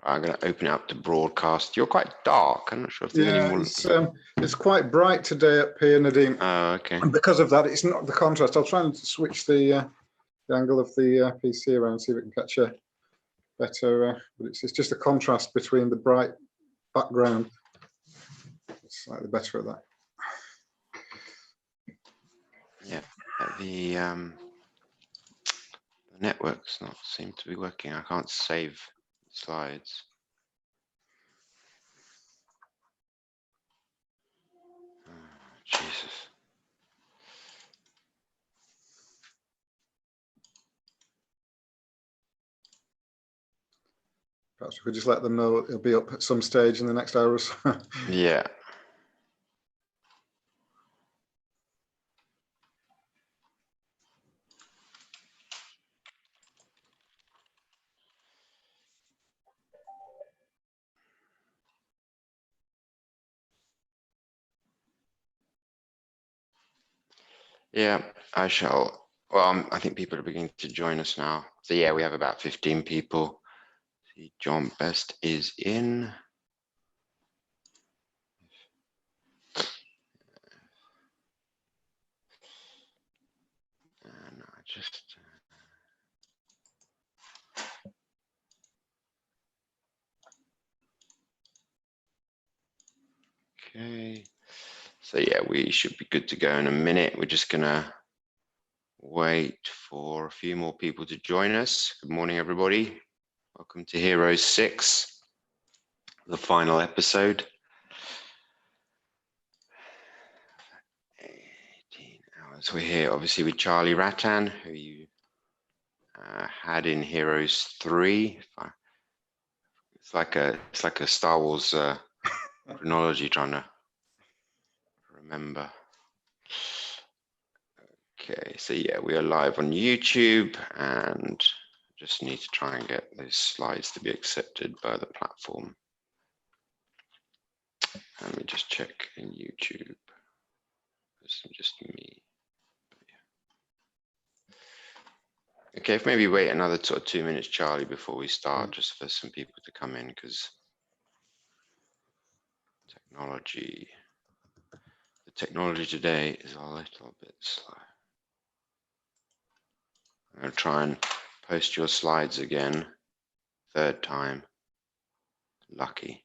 I'm going to open it up to broadcast. You're quite dark. I'm not sure if there's any more. It's quite bright today up here, Nadeem. Oh, okay. And because of that, it's not the contrast. I'll try and switch the angle of the PC around, see if we can catch a better. But it's just a contrast between the bright background. It's slightly better at that. Yeah, the network's not seem to be working. I can't save slides. Oh, Jesus. Perhaps we could just let them know it'll be up at some stage in the next hour or so. Yeah. Yeah, I shall. Well, I think people are beginning to join us now. So yeah, we have about 15 people. See, John Best is in. And I just. Okay. So yeah, we should be good to go in a minute. We're just gonna wait for a few more people to join us. Good morning, everybody. Welcome to Heroes 6, the final episode. 18 hours. We're here obviously with Charlie Rattan, who you had in Heroes 3. It's like a Star Wars chronology, trying to remember. Okay, so yeah, we are live on YouTube and just need to try and get those slides to be accepted by the platform. Let me just check in YouTube. It's just me. Okay, if maybe wait another sort of 2 minutes, Charlie, before we start, just for some people to come in, because the technology today is a little bit slow. I'm going to try and post your slides again, third time, lucky.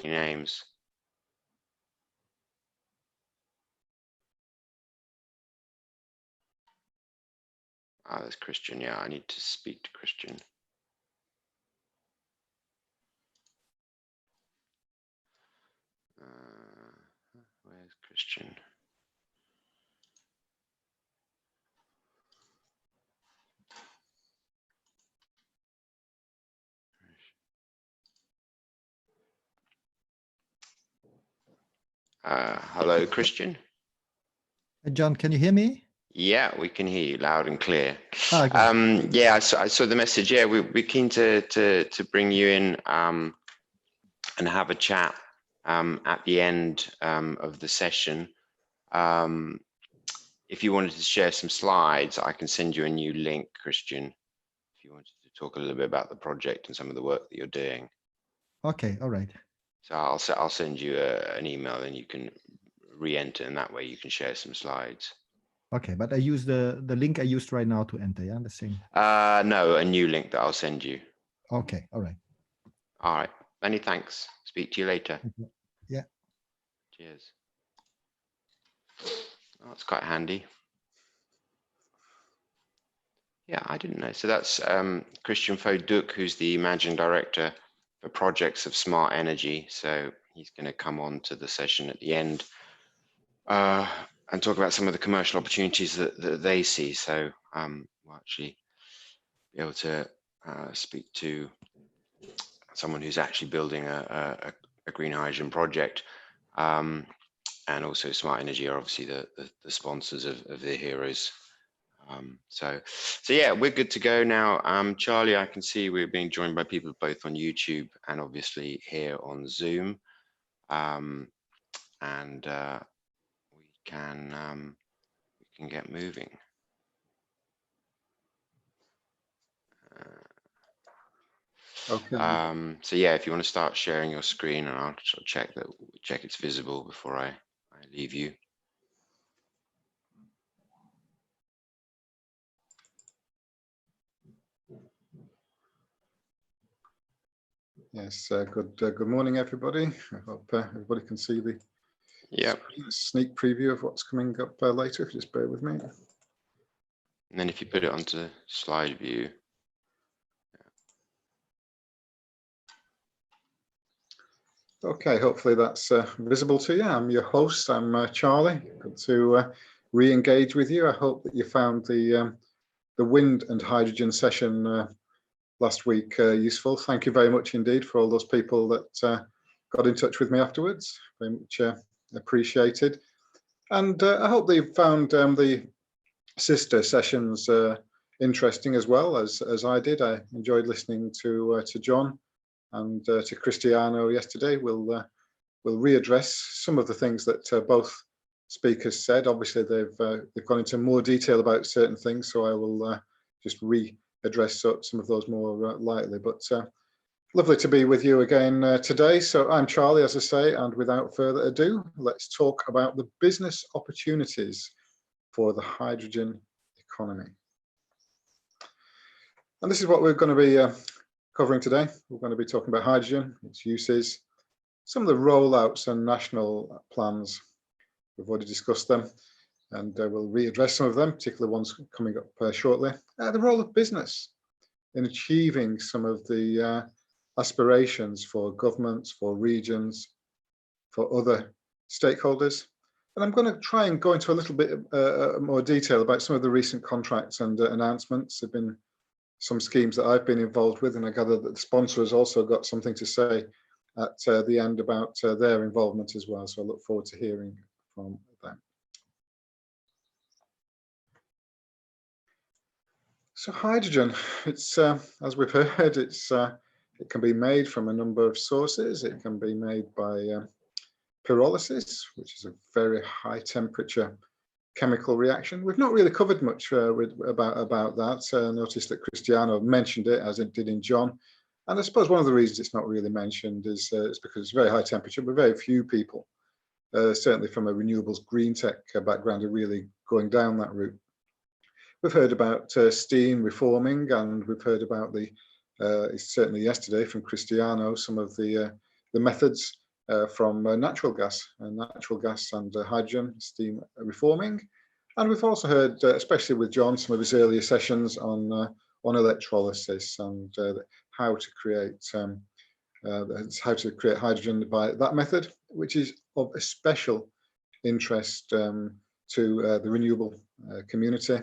Names. Ah, there's Christian. Yeah, I need to speak to Christian. Where's Christian? Hello, Christian. John, can you hear me? Yeah, we can hear you loud and clear. Okay. Yeah, I saw the message. Yeah, we're keen to bring you in and have a chat at the end of the session. If you wanted to share some slides, I can send you a new link, Christian, if you wanted to talk a little bit about the project and some of the work that you're doing. Okay, all right. So I'll send you an email and you can re-enter, and that way you can share some slides. Okay, but I use the link I used right now to enter, yeah, the same. No, a new link that I'll send you. Okay, all right. All right, many thanks. Speak to you later. Okay. Yeah. Cheers. Oh, that's quite handy. Yeah, I didn't know. So that's Christian Foduk, who's the managing director for projects of smart energy. So he's going to come on to the session at the end and talk about some of the commercial opportunities that they see. So we'll actually be able to speak to someone who's actually building a green hydrogen project. And also Smart Energy are obviously the sponsors of the Heroes. So yeah, we're good to go now. Charlie, I can see we're being joined by people both on YouTube and obviously here on Zoom. And we can get moving. Okay. So yeah, if you want to start sharing your screen, and I'll sort of check it's visible before I leave you. Yes, good morning, everybody. I hope everybody can see the sneak preview of what's coming up later, if you just bear with me. And then if you put it onto slide view. Okay, hopefully that's visible to you. I'm your host, I'm Charlie. Good to re-engage with you. I hope that you found the wind and hydrogen session last week useful. Thank you very much indeed for all those people that got in touch with me afterwards. Very much appreciated. And I hope that you found the sister sessions interesting as well as I did. I enjoyed listening to John and to Cristiano yesterday. We'll readdress some of the things that both speakers said. Obviously, they've gone into more detail about certain things, so I will just readdress some of those more lightly. But lovely to be with you again today. So I'm Charlie, as I say, and without further ado, let's talk about the business opportunities for the hydrogen economy. And this is what we're going to be covering today. We're going to be talking about hydrogen, its uses, some of the rollouts and national plans. We've already discussed them, and we'll readdress some of them, particularly ones coming up shortly. The role of business in achieving some of the aspirations for governments, for regions, for other stakeholders. And I'm going to try and go into a little bit more detail about some of the recent contracts and announcements. There have been some schemes that I've been involved with, and I gather that the sponsor has also got something to say at the end about their involvement as well. So I look forward to hearing from them. So hydrogen, it's as we've heard, it can be made from a number of sources. It can be made by pyrolysis, which is a very high temperature chemical reaction. We've not really covered much about that. I noticed that Cristiano mentioned it, as it did in John. And I suppose one of the reasons it's not really mentioned is it's because it's very high temperature, but very few people, certainly from a renewables green tech background, are really going down that route. We've heard about steam reforming, and we've heard about certainly yesterday from Cristiano, some of the methods from natural gas and hydrogen steam reforming. And we've also heard, especially with John, some of his earlier sessions on electrolysis and how to create hydrogen by that method, which is of a special interest to the renewable community.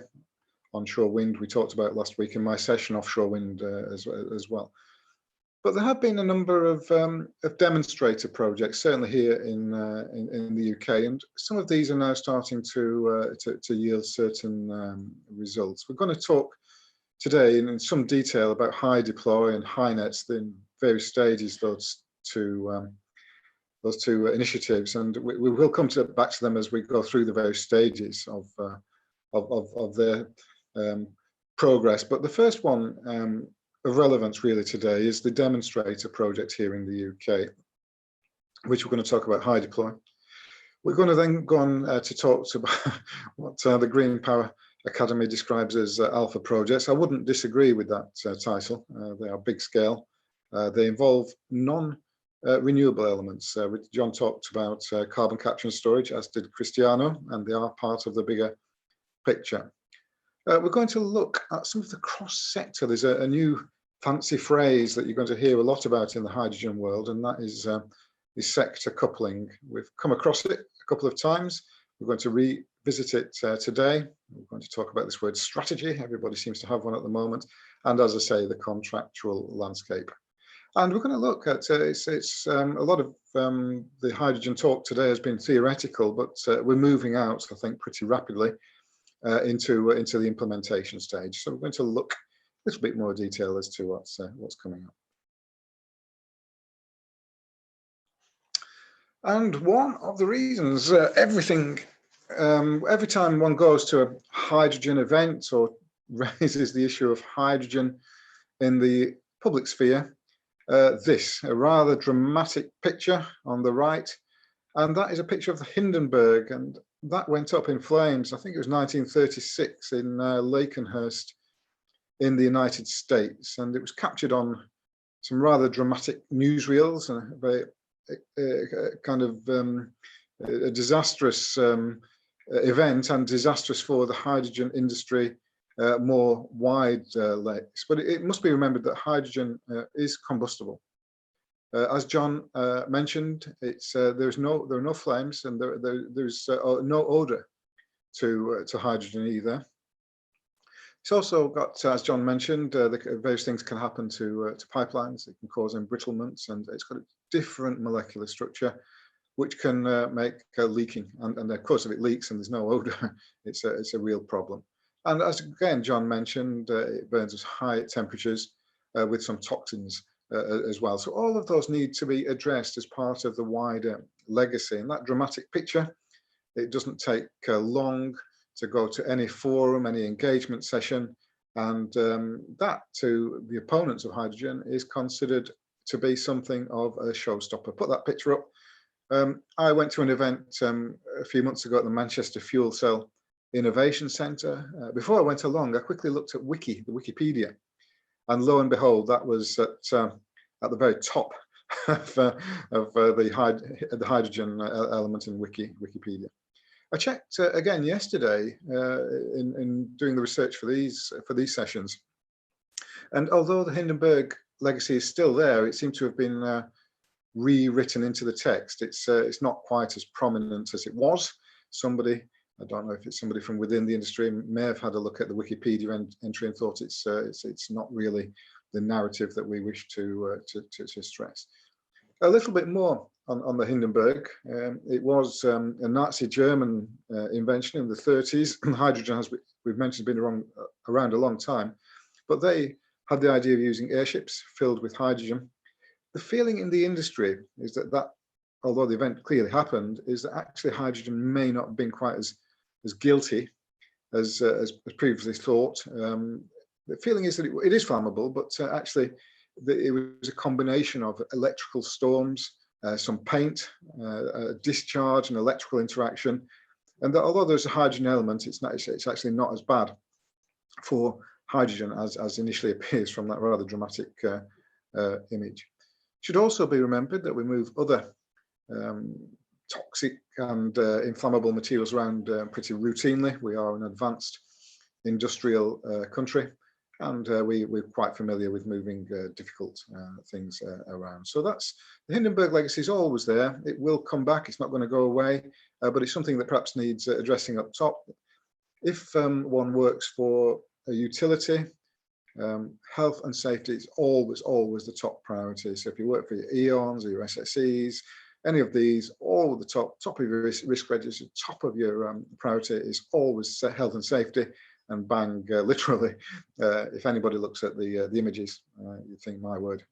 Onshore wind, we talked about last week in my session, offshore wind as well. But there have been a number of demonstrator projects, certainly here in the UK, and some of these are now starting to yield certain results. We're going to talk today in some detail about HyDeploy and HyNet, the various stages those two initiatives, and we will come back to them as we go through the various stages of their progress. But the first one of relevance really today is the demonstrator project here in the UK, which we're going to talk about HyDeploy. We're going to then go on to talk about what the Green Power Academy describes as alpha projects. I wouldn't disagree with that title. They are big scale. They involve non-renewable elements. John talked about carbon capture and storage, as did Cristiano, and they are part of the bigger picture. We're going to look at some of the cross-sector. There's a new fancy phrase that you're going to hear a lot about in the hydrogen world, and that is sector coupling. We've come across it a couple of times. We're going to visit it today. We're going to talk about this word strategy. Everybody seems to have one at the moment. And as I say, the contractual landscape. And we're going to look at, it's a lot of the hydrogen talk today has been theoretical, but we're moving out, I think, pretty rapidly into the implementation stage. So we're going to look a little bit more detail as to what's coming up. And one of the reasons every time one goes to a hydrogen event or raises the issue of hydrogen in the public sphere, a rather dramatic picture on the right, and that is a picture of the Hindenburg, and that went up in flames. I think it was 1936 in Lakenhurst in the United States, and it was captured on some rather dramatic newsreels and a very kind of a disastrous event, and disastrous for the hydrogen industry more wide lakes. But it must be remembered that hydrogen is combustible. As John mentioned, there are no flames, and there's no odor to hydrogen either. It's also got, as John mentioned, various things can happen to pipelines. It can cause embrittlements, and it's got a different molecular structure, which can make leaking. And of course, if it leaks and there's no odor, it's a real problem. And as again John mentioned, it burns at high temperatures with some toxins as well. So all of those need to be addressed as part of the wider legacy. And that dramatic picture, it doesn't take long to go to any forum, any engagement session, and that to the opponents of hydrogen is considered to be something of a showstopper. Put that picture up. I went to an event a few months ago at the Manchester Fuel Cell Innovation Centre. Before I went along, I quickly looked at the Wikipedia, and lo and behold, that was at the very top of the hydrogen element in Wikipedia. I checked again yesterday in doing the research for these sessions, and although the Hindenburg legacy is still there, it seemed to have been rewritten into the text. It's not quite as prominent as it was. Somebody, I don't know if it's somebody from within the industry, may have had a look at the Wikipedia entry and thought it's not really the narrative that we wish to stress. A little bit more on the Hindenburg. It was a Nazi German invention in the 30s. Hydrogen, as we've mentioned, been around a long time, but they had the idea of using airships filled with hydrogen. The feeling in the industry is that although the event clearly happened, is that actually hydrogen may not have been quite as guilty as previously thought. The feeling is that it is flammable, but actually it was a combination of electrical storms, some paint, discharge and electrical interaction, and that although there's a hydrogen element, it's actually not as bad for hydrogen as initially appears from that rather dramatic image. It should also be remembered that we move other toxic and inflammable materials around pretty routinely. We are an advanced industrial country, and we're quite familiar with moving difficult things around. So that's the Hindenburg legacy is always there. It will come back. It's not going to go away, but it's something that perhaps needs addressing up top. If one works for a utility, health and safety is always the top priority. So if you work for your E.ONs or your SSEs, any of these, all at the top of your risk register, top of your priority is always health and safety. And bang, literally, if anybody looks at the images, you think, my word.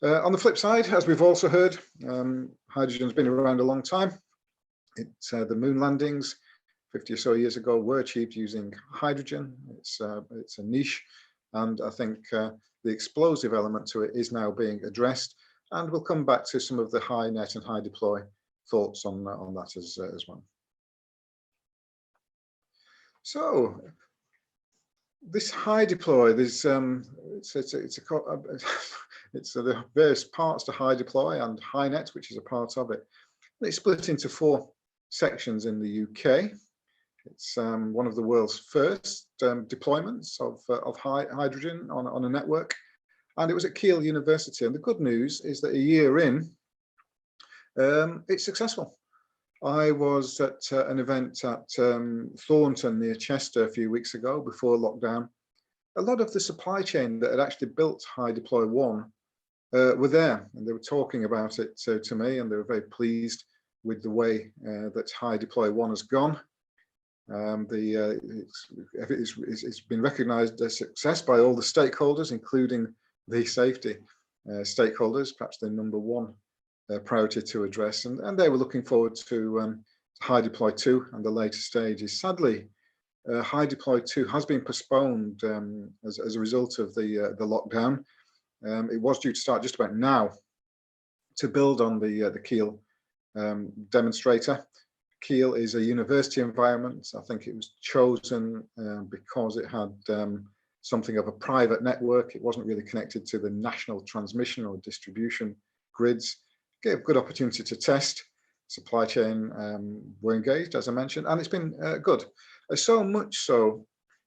On the flip side, as we've also heard, hydrogen's been around a long time. The moon landings 50 or so years ago were achieved using hydrogen. It's a niche, and I think the explosive element to it is now being addressed. And we'll come back to some of the high net and high deploy thoughts on that as well. So this high deploy, there's it's the various parts to high deploy and high net, which is a part of it. It's split into 4 sections in the UK. It's one of the world's first deployments of hydrogen on a network, and it was at Keele University. And the good news is that a year in, it's successful. I was at an event at Thornton near Chester a few weeks ago before lockdown. A lot of the supply chain that had actually built High Deploy 1 were there, and they were talking about it to me, and they were very pleased with the way that High Deploy 1 has gone. It's been recognised as a success by all the stakeholders, including the safety stakeholders, perhaps the number one priority to address, and they were looking forward to High Deploy 2 and the later stages. Sadly, High Deploy 2 has been postponed as a result of the lockdown. It was due to start just about now to build on the Kiel demonstrator. Kiel is a university environment. I think it was chosen because it had something of a private network. It wasn't really connected to the national transmission or distribution grids. Gave good opportunity to test. Supply chain were engaged, as I mentioned, and it's been good. So much so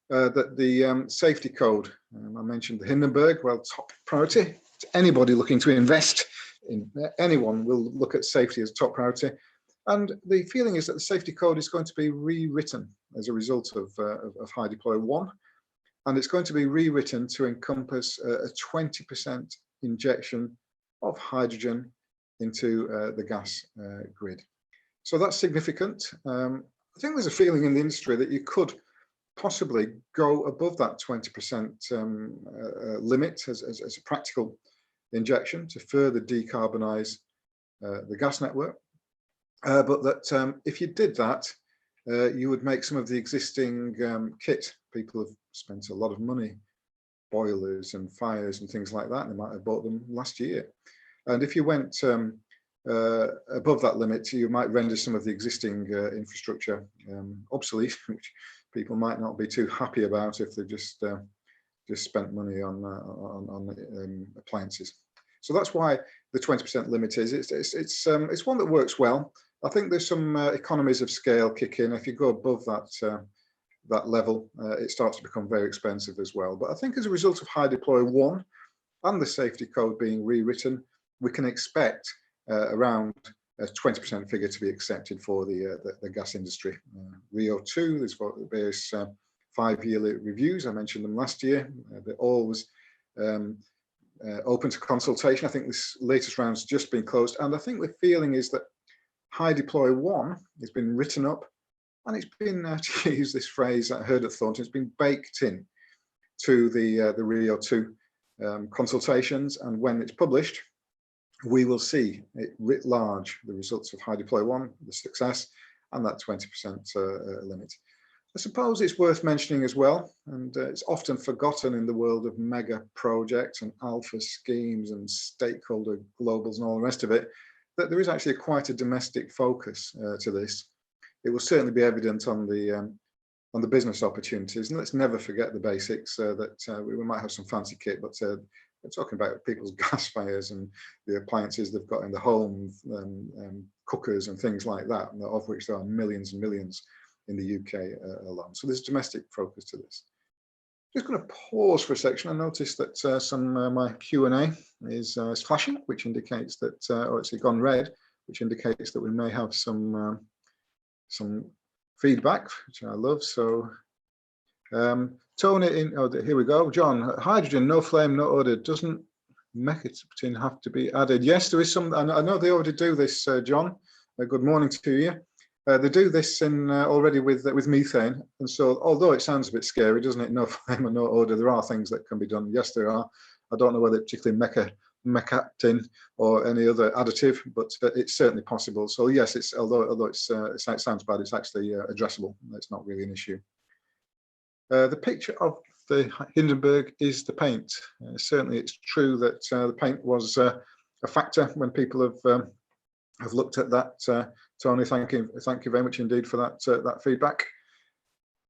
that the safety code, I mentioned the Hindenburg, well, top priority. To anybody looking to invest in anyone will look at safety as top priority. And the feeling is that the safety code is going to be rewritten as a result of High Deploy 1. And it's going to be rewritten to encompass a 20% injection of hydrogen into the gas grid. So that's significant. I think there's a feeling in the industry that you could possibly go above that 20% limit as a practical injection to further decarbonize the gas network. But that if you did that, you would make some of the existing kit. People have spent a lot of money, boilers and fires and things like that. They might have bought them last year. And if you went above that limit, you might render some of the existing infrastructure obsolete, which people might not be too happy about if they've just spent money on appliances. So that's why the 20% limit is. It's one that works well. I think there's some economies of scale kick in. If you go above that level, it starts to become very expensive as well. But I think as a result of High Deploy 1 and the safety code being rewritten, we can expect around a 20% figure to be accepted for the gas industry. RIIO-2, there's various 5-yearly reviews. I mentioned them last year. They're always open to consultation. I think this latest round's just been closed, and I think the feeling is that High Deploy 1 has been written up, and it's been, to use this phrase I heard at Thornton, it's been baked in to the RIIO-2 consultations, and when it's published, we will see it writ large, the results of High Deploy 1, the success, and that 20% limit. I suppose it's worth mentioning as well, and it's often forgotten in the world of mega projects and alpha schemes and stakeholder globals and all the rest of it, that there is actually quite a domestic focus to this. It will certainly be evident on the business opportunities, and let's never forget the basics. That we might have some fancy kit, but we're talking about people's gas fires and the appliances they've got in the home, cookers and things like that, of which there are millions and millions in the UK alone. So there's domestic focus to this. Just going to pause for a section. I noticed that some my Q&A is flashing, which indicates that, or it's gone red, which indicates that we may have some feedback, which I love. So Tony, here we go. John, hydrogen, no flame, no odor. Doesn't methane have to be added? Yes, there is some. I know they already do this, John. Good morning to you. They do this in already with methane, and so although it sounds a bit scary, doesn't it? No flame and no odor. There are things that can be done. Yes, there are. I don't know whether it's particularly mecaptin or any other additive, but it's certainly possible. So yes, it's although it sounds bad, it's actually addressable. It's not really an issue. The picture of the Hindenburg is the paint. Certainly, it's true that the paint was a factor when people have looked at that. Tony, thank you very much indeed for that feedback.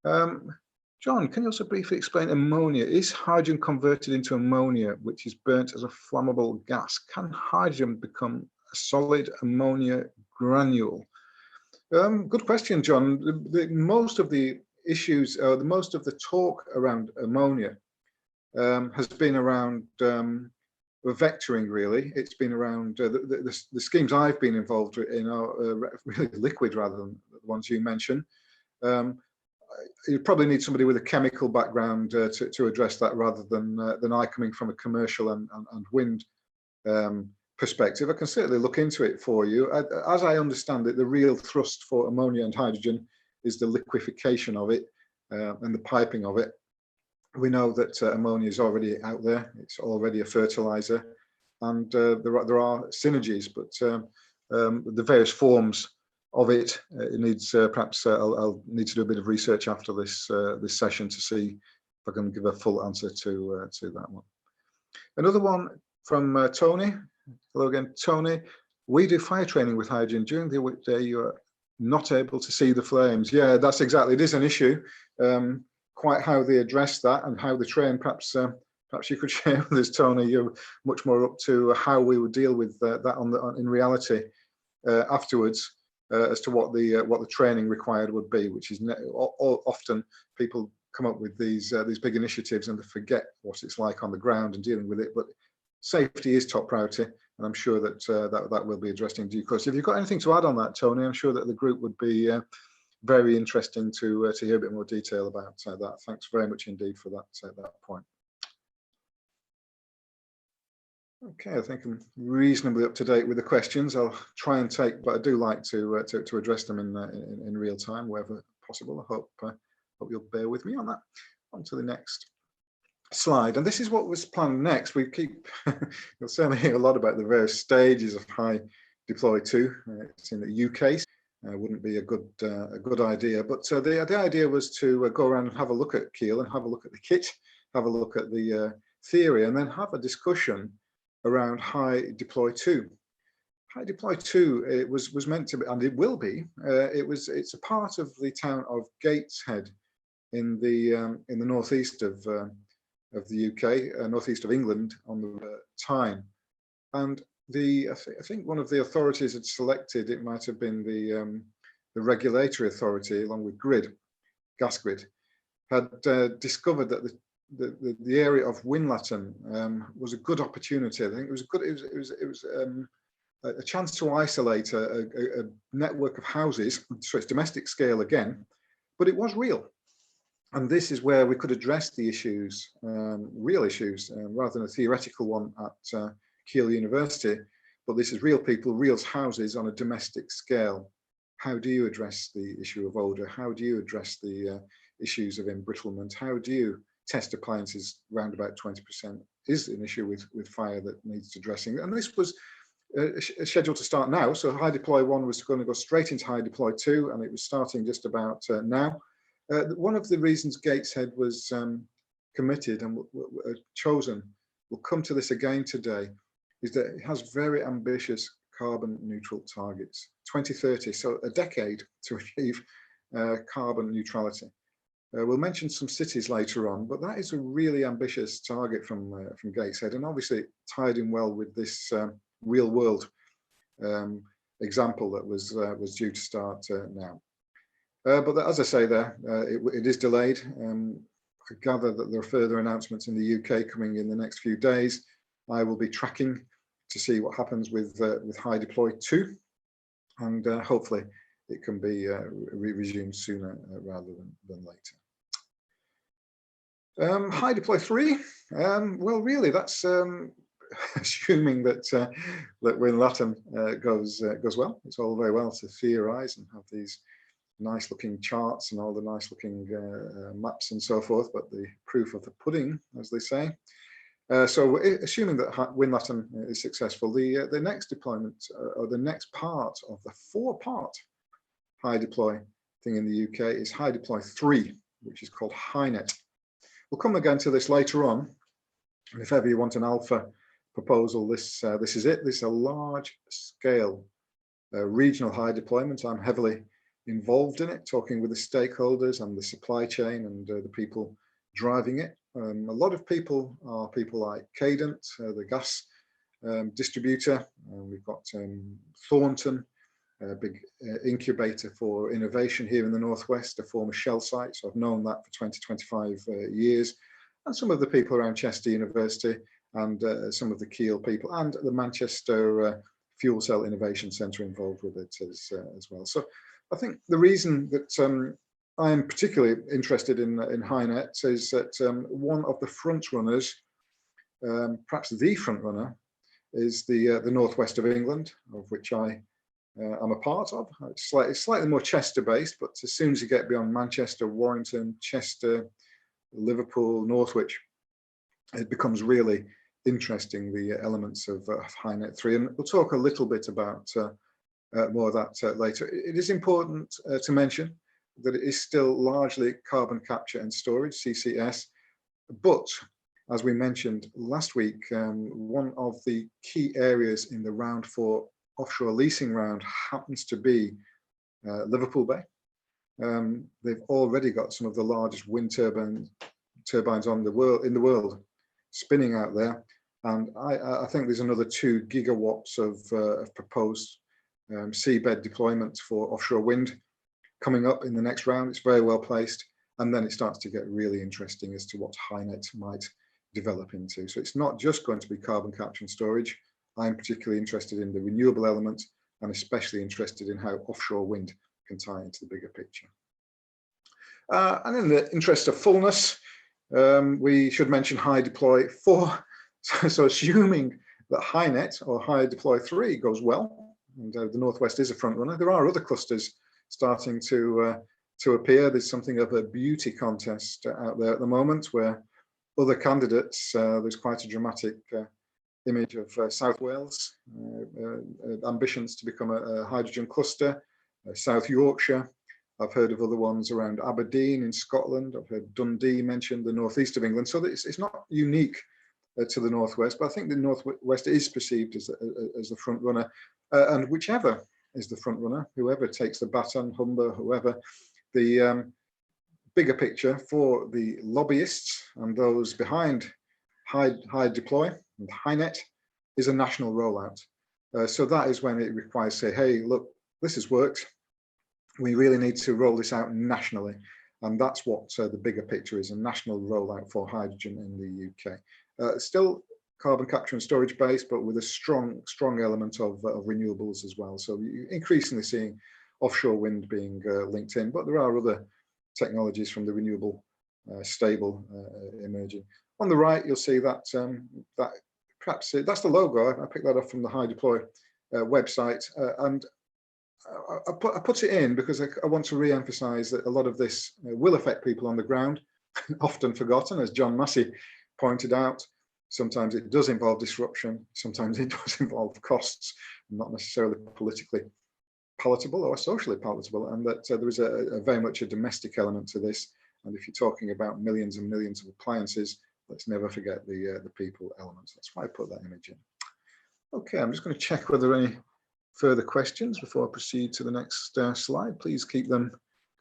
John, can you also briefly explain ammonia? Is hydrogen converted into ammonia, which is burnt as a flammable gas? Can hydrogen become a solid ammonia granule? Good question, John. Most of the issues, most of the talk around ammonia has been around vectoring, really. It's been around the schemes I've been involved in are really liquid rather than the ones you mentioned. You probably need somebody with a chemical background to address that rather than I coming from a commercial and wind perspective. I can certainly look into it for you. As I understand it, the real thrust for ammonia and hydrogen is the liquefaction of it and the piping of it. We know that ammonia is already out there. It's already a fertilizer, and there are synergies, but the various forms of it, it needs perhaps I'll need to do a bit of research after this this session to see if I can give a full answer to that one. Another one from Tony. Hello again, Tony. We do fire training with hydrogen. During the weekday, you are not able to see the flames. Yeah, that's exactly. It is an issue. Quite how they address that and how they train. Perhaps you could share with us, Tony. You're much more up to how we would deal with that in reality afterwards. As to what the training required would be, which is often people come up with these big initiatives and they forget what it's like on the ground and dealing with it. But safety is top priority, and I'm sure that that will be addressed in due course. If you've got anything to add on that, Tony, I'm sure that the group would be very interesting to hear a bit more detail about that. Thanks very much indeed for that point. Okay, I think I'm reasonably up to date with the questions. I'll try and take, but I do like to address them in real time wherever possible. I hope you'll bear with me on that. On to the next slide, and this is what was planned next. We keep you'll certainly hear a lot about the various stages of High Deploy 2. It's in the UK. Wouldn't be a good idea, but the idea was to go around and have a look at Kiel and have a look at the kit, have a look at the theory, and then have a discussion around High Deploy 2. High Deploy 2 it was meant to be, and it will be. It's a part of the town of Gateshead in the northeast of the UK, northeast of England on the Tyne, and I think one of the authorities had selected, it might have been the regulatory authority along with Gasgrid, had discovered that the area of Winlaton was a good opportunity. I think it was good. It was a chance to isolate a network of houses. So it's domestic scale again, but it was real. And this is where we could address the issues, real issues, rather than a theoretical one at Kiel University. But this is real people, real houses on a domestic scale. How do you address the issue of odour? How do you address the issues of embrittlement? How do you test appliances? Around about 20% is an issue with fire that needs addressing. And this was scheduled to start now. So High Deploy 1 was going to go straight into High Deploy 2, and it was starting just about now. One of the reasons Gateshead was committed and chosen, we'll come to this again today, is that it has very ambitious carbon neutral targets. 2030, so a decade to achieve carbon neutrality. We'll mention some cities later on, but that is a really ambitious target from Gateshead, and obviously tied in well with this real world example that was due to start now. But as I say there, it is delayed. I gather that there are further announcements in the UK coming in the next few days. I will be tracking to see what happens with High Deploy 2, and hopefully it can be resumed sooner rather than later. High Deploy 3, well, really, that's assuming that Winlaton goes well. It's all very well to theorize and have these nice looking charts and all the nice looking maps and so forth, but the proof of the pudding, as they say. So assuming that Winlaton is successful, the next deployment or the next part of the 4-part High Deploy thing in the UK is High Deploy 3, which is called HyNet. We'll come again to this later on. And if ever you want an alpha proposal, this is it. This is a large scale regional high deployment. I'm heavily involved in it, talking with the stakeholders and the supply chain and the people driving it. A lot of people are people like Cadent, the gas distributor. We've got Thornton, a big incubator for innovation here in the Northwest, a former Shell site. So I've known that for 20, 25 years. And some of the people around Chester University and some of the Kiel people, and the Manchester Fuel Cell Innovation Centre involved with it as well. So I think the reason that I'm particularly interested in HyNet is that one of the front runners, perhaps the front runner, is the northwest of England, of which I am a part of. It's slightly more Chester based, but as soon as you get beyond Manchester, Warrington, Chester, Liverpool, Northwich, it becomes really interesting, the elements of HyNet 3. And we'll talk a little bit about more of that later. It is important to mention that it is still largely carbon capture and storage, CCS, but as we mentioned last week, one of the key areas in the round 4 offshore leasing round happens to be Liverpool Bay. They've already got some of the largest wind turbines in the world spinning out there, and I think there's another 2 gigawatts of proposed seabed deployment for offshore wind coming up in the next round. It's very well placed, and then it starts to get really interesting as to what HyNet might develop into. So it's not just going to be carbon capture and storage. I'm particularly interested in the renewable element, and especially interested in how offshore wind can tie into the bigger picture. And in the interest of fullness, we should mention HyDeploy 4. So assuming that HyNet or HyDeploy 3 goes well, and the Northwest is a front runner, there are other clusters starting to appear. There's something of a beauty contest out there at the moment where other candidates, there's quite a dramatic image of South Wales, ambitions to become a hydrogen cluster, South Yorkshire. I've heard of other ones around Aberdeen in Scotland. I've heard Dundee mentioned, the northeast of England. So it's not unique to the Northwest, but I think the Northwest is perceived as the front runner. And whichever is the front runner, whoever takes the baton, Humber, whoever, the bigger picture for the lobbyists and those behind HyDeploy and HyNet is a national rollout. So that is when it requires, say, hey, look, this has worked. We really need to roll this out nationally. And that's what the bigger picture is, a national rollout for hydrogen in the UK. Still carbon capture and storage based, but with a strong element of renewables as well. So you're increasingly seeing offshore wind being linked in, but there are other technologies from the renewable stable emerging. On the right, you'll see that perhaps that's the logo. I picked that up from the HyDeploy website, and I put it in because I want to re-emphasize that a lot of this will affect people on the ground, often forgotten, as John Massey pointed out. Sometimes it does involve disruption, sometimes it does involve costs, not necessarily politically palatable or socially palatable, and that there is a very much a domestic element to this. And if you're talking about millions and millions of appliances, let's never forget the people elements. That's why I put that image in. Okay, I'm just going to check whether there are any further questions before I proceed to the next slide. Please keep them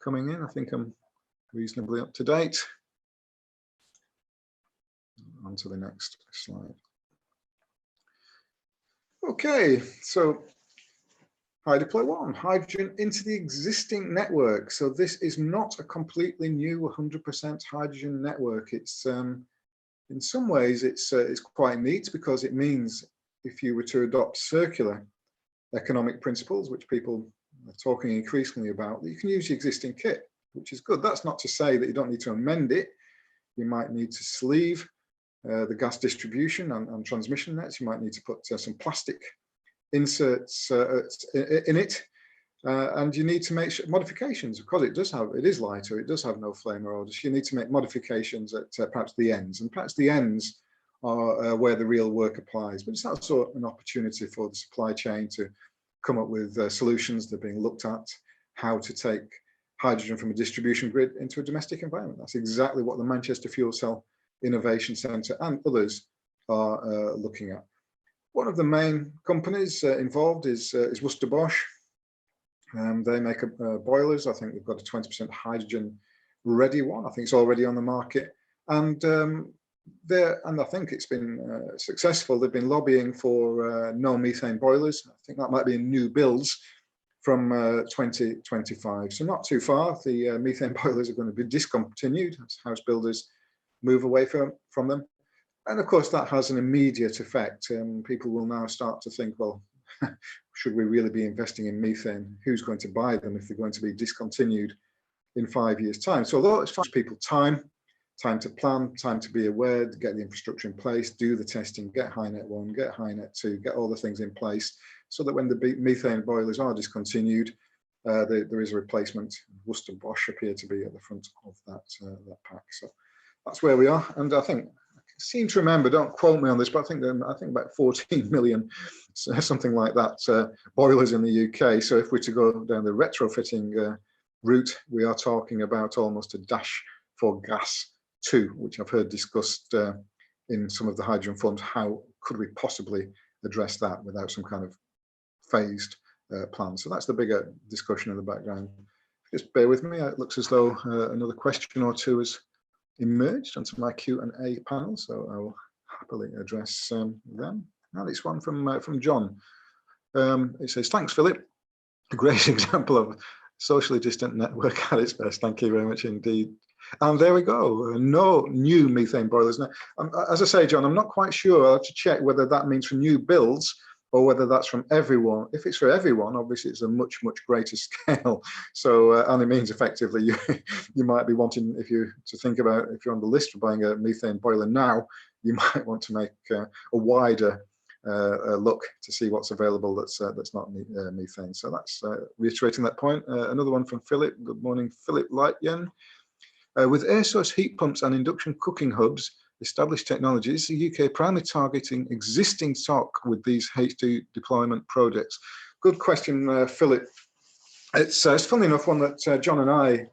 coming in. I think I'm reasonably up to date. On to the next slide. Okay, so HyDeploy 1, hydrogen into the existing network. So this is not a completely new 100% hydrogen network. It's in some ways it's quite neat, because it means if you were to adopt circular economic principles, which people are talking increasingly about, that you can use the existing kit, which is good. That's not to say that you don't need to amend it. You might need to sleeve the gas distribution and transmission nets. You might need to put some plastic inserts in it, and you need to make modifications, because it is lighter, it does have no flame or odors. You need to make modifications at perhaps the ends, and perhaps the ends are where the real work applies. But it's also an opportunity for the supply chain to come up with solutions that are being looked at, how to take hydrogen from a distribution grid into a domestic environment. That's exactly what the Manchester Fuel Cell Innovation Centre and others are looking at. One of the main companies involved is Worcester Bosch. They make boilers. I think they've got a 20% hydrogen ready one. I think it's already on the market. And I think it's been successful. They've been lobbying for no methane boilers. I think that might be in new builds from 2025. So not too far. The methane boilers are going to be discontinued as house builders move away from them. And of course, that has an immediate effect. People will now start to think, well, should we really be investing in methane? Who's going to buy them if they're going to be discontinued in 5 years' time? So although it's people time to plan, time to be aware, to get the infrastructure in place, do the testing, get HyNet 1, get HyNet 2, get all the things in place so that when the methane boilers are discontinued, there is a replacement. Worcester Bosch appear to be at the front of that pack. So that's where we are. And I think, I seem to remember, don't quote me on this, but I think about 14 million, something like that, boilers in the UK. So if we're to go down the retrofitting route, we are talking about almost a dash for gas too, which I've heard discussed in some of the hydrogen forums. How could we possibly address that without some kind of phased plan? So that's the bigger discussion in the background. Just bear with me. It looks as though another question or two has emerged onto my Q&A panel, so I will happily address them. And it's one from John. It says, thanks, Philip. A great example of socially distant network at its best. Thank you very much indeed. And there we go. No new methane boilers. Now, as I say, John, I'm not quite sure. I'll have to check whether that means for new builds or whether that's from everyone. If it's for everyone, obviously it's a much, much greater scale. So, and it means effectively you might be wanting, if you're on the list for buying a methane boiler now, you might want to make a wider look to see what's available that's not methane. So that's reiterating that point. Another one from Philip. Good morning, Philip Lightyen. With air source heat pumps and induction cooking hubs, established technologies, the UK primarily targeting existing stock with these H2 deployment projects. Good question, Philip. It's funny enough one that John and I,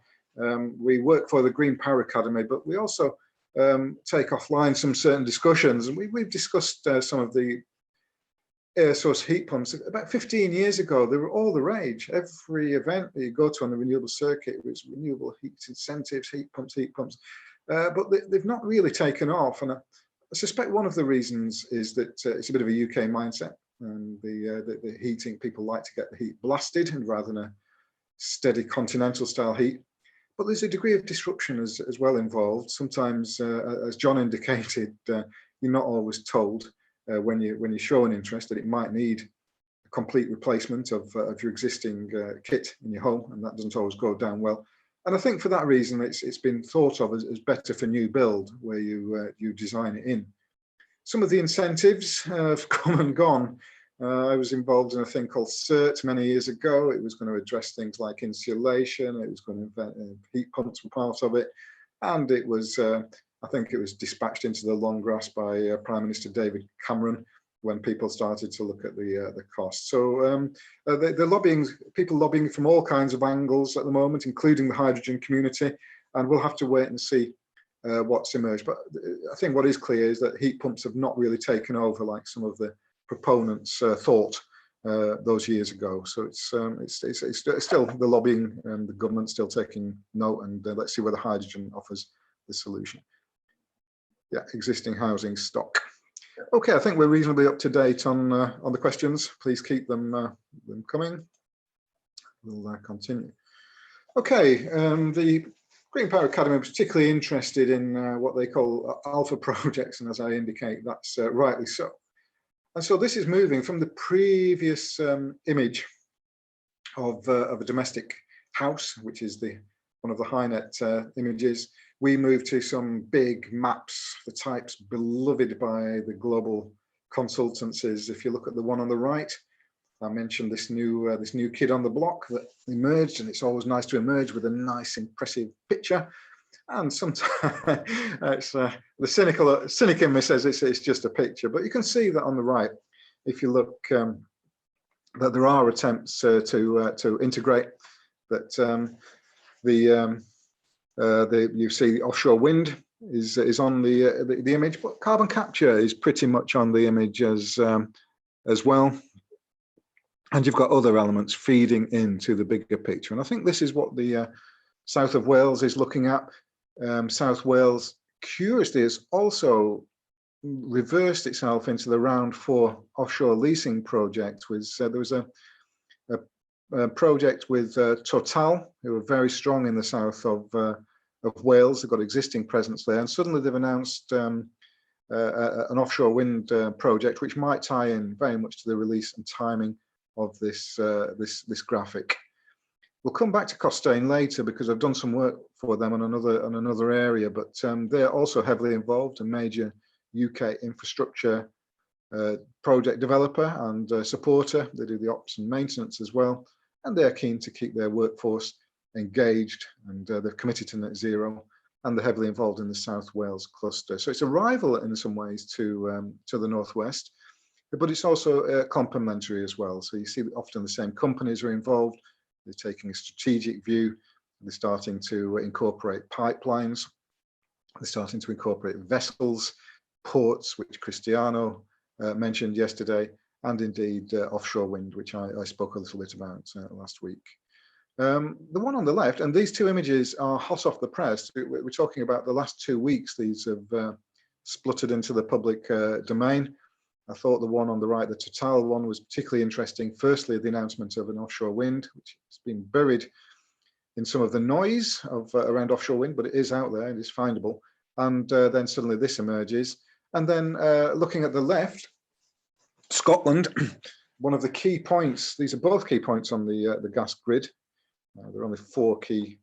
we work for the Green Power Academy, but we also take offline some certain discussions, and we've discussed some of the air source heat pumps. About 15 years ago, they were all the rage. Every event that you go to on the renewable circuit was renewable heat incentives, heat pumps, but they've not really taken off. And I suspect one of the reasons is that it's a bit of a UK mindset, and the heating, people like to get the heat blasted rather than a steady continental style heat. But there's a degree of disruption as well involved. Sometimes, as John indicated, you're not always told when you show an interest that it might need a complete replacement of your existing kit in your home, and that doesn't always go down well. And I think for that reason, it's been thought of as better for new build, where you design it in. Some of the incentives have come and gone. I was involved in a thing called CERT many years ago. It was going to address things like insulation. It was going to invent heat pumps were part of it, and it was. I think it was dispatched into the long grass by Prime Minister David Cameron when people started to look at the cost. So the lobbying, people lobbying from all kinds of angles at the moment, including the hydrogen community, and we'll have to wait and see what's emerged. But I think what is clear is that heat pumps have not really taken over like some of the proponents thought those years ago. So it's still the lobbying and the government still taking note, and let's see whether hydrogen offers the solution. Yeah, existing housing stock. Okay, I think we're reasonably up to date on the questions. Please keep them coming. We'll continue. Okay, the Green Power Academy is particularly interested in what they call alpha projects, and as I indicate, that's rightly so. And so this is moving from the previous image of a domestic house, which is one of the HyNet images. We move to some big maps, the types beloved by the global consultancies. If you look at the one on the right, I mentioned this new kid on the block that emerged, and it's always nice to emerge with a nice, impressive picture. And sometimes it's, the cynic in me says it's just a picture, but you can see that on the right, if you look, that there are attempts to integrate that. You see offshore wind is on the image, but carbon capture is pretty much on the image as well. And you've got other elements feeding into the bigger picture. And I think this is what the south of Wales is looking at. South Wales, curiously, has also reversed itself into the round 4 offshore leasing project. There was a project with Total, who are very strong in the south of Wales. They've got existing presence there, and suddenly they've announced an offshore wind project, which might tie in very much to the release and timing of this graphic. We'll come back to Costain later because I've done some work for them on another area, but they're also heavily involved, a major UK infrastructure project developer and supporter. They do the ops and maintenance as well, and they're keen to keep their workforce engaged, and they've committed to net zero, and they're heavily involved in the South Wales cluster. So it's a rival in some ways to the Northwest, but it's also complementary as well. So you see that often the same companies are involved. They're taking a strategic view. They're starting to incorporate pipelines. They're starting to incorporate vessels, ports, which Cristiano mentioned yesterday, and indeed offshore wind, which I spoke a little bit about last week. The one on the left, and these two images are hot off the press. We're talking about the last 2 weeks. These have spluttered into the public domain. I thought the one on the right, the Total one, was particularly interesting. Firstly, the announcement of an offshore wind, which has been buried in some of the noise of around offshore wind, but it is out there, it is findable. And then suddenly this emerges. And then looking at the left, Scotland, one of the key points, these are both key points on the gas grid. There are only 4 key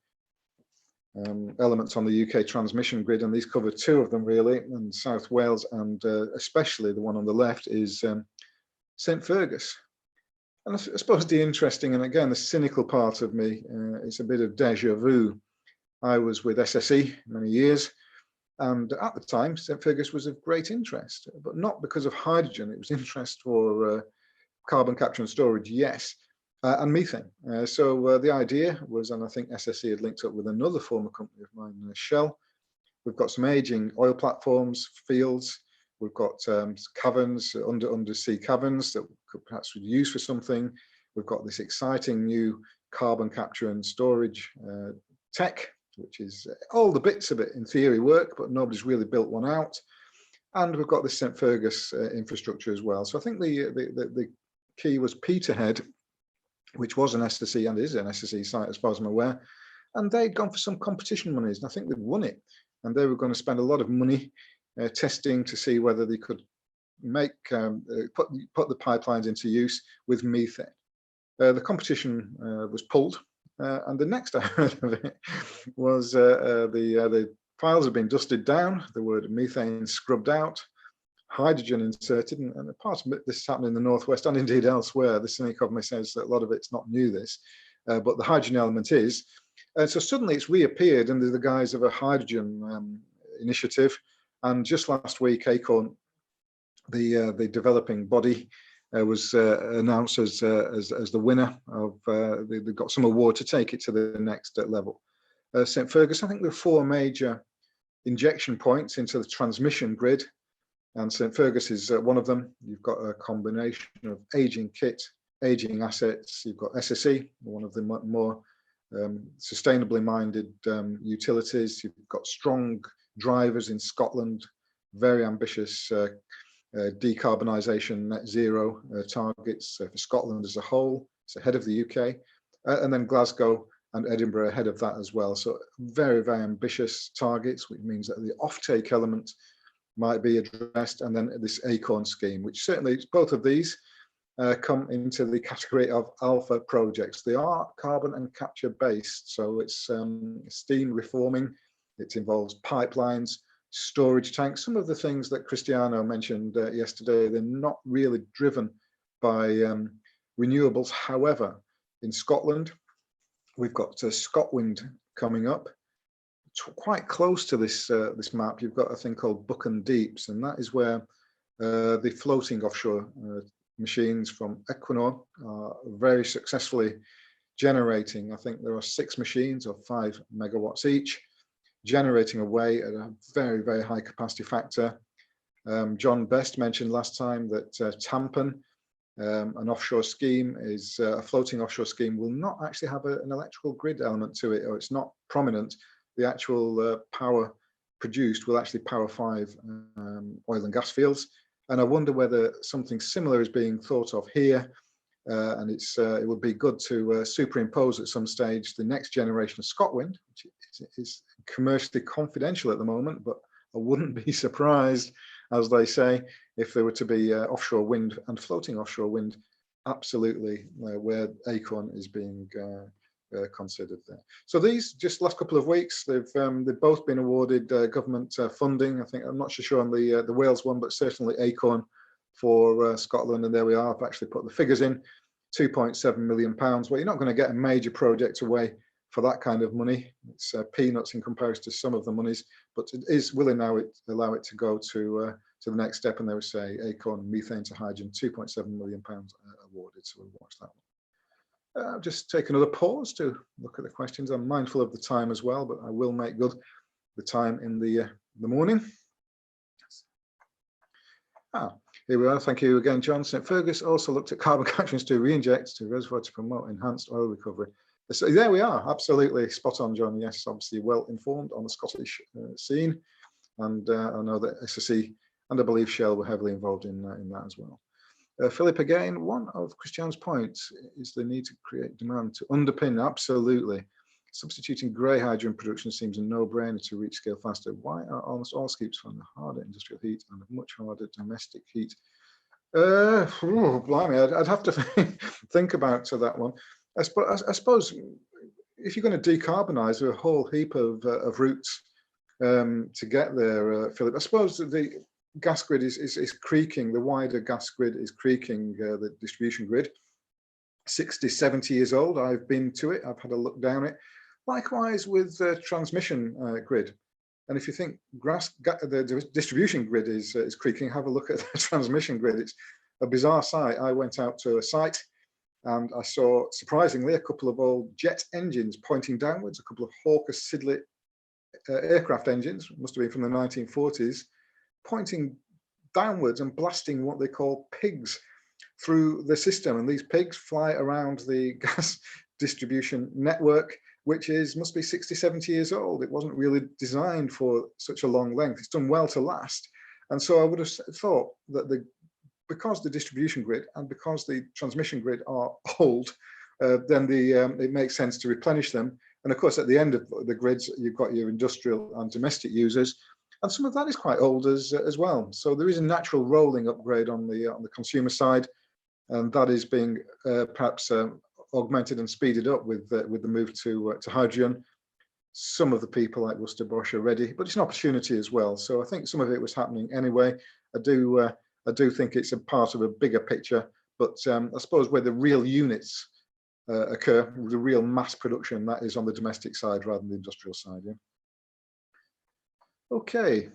elements on the UK transmission grid, and these cover 2 of them really, and South Wales, and especially the one on the left is St Fergus. And I suppose the interesting, and again the cynical part of me, is a bit of deja vu. I was with SSE many years, and at the time St Fergus was of great interest, but not because of hydrogen. It was interest for carbon capture and storage, yes, and methane. So the idea was, and I think SSE had linked up with another former company of mine, Shell. We've got some aging oil platforms, fields. We've got caverns, undersea caverns that could perhaps be used for something. We've got this exciting new carbon capture and storage tech, which is all the bits of it in theory work, but nobody's really built one out. And we've got the St Fergus infrastructure as well. So I think the key was Peterhead, which was an SSE and is an SSE site as far as I'm aware, and they'd gone for some competition monies, and I think they'd won it, and they were going to spend a lot of money testing to see whether they could make put the pipelines into use with methane. The competition was pulled, and the next I heard of it was the files have been dusted down, the word methane scrubbed out, hydrogen inserted, and a part of this happened in the Northwest and indeed elsewhere. The cynic of me says that a lot of it's not new, this, but the hydrogen element is. And so suddenly it's reappeared under the guise of a hydrogen initiative. And just last week, Acorn, the developing body, was announced as the winner of, they got some award to take it to the next level. St Fergus, I think there are 4 major injection points into the transmission grid, and St Fergus is one of them. You've got a combination of aging kit, aging assets. You've got SSE, one of the more sustainably minded utilities. You've got strong drivers in Scotland, very ambitious decarbonisation net zero targets for Scotland as a whole. It's ahead of the UK, and then Glasgow and Edinburgh ahead of that as well. So very, very ambitious targets, which means that the offtake element might be addressed, and then this Acorn scheme, which certainly both of these come into the category of alpha projects. They are carbon and capture based, so it's steam reforming, it involves pipelines, storage tanks, some of the things that Cristiano mentioned yesterday. They're not really driven by renewables. However, in Scotland, we've got ScotWind coming up. Quite close to this this map, you've got a thing called Buchan Deeps, and that is where the floating offshore machines from Equinor are very successfully generating. I think there are 6 machines of 5 megawatts each, generating away at a very, very high capacity factor. John Best mentioned last time that Tampen, an offshore scheme, is a floating offshore scheme, will not actually have an electrical grid element to it, or it's not prominent. The actual power produced will actually power 5 oil and gas fields. And I wonder whether something similar is being thought of here. And it would be good to superimpose at some stage the next generation of ScotWind, which is commercially confidential at the moment, but I wouldn't be surprised as they say. If there were to be offshore wind and floating offshore wind, absolutely where Acorn is being considered there. So these just last couple of weeks, they've both been awarded government funding. I think I'm not sure on the Wales one, but certainly Acorn for Scotland. And there we are. I've actually put the figures in. £2.7 million. Well, you're not going to get a major project away for that kind of money. It's peanuts in comparison to some of the monies, but it is willing now allow it to go to the next step. And they would say Acorn methane to hydrogen, £2.7 million awarded. So we'll watch that one. I'll just take another pause to look at the questions. I'm mindful of the time as well, but I will make good the time in the morning. Here we are. Thank you again, John. St. Fergus also looked at carbon capture to re-inject to reservoir to promote enhanced oil recovery. So there we are. Absolutely spot on, John. Yes, obviously well informed on the Scottish scene, and I know that SSE and I believe Shell were heavily involved in that as well. Philip, again, one of Christian's points is the need to create demand to underpin. Absolutely. Substituting grey hydrogen production seems a no-brainer to reach scale faster. Why are almost all skips from the harder industrial heat and much harder domestic heat? Blimey, I'd have to think about that one. I suppose if you're going to decarbonise, there are a whole heap of routes to get there, Philip. I suppose the gas grid is creaking. The wider gas grid is creaking, the distribution grid. 60, 70 years old. I've been to it. I've had a look down it. Likewise with the transmission grid. And if you think the distribution grid is creaking, have a look at the transmission grid. It's a bizarre sight. I went out to a site and I saw, surprisingly, a couple of old jet engines pointing downwards, a couple of Hawker Siddeley aircraft engines, must have been from the 1940s, pointing downwards and blasting what they call pigs through the system. And these pigs fly around the gas distribution network, which must be 60, 70 years old. It wasn't really designed for such a long length. It's done well to last. And so I would have thought that because the distribution grid and because the transmission grid are old, then it makes sense to replenish them. And of course, at the end of the grids, you've got your industrial and domestic users. And some of that is quite old as well. So there is a natural rolling upgrade on the consumer side. And that is being perhaps augmented and speeded up with the move to hydrogen. Some of the people like Worcester Bosch are ready, but it's an opportunity as well. So I think some of it was happening anyway. I do think it's a part of a bigger picture, but I suppose where the real units occur, the real mass production, that is on the domestic side rather than the industrial side. Yeah. Okay.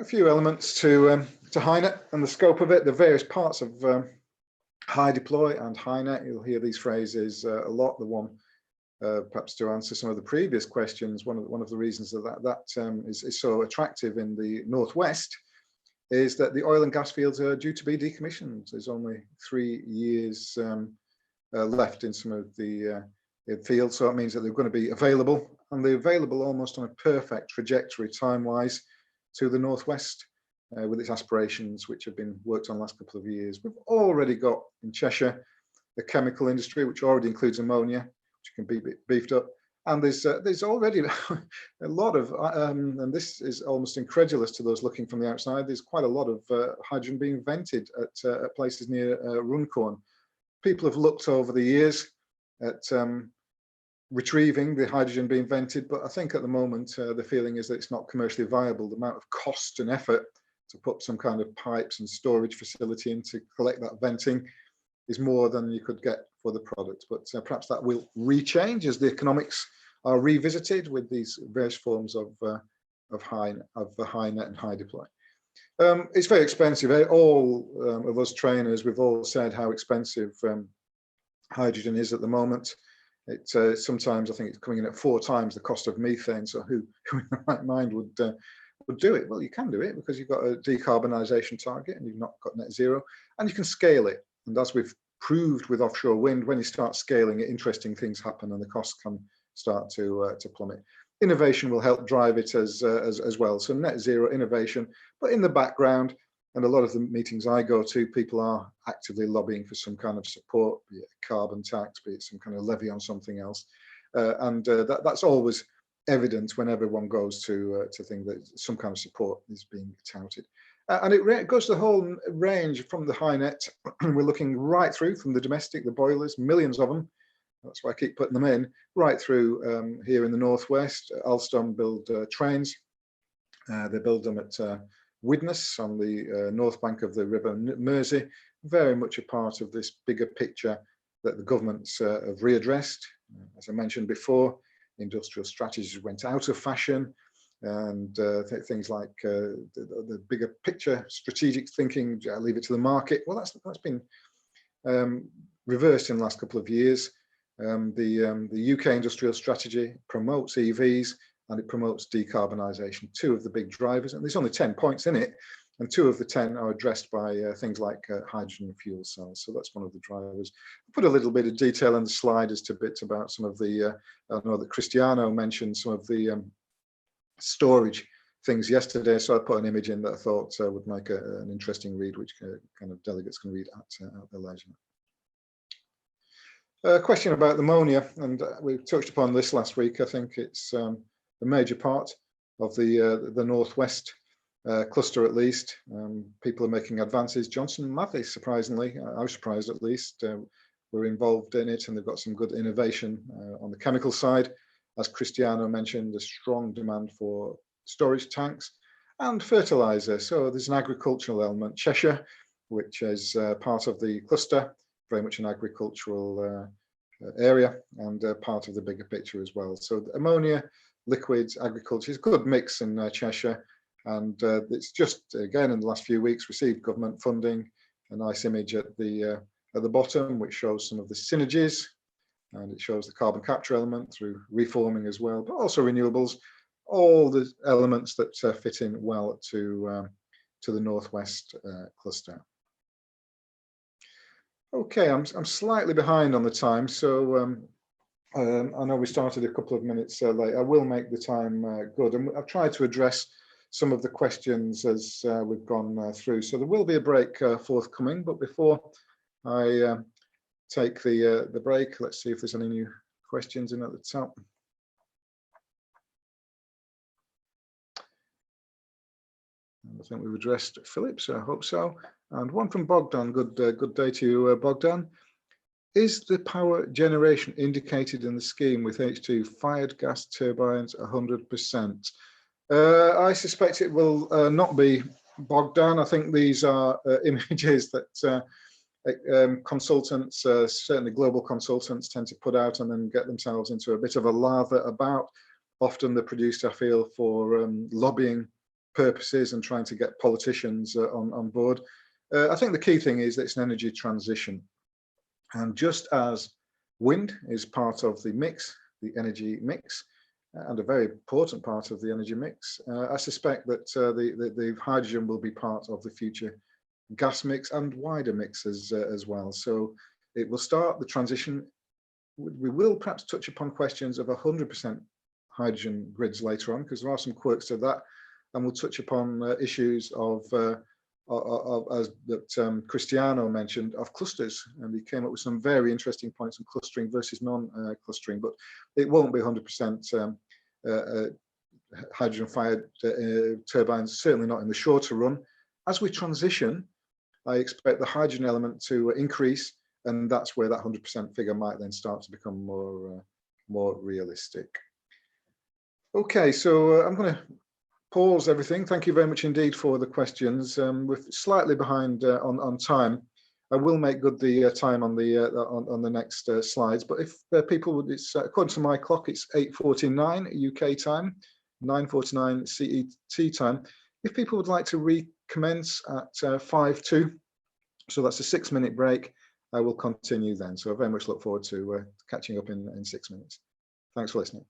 A few elements to HyNet and the scope of it, the various parts of HyDeploy and HyNet. You'll hear these phrases a lot. The one, perhaps to answer some of the previous questions, one of the reasons that is so attractive in the Northwest is that the oil and gas fields are due to be decommissioned. There's only 3 years left in some of the fields, so it means that they're going to be available, and they're available almost on a perfect trajectory time-wise to the Northwest with its aspirations, which have been worked on the last couple of years. We've already got in Cheshire the chemical industry, which already includes ammonia, which can be beefed up. And there's already a lot of, and this is almost incredulous to those looking from the outside, there's quite a lot of hydrogen being invented at places near Runcorn. People have looked over the years at retrieving the hydrogen being invented, but I think at the moment the feeling is that it's not commercially viable. The amount of cost and effort to put some kind of pipes and storage facility in to collect that venting is more than you could get for the product. But perhaps that will rechange as the economics are revisited with these various forms of HyNet and HyDeploy. It's very expensive. All of us trainers, we've all said how expensive hydrogen is at the moment. Sometimes I think it's coming in at 4 times the cost of methane. So who in the right mind would do it? Well, you can do it because you've got a decarbonisation target and you've not got net zero, and you can scale it. And as we've proved with offshore wind, when you start scaling it, interesting things happen and the costs can start to plummet. Innovation will help drive it as well. So net zero innovation, but in the background, And a lot of the meetings I go to, people are actively lobbying for some kind of support, be it a carbon tax, be it some kind of levy on something else. That's always evident whenever one goes to think that some kind of support is being touted. And it goes to the whole range from the high net. We're looking right through from the domestic, the boilers, millions of them. That's why I keep putting them in, right through here in the northwest. Alstom build trains. They build them at Widnes on the north bank of the River Mersey, very much a part of this bigger picture that the governments have readdressed. As I mentioned before, industrial strategies went out of fashion, and things like the bigger picture strategic thinking, leave it to the market. Well, that's been reversed in the last couple of years. The UK industrial strategy promotes EVs and it promotes decarbonisation, two of the big drivers, and there's only 10 points in it, and 2 of the 10 are addressed by things like hydrogen fuel cells. So that's one of the drivers. I put a little bit of detail in the slide as to bits about some of the, I know that Cristiano mentioned some of the storage things yesterday, so I put an image in that I thought would make an interesting read, which kind of delegates can read at their leisure. A question about ammonia, and we touched upon this last week. I think it's a major part of the northwest cluster, at least. People are making advances. Johnson Matthey, surprisingly, I was surprised at least, were involved in it, and they've got some good innovation on the chemical side. As Cristiano mentioned, a strong demand for storage tanks and fertilizer. So there's an agricultural element. Cheshire, which is part of the cluster, very much an agricultural area and part of the bigger picture as well. So ammonia, liquids, agriculture is a good mix in Cheshire, and it's just again in the last few weeks received government funding. A nice image at the bottom which shows some of the synergies, and it shows the carbon capture element through reforming as well, but also renewables, all the elements that fit in well to the northwest cluster. Okay, I'm slightly behind on the time, so I know we started a couple of minutes late. I will make the time good, and I've tried to address some of the questions as we've gone through. So there will be a break forthcoming, but before I take the break, let's see if there's any new questions in at the top. I think we've addressed Philip, so I hope so. And one from Bogdan. Good day to you, Bogdan. Is the power generation indicated in the scheme with H2 fired gas turbines 100%? I suspect it will not be, Bogdan. I think these are images that consultants, certainly global consultants, tend to put out and then get themselves into a bit of a lather about. Often they're produced, I feel, for lobbying purposes and trying to get politicians on board. I think the key thing is that it's an energy transition. And just as wind is part of the mix, the energy mix, and a very important part of the energy mix, I suspect that the hydrogen will be part of the future gas mix and wider mixes as well. So it will start the transition. We will perhaps touch upon questions of 100% hydrogen grids later on, because there are some quirks to that. And we'll touch upon issues of as that Cristiano mentioned, of clusters, and he came up with some very interesting points on clustering versus non-clustering, but it won't be 100% hydrogen-fired turbines, certainly not in the shorter run. As we transition, I expect the hydrogen element to increase, and that's where that 100% figure might then start to become more realistic. Okay, so I'm going to pause everything. Thank you very much indeed for the questions. We're slightly behind on time. I will make good the time on the next slides, but if people would, it's according to my clock, it's 8:49 UK time, 9:49 CET time. If people would like to recommence at 5:02, so that's a 6-minute break, I will continue then. So I very much look forward to catching up in 6 minutes. Thanks for listening.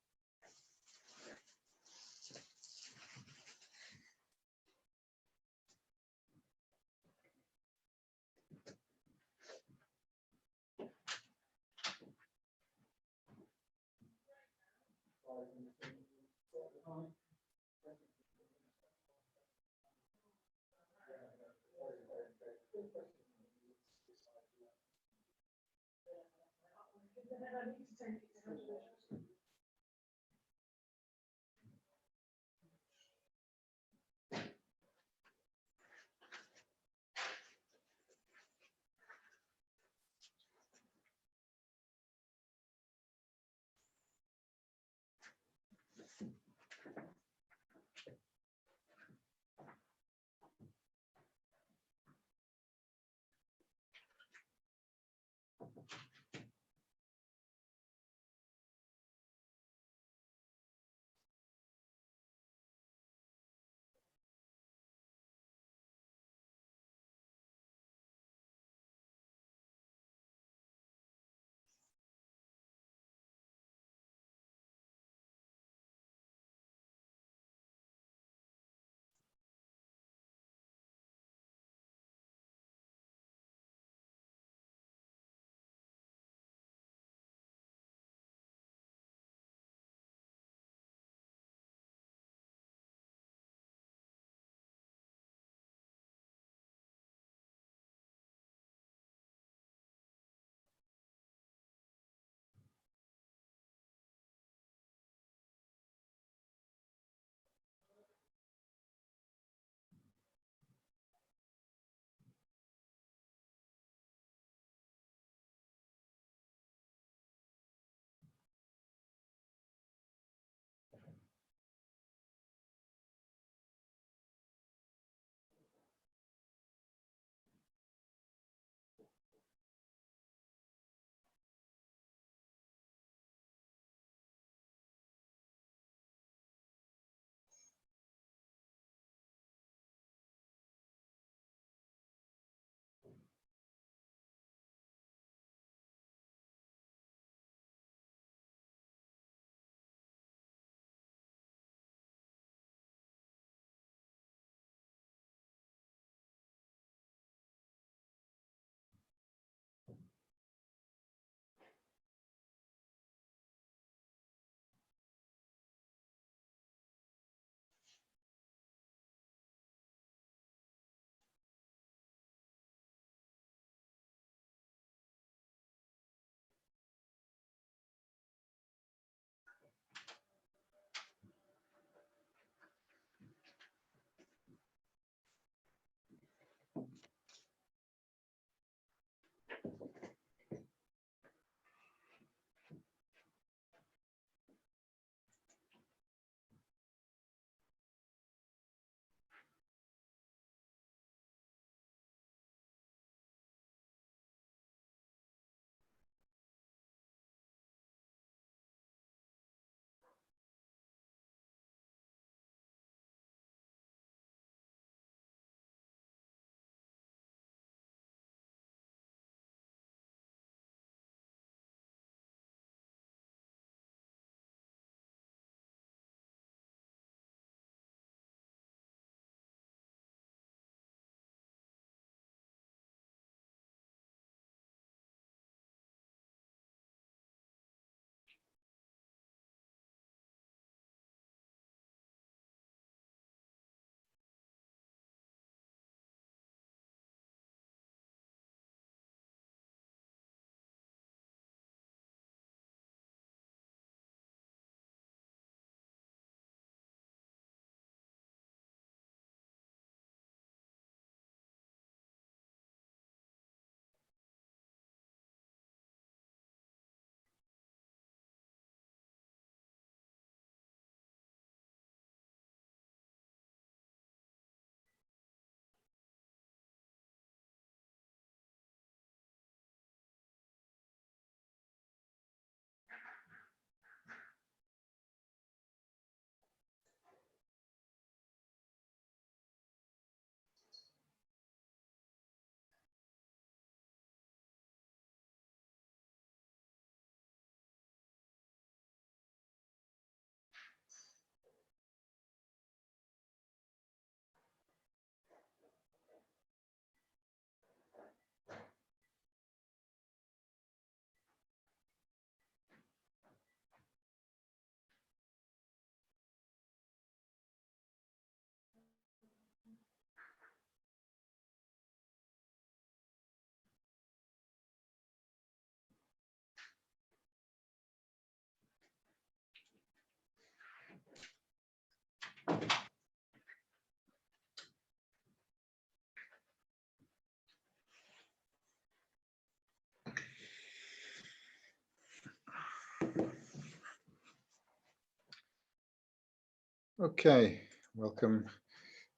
Okay, welcome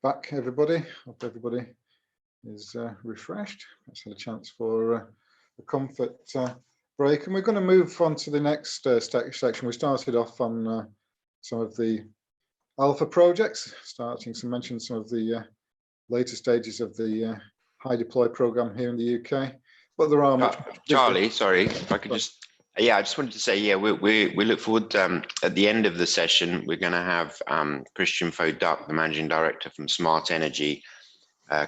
back, everybody. Hope everybody is refreshed. Let's had a chance for a comfort break, and we're going to move on to the next section. We started off on some of the alpha projects, mentioned some of the later stages of the high deploy program here in the UK. But there are much bigger. Charlie, sorry, if I could just. Yeah, I just wanted to say, yeah, we look forward at the end of the session, we're going to have Christian Foduck, the managing director from Smart Energy,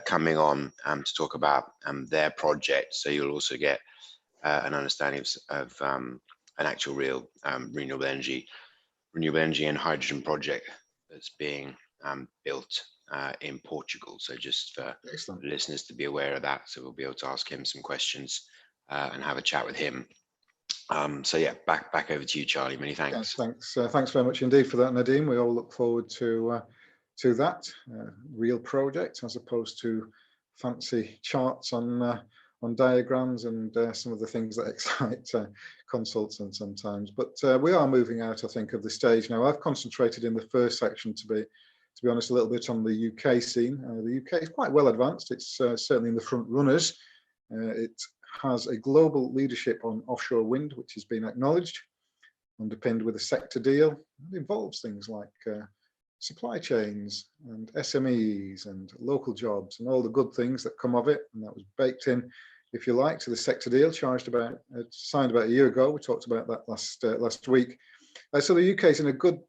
coming on to talk about their project. So you'll also get an understanding of an actual real renewable energy and hydrogen project that's being built in Portugal. So just for listeners to be aware of that, so we'll be able to ask him some questions and have a chat with him. So yeah, back over to you, Charlie. Many thanks. Yeah, thanks very much indeed for that, Nadeem. We all look forward to that real project, as opposed to fancy charts on diagrams and some of the things that excite consultants sometimes. But we are moving out, I think, of the stage now. I've concentrated in the first section to be honest, a little bit on the UK scene. The UK is quite well advanced. It's certainly in the front runners. It has a global leadership on offshore wind, which has been acknowledged, underpinned with a sector deal. It involves things like supply chains and SMEs and local jobs and all the good things that come of it. And that was baked in, if you like, to the sector deal signed about a year ago. We talked about that last week. So the UK is in a good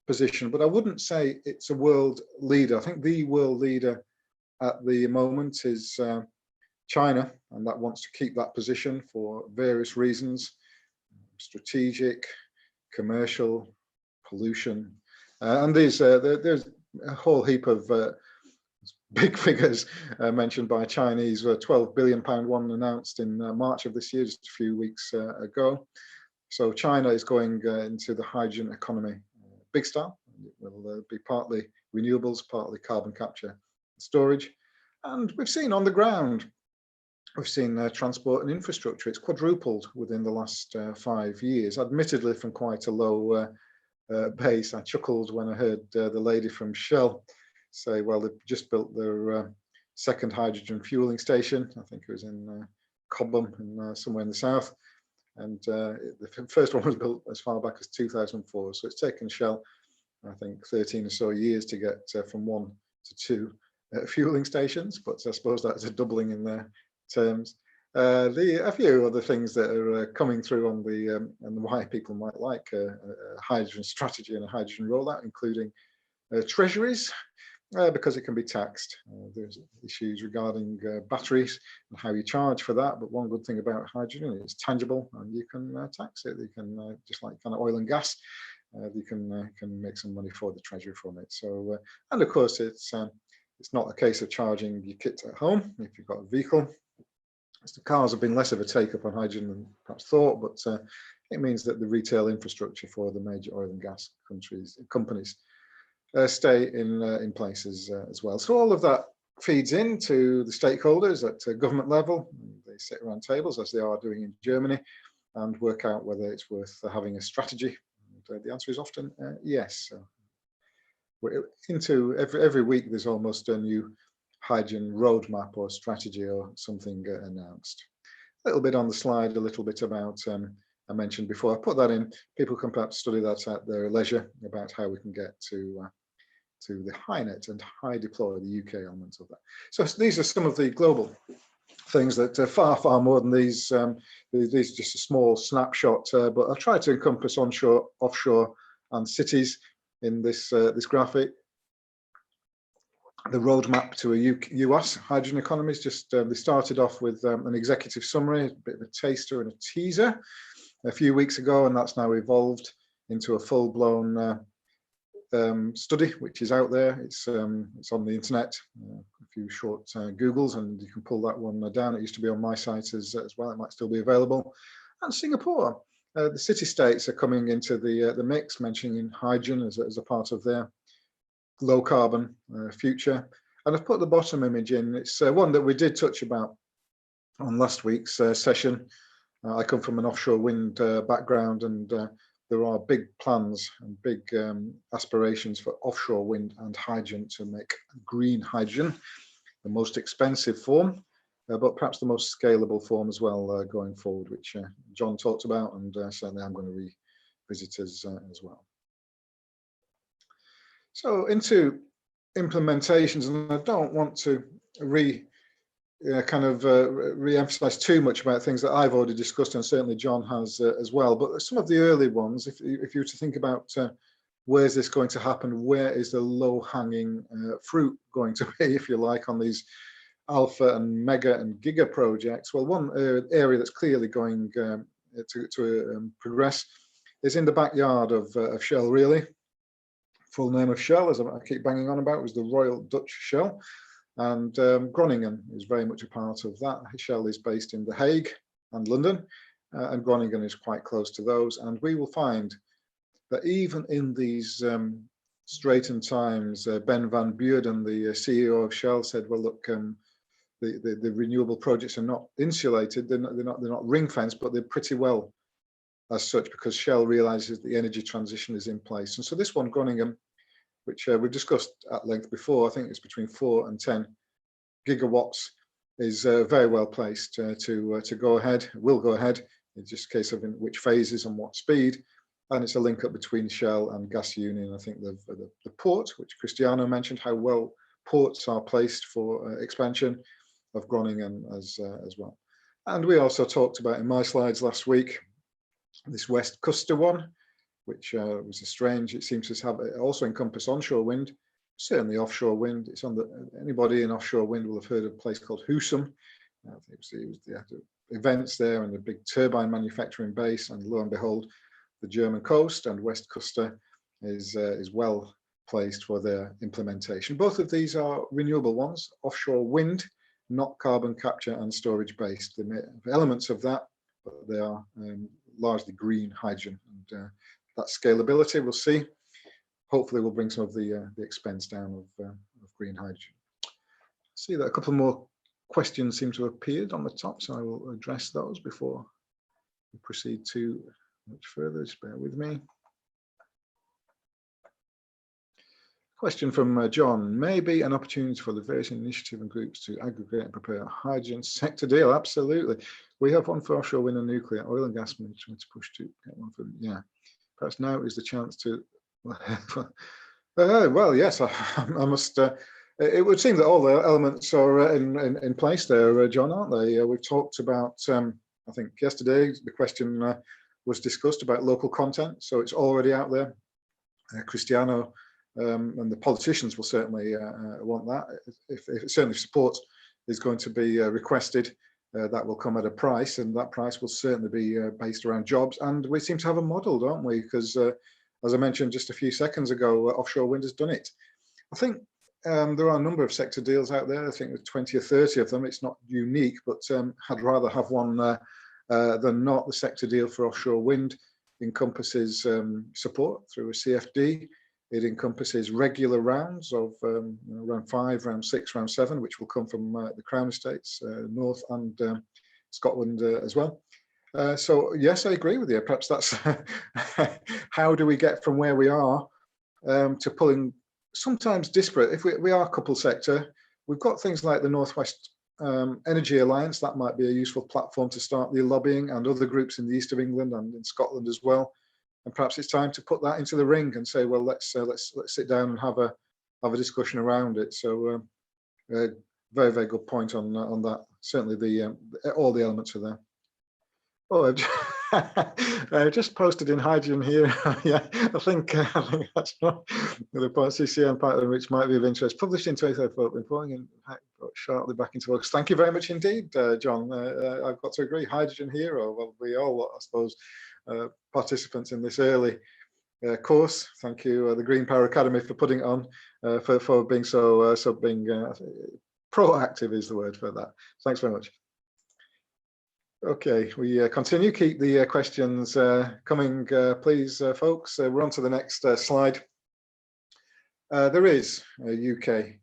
position, but I wouldn't say it's a world leader. I think the world leader at the moment is China, and that wants to keep that position for various reasons: strategic, commercial, pollution, and there's a whole heap of big figures mentioned by Chinese. £12 billion one announced in March of this year, just a few weeks ago. So China is going into the hydrogen economy big style. It will be partly renewables, partly carbon capture and storage. And we've seen on the ground, we've seen transport and infrastructure. It's quadrupled within the last 5 years, admittedly from quite a low base. I chuckled when I heard the lady from Shell say, well, they've just built their second hydrogen fueling station. I think it was in Cobham, somewhere in the south. And the first one was built as far back as 2004. So it's taken Shell, I think, 13 or so years to get from 1 to 2 fueling stations. But I suppose that's a doubling in their terms. A few other things that are coming through on the and why people might like a hydrogen strategy and a hydrogen rollout, including treasuries, because it can be taxed. There's issues regarding batteries and how you charge for that. But one good thing about hydrogen, it's tangible and you can tax it. You can, just like kind of oil and gas, you can make some money for the treasury from it. So, and of course, it's not a case of charging your kit at home if you've got a vehicle. The cars have been less of a take up on hydrogen than perhaps thought, but it means that the retail infrastructure for the major oil and gas companies stay in places as well. So all of that feeds into the stakeholders at government level. They sit around tables, as they are doing in Germany, and work out whether it's worth having a strategy. And the answer is often yes. So we're into every week, there's almost a new hydrogen roadmap or strategy or something announced. A little bit on the slide, a little bit about, I mentioned before, I put that in, people can perhaps study that at their leisure about how we can get to the HyNet and high deploy, the UK elements of that. So these are some of the global things that are far more than these. These are just a small snapshot, but I'll try to encompass onshore, offshore and cities in this graphic. The roadmap to a US hydrogen economy is just, they started off with an executive summary, a bit of a taster and a teaser a few weeks ago, and that's now evolved into a full-blown study, which is out there. It's on the internet, a few short Googles, and you can pull that one down. It used to be on my site as well. It might still be available. And Singapore, the city-states are coming into the mix, mentioning hydrogen as a part of their low carbon future. And I've put the bottom image in. It's one that we did touch about on last week's session. I come from an offshore wind background, and there are big plans and big aspirations for offshore wind and hydrogen to make green hydrogen the most expensive form, but perhaps the most scalable form as well going forward, which John talked about, and certainly I'm going to revisit as well. So into implementations, and I don't want to re-emphasize too much about things that I've already discussed, and certainly John has as well, but some of the early ones, if you were to think about where's this going to happen, where is the low-hanging fruit going to be, if you like, on these alpha and mega and giga projects. Well, one area that's clearly going to progress is in the backyard of Shell, really. Full name of Shell, as I keep banging on about, was the Royal Dutch Shell. And Groningen is very much a part of that. Shell is based in The Hague and London, and Groningen is quite close to those. And we will find that even in these straitened times, Ben van Beurden, the CEO of Shell, said, well, look, the renewable projects are not insulated, they're not ring fenced, but they're pretty well as such, because Shell realizes the energy transition is in place. And so this one, Groningen, which we've discussed at length before, I think it's between 4 and 10 gigawatts, is very well placed to go ahead, will go ahead. It's just a case of in which phases and what speed. And it's a link up between Shell and Gas Union. I think the port, which Cristiano mentioned, how well ports are placed for expansion of Groningen as well. And we also talked about in my slides last week, this West Custer one, which was a strange, it seems to have also encompass onshore wind, certainly offshore wind. It's on the, anybody in offshore wind will have heard of a place called Husum. It was the events there and the big turbine manufacturing base, and lo and behold, the German coast and West Custer is well placed for their implementation. Both of these are renewable ones, offshore wind, not carbon capture and storage based. The elements of that, but they are largely green hydrogen, and that scalability we'll see. Hopefully, will bring some of the expense down of green hydrogen. See that a couple more questions seem to have appeared on the top, so I will address those before we proceed too much further. Just bear with me. Question from John. Maybe an opportunity for the various initiative and groups to aggregate and prepare a hydrogen sector deal. Absolutely. We have one for offshore wind and nuclear, oil and gas management to push to get one for, yeah. Perhaps now is the chance to, well, yes, I must, it would seem that all the elements are in place there, John, aren't they? We've talked about, I think yesterday, the question was discussed about local content, so it's already out there. Cristiano and the politicians will certainly want that. If certainly support is going to be requested, that will come at a price, and that price will certainly be based around jobs. And we seem to have a model, don't we? Because as I mentioned just a few seconds ago, offshore wind has done it. I think there are a number of sector deals out there. I think there's 20 or 30 of them. It's not unique, but I'd rather have one than not. The sector deal for offshore wind encompasses support through a CFD. It encompasses regular rounds of round 5, round 6, round 7, which will come from the Crown Estates, North and Scotland as well. So yes, I agree with you. Perhaps that's how do we get from where we are to pulling sometimes disparate. If we are couple sector, we've got things like the Northwest Energy Alliance. That might be a useful platform to start the lobbying, and other groups in the east of England and in Scotland as well. And perhaps it's time to put that into the ring and say, well, let's sit down and have a discussion around it. So very, very good point on that. Certainly all the elements are there. Oh, I just posted in hydrogen here. Yeah, I think that's not the point. CCM pattern, which might be of interest. Published in 2034, reporting in shortly back into August. Thank you very much indeed, John. I've got to agree. Hydrogen hero. Well, we all, I suppose, participants in this early course. Thank you, the Green Power Academy, for putting it on, for being being proactive is the word for that. Thanks very much. Okay, we continue. Keep the questions coming, please, folks. We're on to the next slide. There is a UK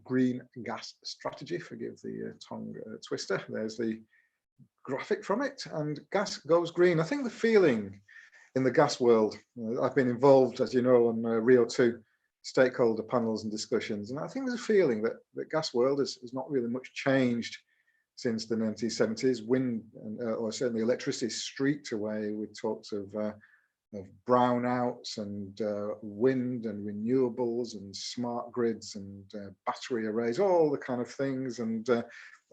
green gas strategy. Forgive the tongue twister. There's the graphic from it, and gas goes green. I think the feeling in the gas world. I've been involved, as you know, on Rio2 stakeholder panels and discussions, and I think there's a feeling that the gas world has not really much changed since the 1970s. Wind, or certainly electricity, streaked away with talks of brownouts and wind and renewables and smart grids and battery arrays, all the kind of things, and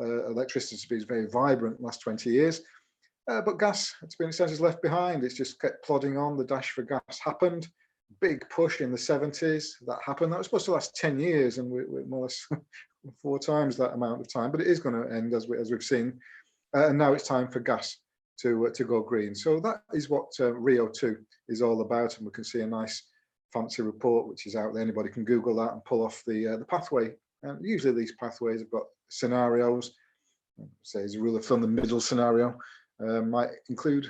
electricity has been very vibrant the last 20 years. But gas, it's been essentially left behind. It's just kept plodding on. The dash for gas happened. Big push in the 70s. That happened. That was supposed to last 10 years, and we're more or less 4 times that amount of time. But it is going to end, as we've seen. And now it's time for gas to go green. So that is what Rio2 is all about. And we can see a nice fancy report which is out there. Anybody can Google that and pull off the pathway. And usually these pathways have got scenarios. Say as a rule of thumb, the middle scenario might include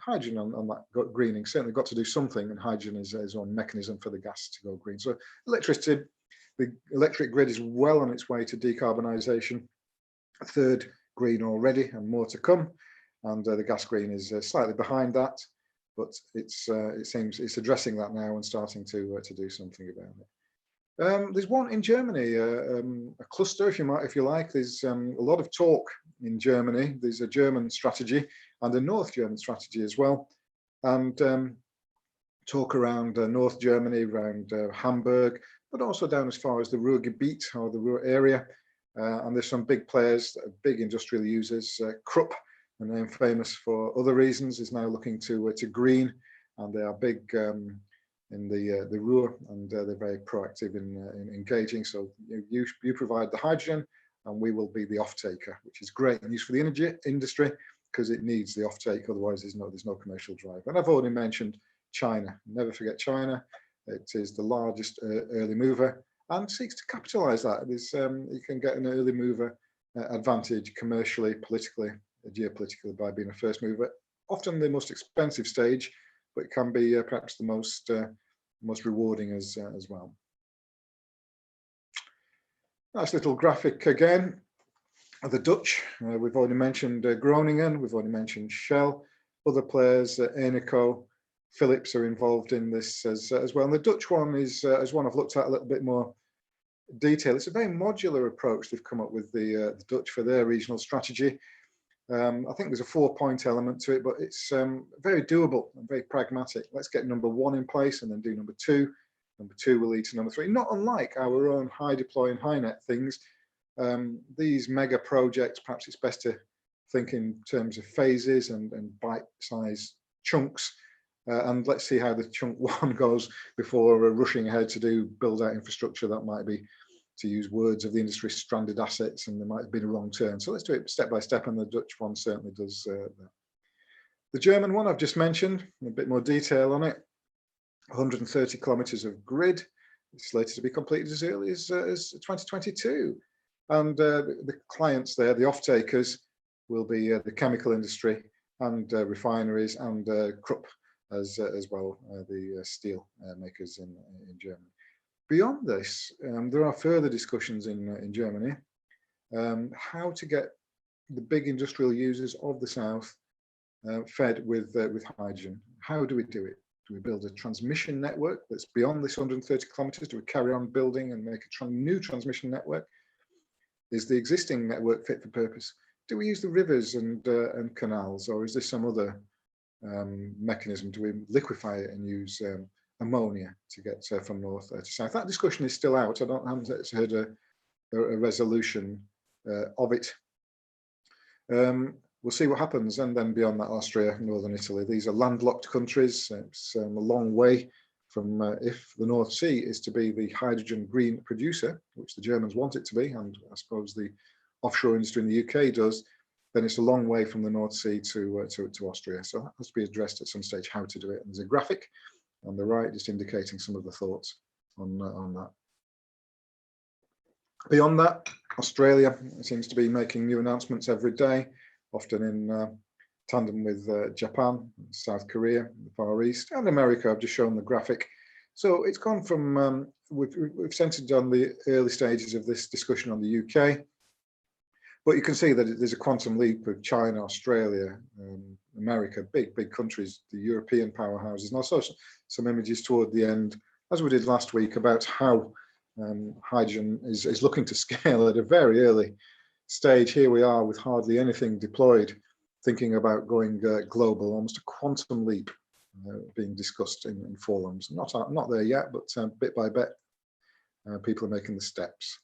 hydrogen on that greening. Certainly got to do something, and hydrogen is one mechanism for the gas to go green. So electricity, the electric grid is well on its way to decarbonisation. A third green already, and more to come. And the gas green is slightly behind that, but it seems it's addressing that now and starting to do something about it. There's one in Germany, a cluster, if you like. There's a lot of talk in Germany. There's a German strategy and a North German strategy as well, and talk around North Germany, around Hamburg, but also down as far as the Ruhrgebiet or the Ruhr area. And there's some big players, big industrial users. Krupp, a name famous for other reasons, is now looking to green, and they are big in the Ruhr, and they're very proactive in engaging. So you provide the hydrogen, and we will be the off-taker, which is great news for the energy industry because it needs the off-take. Otherwise, there's no commercial drive. And I've already mentioned China. Never forget China. It is the largest early mover and seeks to capitalise that. You can get an early mover advantage commercially, politically, geopolitically by being a first mover. Often the most expensive stage, but it can be perhaps the most rewarding as well. Nice little graphic again. The Dutch, we've already mentioned Groningen, we've already mentioned Shell. Other players, Eneco, Philips are involved in this as well. And the Dutch one is one I've looked at a little bit more detail. It's a very modular approach they've come up with, the Dutch, for their regional strategy. I think there's a 4-point element to it, but it's very doable and very pragmatic. Let's get number 1 in place and then do number 2. Number 2 will lead to number 3. Not unlike our own high deploy and high net things. These mega projects, perhaps it's best to think in terms of phases and bite-sized chunks. And let's see how the chunk 1 goes before rushing ahead to build out infrastructure that might be, to use words of the industry, stranded assets, and there might have been a wrong turn. So let's do it step by step, and the Dutch one certainly does that. The German one I've just mentioned, a bit more detail on it. 130 kilometers of grid. It's slated to be completed as early as 2022. And the clients there, the off-takers, will be the chemical industry and refineries, and Krupp as well, the steel makers in Germany. Beyond this, there are further discussions in Germany how to get the big industrial users of the south fed with hydrogen. How do we do it? Do we build a transmission network that's beyond this 130 kilometers? Do we carry on building and make a new transmission network? Is the existing network fit for purpose? Do we use the rivers and canals, or is there some other mechanism? Do we liquefy it and use ammonia to get from north to south? That discussion is still out. I haven't heard a resolution of it. We'll see what happens. And then beyond that, Austria, Northern Italy. These are landlocked countries. It's a long way from if the North Sea is to be the hydrogen green producer, which the Germans want it to be, and I suppose the offshore industry in the UK does, then it's a long way from the North Sea to Austria. So that has to be addressed at some stage, how to do it. And there's a graphic on the right just indicating some of the thoughts on that. Beyond that, Australia seems to be making new announcements every day, often in tandem with Japan, South Korea, the Far East, and America. I've just shown the graphic. So it's gone from, we've centered on the early stages of this discussion on the UK, but you can see that there's a quantum leap of China, Australia, America, big countries, the European powerhouses, and also some images toward the end, as we did last week, about how hydrogen is looking to scale at a very early stage. Here we are with hardly anything deployed, thinking about going global, almost a quantum leap being discussed in forums. Not there yet, but bit by bit, people are making the steps.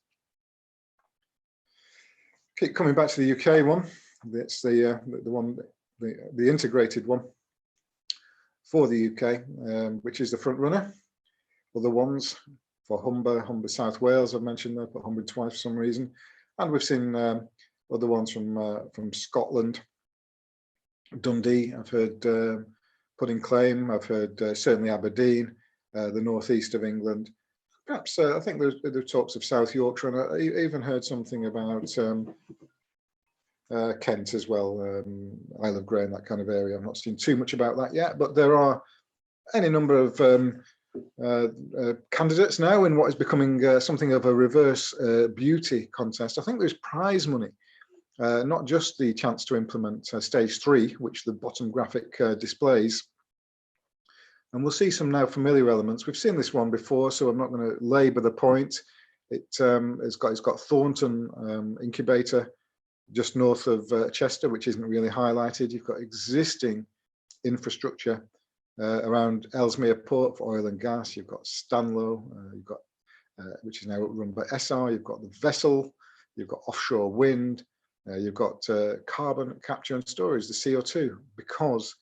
Keep coming back to the UK one. It's the one, the integrated one for the UK, which is the front runner. Other ones for Humber South Wales, I've mentioned that, but Humber twice for some reason, and we've seen other ones from Scotland, Dundee. I've heard put in claim. I've heard certainly Aberdeen, the northeast of England. Perhaps I think there talks of South Yorkshire, and I even heard something about Kent as well, Isle of Grain, that kind of area. I've not seen too much about that yet, but there are any number of candidates now in what is becoming something of a reverse beauty contest. I think there's prize money, not just the chance to implement stage 3, which the bottom graphic displays. And we'll see some now familiar elements. We've seen this one before, so I'm not going to labour the point. It's got Thornton incubator just north of Chester, which isn't really highlighted. You've got existing infrastructure around Ellesmere Port for oil and gas. You've got Stanlow, you've got which is now run by Essar. You've got the vessel. You've got offshore wind. You've got carbon capture and storage, the CO2, because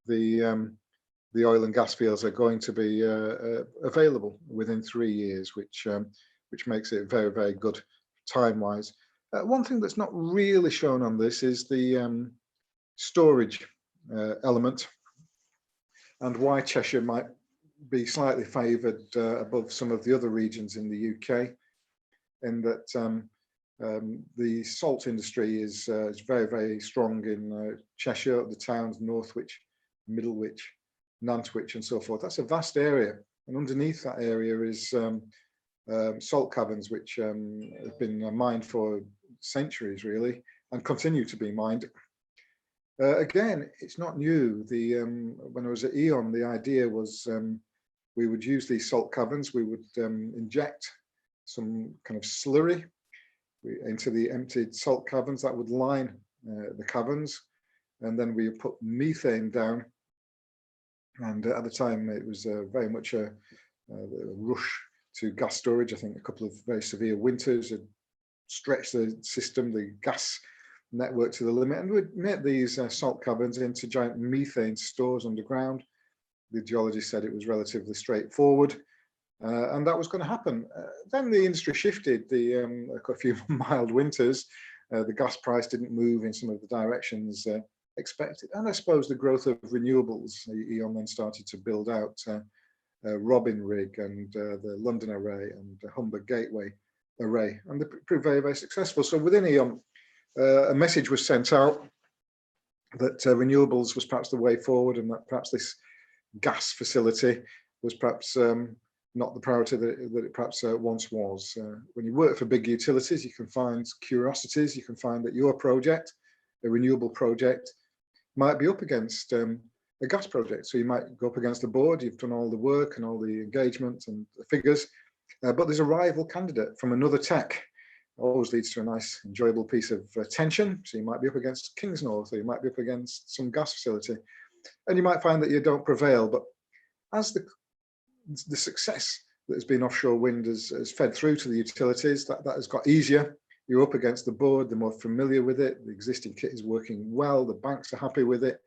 the oil and gas fields are going to be available within 3 years, which makes it very, very good time-wise. One thing that's not really shown on this is the storage element, and why Cheshire might be slightly favoured above some of the other regions in the UK, in that the salt industry is very, very strong in Cheshire, the towns Northwich, Middlewich, Nantwich and so forth. That's a vast area, and underneath that area is salt caverns, which have been mined for centuries really, and continue to be mined. Again, it's not new. When I was at E.ON, the idea was we would use these salt caverns, we would inject some kind of slurry into the emptied salt caverns that would line the caverns, and then we put methane down. And at the time, it was very much a rush to gas storage. I think a couple of very severe winters had stretched the system, the gas network to the limit, and we'd make these salt caverns into giant methane stores underground. The geologist said it was relatively straightforward, and that was going to happen. Then the industry shifted. A few mild winters, the gas price didn't move in some of the directions expected, and I suppose the growth of renewables. E.ON then started to build out Robin Rig and the London Array and Humber Gateway Array, and they proved very, very successful. So within E.ON, a message was sent out that renewables was perhaps the way forward, and that perhaps this gas facility was perhaps not the priority that it perhaps once was. When you work for big utilities, you can find curiosities. You can find that your project, a renewable project, might be up against a gas project. So you might go up against the board. You've done all the work and all the engagement and the figures, but there's a rival candidate from another tech. Always leads to a nice, enjoyable piece of tension. So you might be up against Kingsnorth, or you might be up against some gas facility, and you might find that you don't prevail. But as the success that has been offshore wind has fed through to the utilities, that has got easier. You're up against the board, they're more familiar with it, the existing kit is working well, the banks are happy with it,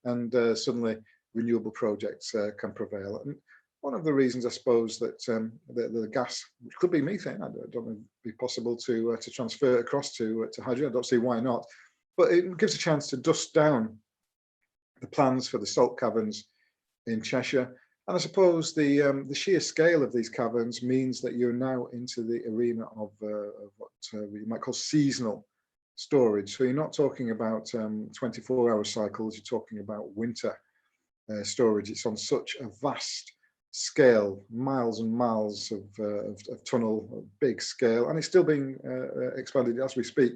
and suddenly renewable projects can prevail. And one of the reasons, I suppose, that the gas, which could be methane, I don't know if it'd be possible to transfer it across to hydrogen. I don't see why not, but it gives a chance to dust down the plans for the salt caverns in Cheshire. And I suppose the sheer scale of these caverns means that you're now into the arena of what you might call seasonal storage. So you're not talking about 24-hour cycles, you're talking about winter storage. It's on such a vast scale, miles and miles of tunnel, big scale, and it's still being expanded as we speak.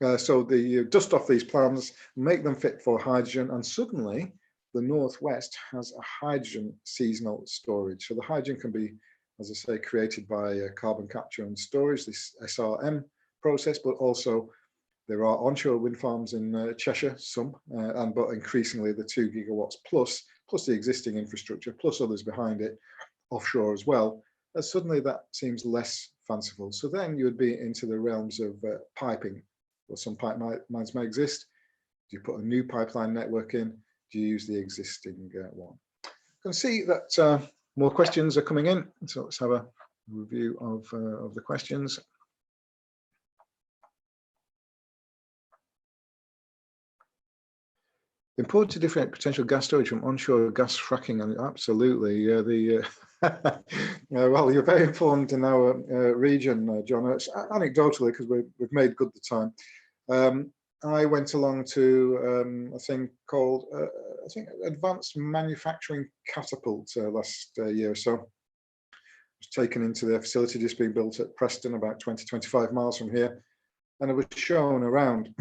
So you dust off these plans, make them fit for hydrogen, and suddenly the Northwest has a hydrogen seasonal storage. So the hydrogen can be, as I say, created by carbon capture and storage, this SRM process, but also there are onshore wind farms in Cheshire, some, but increasingly the 2 gigawatts plus the existing infrastructure, plus others behind it, offshore as well. Suddenly that seems less fanciful. So then you would be into the realms of piping. Well, some pipelines may exist. Do you put a new pipeline network in? Do you use the existing one? You can see that more questions are coming in. So let's have a review of the questions. Important to differentiate potential gas storage from onshore gas fracking, and absolutely, well, you're very informed in our region, John. It's anecdotally, because we've made good the time. I went along to a thing called, I think, Advanced Manufacturing Catapult last year or so. I was taken into their facility just being built at Preston, about 20-25 miles from here, and I was shown around.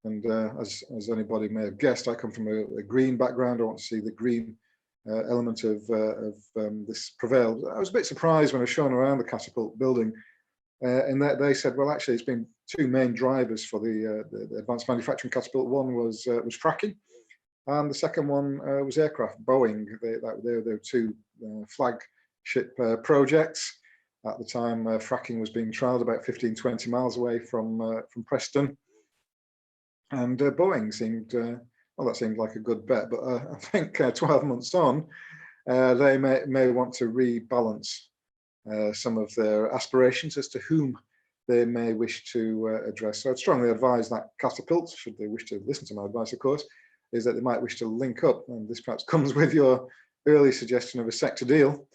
And as anybody may have guessed, I come from a green background. I want to see the green element of this prevailed. I was a bit surprised when I was shown around the Catapult building, in that they said, well, actually, it's been two main drivers for the Advanced Manufacturing Catapult. One was fracking, and the second one was aircraft. Boeing. They were two flagship projects at the time. Fracking was being trialled about 15-20 miles away from Preston. And Boeing seemed, well, that seemed like a good bet, but I think 12 months on, they may want to rebalance some of their aspirations as to whom they may wish to address. So I'd strongly advise that Catapult, should they wish to listen to my advice, of course, is that they might wish to link up, and this perhaps comes with your early suggestion of a sector deal.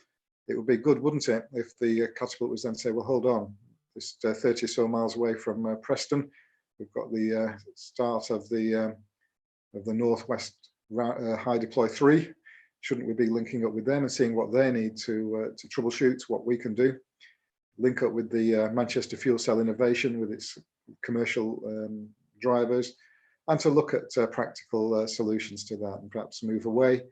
It would be good, wouldn't it, if the Catapult was then say, well, hold on, just 30 or so miles away from Preston, we've got the start of the Northwest High Deploy 3. Shouldn't we be linking up with them and seeing what they need to troubleshoot, what we can do? Link up with the Manchester Fuel Cell Innovation with its commercial drivers, and to look at practical solutions to that, and perhaps move away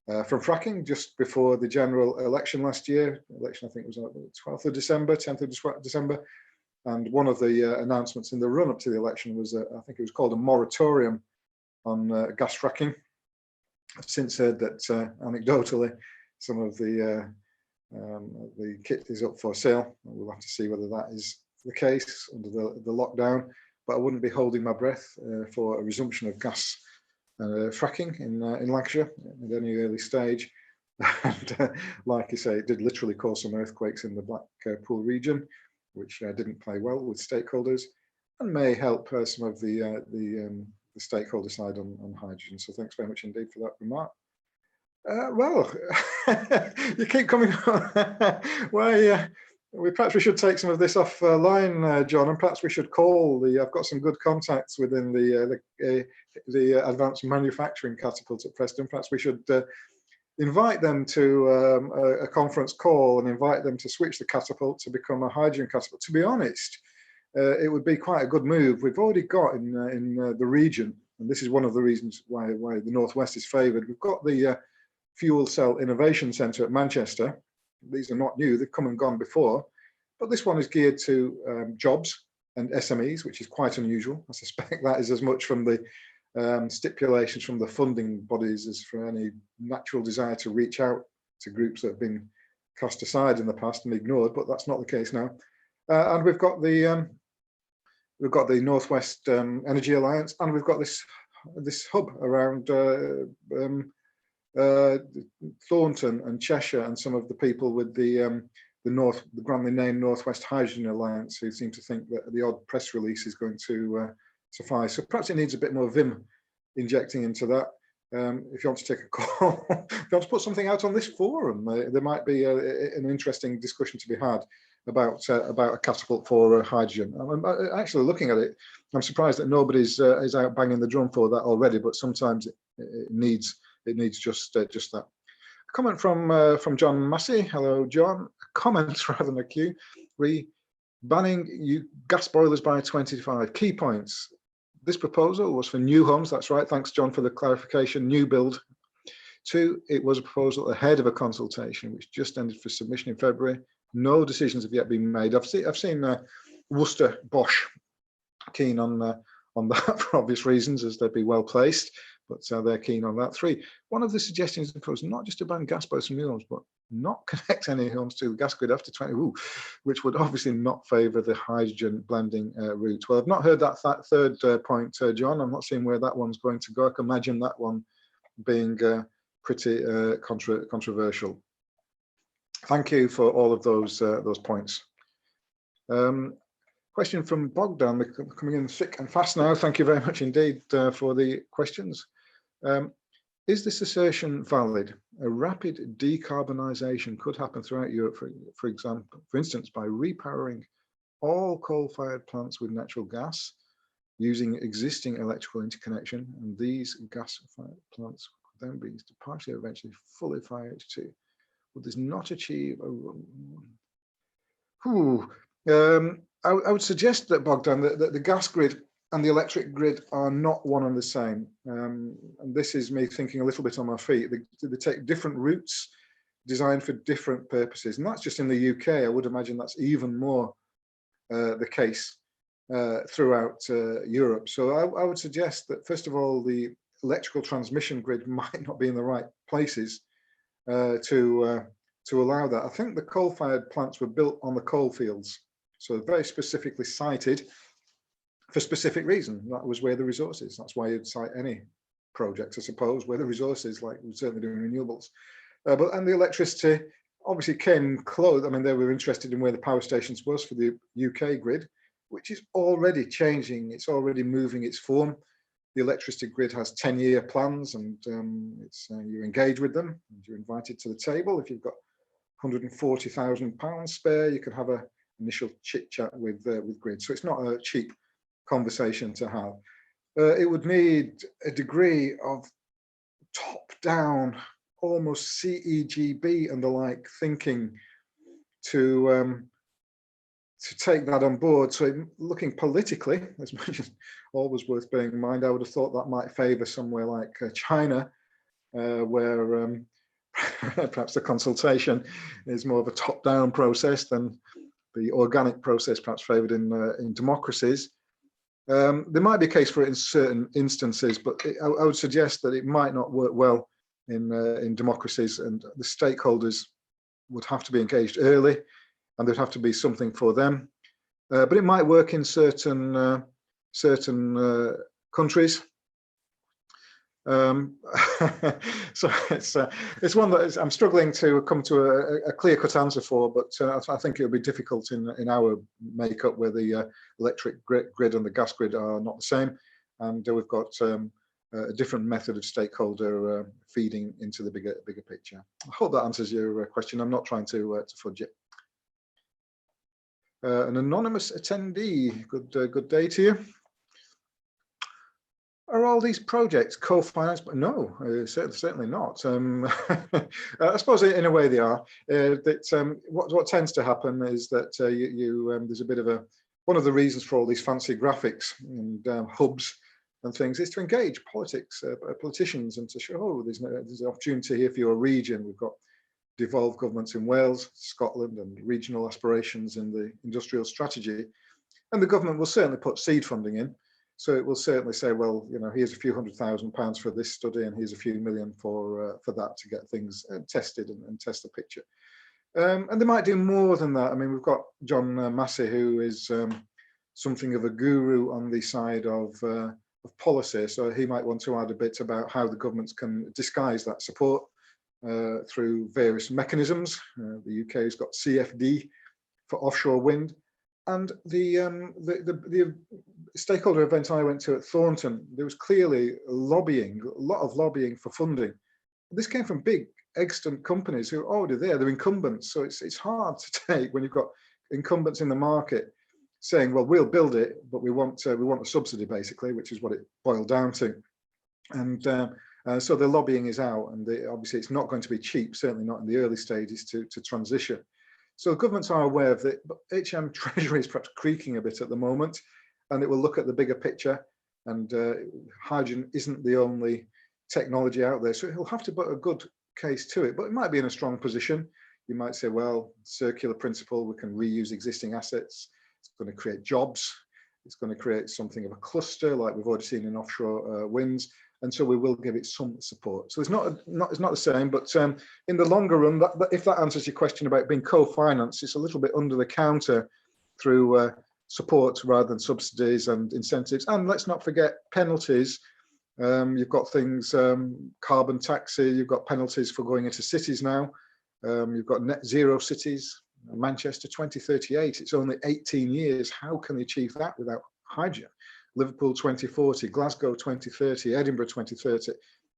from fracking just before the general election last year. Election, I think, was on the 12th of December, 10th of December. And one of the announcements in the run-up to the election was, I think it was called a moratorium on gas fracking. I've since heard that, anecdotally, some of the kit is up for sale. We'll have to see whether that is the case under the lockdown. But I wouldn't be holding my breath for a resumption of gas fracking in Lancashire at any early stage. And like you say, it did literally cause some earthquakes in the Blackpool region, which didn't play well with stakeholders, and may help some of the stakeholder side on hydrogen. So thanks very much indeed for that remark. Well, you keep coming on. Well, perhaps we should take some of this offline, John, and perhaps we should call I've got some good contacts within the Advanced Manufacturing Catapult at Preston. Perhaps we should invite them to a conference call and invite them to switch the Catapult to become a hydrogen Catapult. To be honest, it would be quite a good move. We've already got in the region, and this is one of the reasons why the Northwest is favoured. We've got the Fuel Cell Innovation Centre at Manchester. These are not new, they've come and gone before, but this one is geared to jobs and SMEs, which is quite unusual. I suspect that is as much from the stipulations from the funding bodies as for any natural desire to reach out to groups that have been cast aside in the past and ignored, but that's not the case now. And we've got the Northwest Energy Alliance, and we've got this hub around Thornton and Cheshire, and some of the people with the grandly named Northwest Hydrogen Alliance, who seem to think that the odd press release is going to suffice. So perhaps it needs a bit more vim injecting into that. If you want to take a call, if you want to put something out on this forum, there might be an interesting discussion to be had about a catapult for hydrogen. I'm actually looking at it. I'm surprised that nobody's is out banging the drum for that already. But sometimes it needs just that. A comment from John Massey. Hello, John. A comment rather than a Q. banning gas boilers by 2025. Key points. This proposal was for new homes. That's right. Thanks, John, for the clarification. New build. 2, it was a proposal ahead of a consultation, which just ended for submission in February. No decisions have yet been made. I've seen Worcester Bosch keen on that for obvious reasons, as they'd be well placed, but they're keen on that. 3, one of the suggestions was not just to ban gas boilers from new homes, but not connect any homes to the gas grid after 20, which would obviously not favour the hydrogen blending route. Well, I've not heard that third point, John. I'm not seeing where that one's going to go. I can imagine that one being pretty controversial. Thank you for all of those points. Question from Bogdan, they're coming in thick and fast now. Thank you very much indeed for the questions. Is this assertion valid? A rapid decarbonisation could happen throughout Europe, for instance, by repowering all coal-fired plants with natural gas using existing electrical interconnection, and these gas-fired plants could then be used to partially or eventually fully fire H2. Would this not achieve I would suggest that, Bogdan, that the gas grid and the electric grid are not one and the same. And this is me thinking a little bit on my feet. They take different routes designed for different purposes. And that's just in the UK. I would imagine that's even more the case throughout Europe. So I would suggest that, first of all, the electrical transmission grid might not be in the right places to allow that. I think the coal-fired plants were built on the coal fields, so very specifically cited for specific reason. That was where the resources. That's why you'd cite any project, I suppose, where the resources, like we're certainly doing renewables. And the electricity obviously came close. I mean, they were interested in where the power stations was for the UK grid, which is already changing. It's already moving its form. The electricity grid has 10-year plans, and you engage with them, and you're invited to the table. If you've got £140,000 spare, you can have an initial chit chat with grid. So it's not a cheap conversation to have. It would need a degree of top-down, almost CEGB and the like thinking to take that on board. So looking politically, as much as always worth bearing in mind, I would have thought that might favour somewhere like China, where perhaps the consultation is more of a top-down process than the organic process perhaps favoured in democracies. There might be a case for it in certain instances, but I would suggest that it might not work well in democracies, and the stakeholders would have to be engaged early, and there'd have to be something for them. But it might work in certain countries. So it's one that I'm struggling to come to a clear-cut answer for, but I think it would be difficult in our makeup where the electric grid and the gas grid are not the same, and we've got a different method of stakeholder feeding into the bigger picture. I hope that answers your question. I'm not trying to fudge it. An anonymous attendee, good day to you. Are all these projects co-financed? No, certainly not. I suppose in a way they are. What tends to happen is that there's a bit of one of the reasons for all these fancy graphics and hubs and things is to engage politicians, and to show, oh, there's an opportunity here for your region. We've got devolved governments in Wales, Scotland, and regional aspirations in the industrial strategy. And the government will certainly put seed funding in. So it will certainly say, well, here's a few £100,000 for this study, and here's a few million for that, to get things tested and test the picture. And they might do more than that. I mean, we've got John Massey, who is something of a guru on the side of policy. So he might want to add a bit about how the governments can disguise that support through various mechanisms. The UK has got CFD for offshore wind. And the stakeholder event I went to at Thornton, there was clearly a lot of lobbying for funding. This came from big, extant companies who are already there. They're incumbents, so it's hard to take when you've got incumbents in the market saying, well, we'll build it, but we want a subsidy, basically, which is what it boiled down to. And so the lobbying is out, and obviously it's not going to be cheap, certainly not in the early stages to transition. So governments are aware of it, but HM Treasury is perhaps creaking a bit at the moment, and it will look at the bigger picture. And hydrogen isn't the only technology out there, so it'll have to put a good case to it, but it might be in a strong position. You might say, well, circular principle, we can reuse existing assets. It's going to create jobs. It's going to create something of a cluster like we've already seen in offshore winds. And so we will give it some support. So it's not the same, but in the longer run, if that answers your question about being co-financed, it's a little bit under the counter through support rather than subsidies and incentives. And let's not forget penalties. You've got things, carbon taxi, you've got penalties for going into cities now. You've got net zero cities, Manchester 2038, it's only 18 years. How can they achieve that without hydrogen? Liverpool 2040, Glasgow 2030, Edinburgh 2030.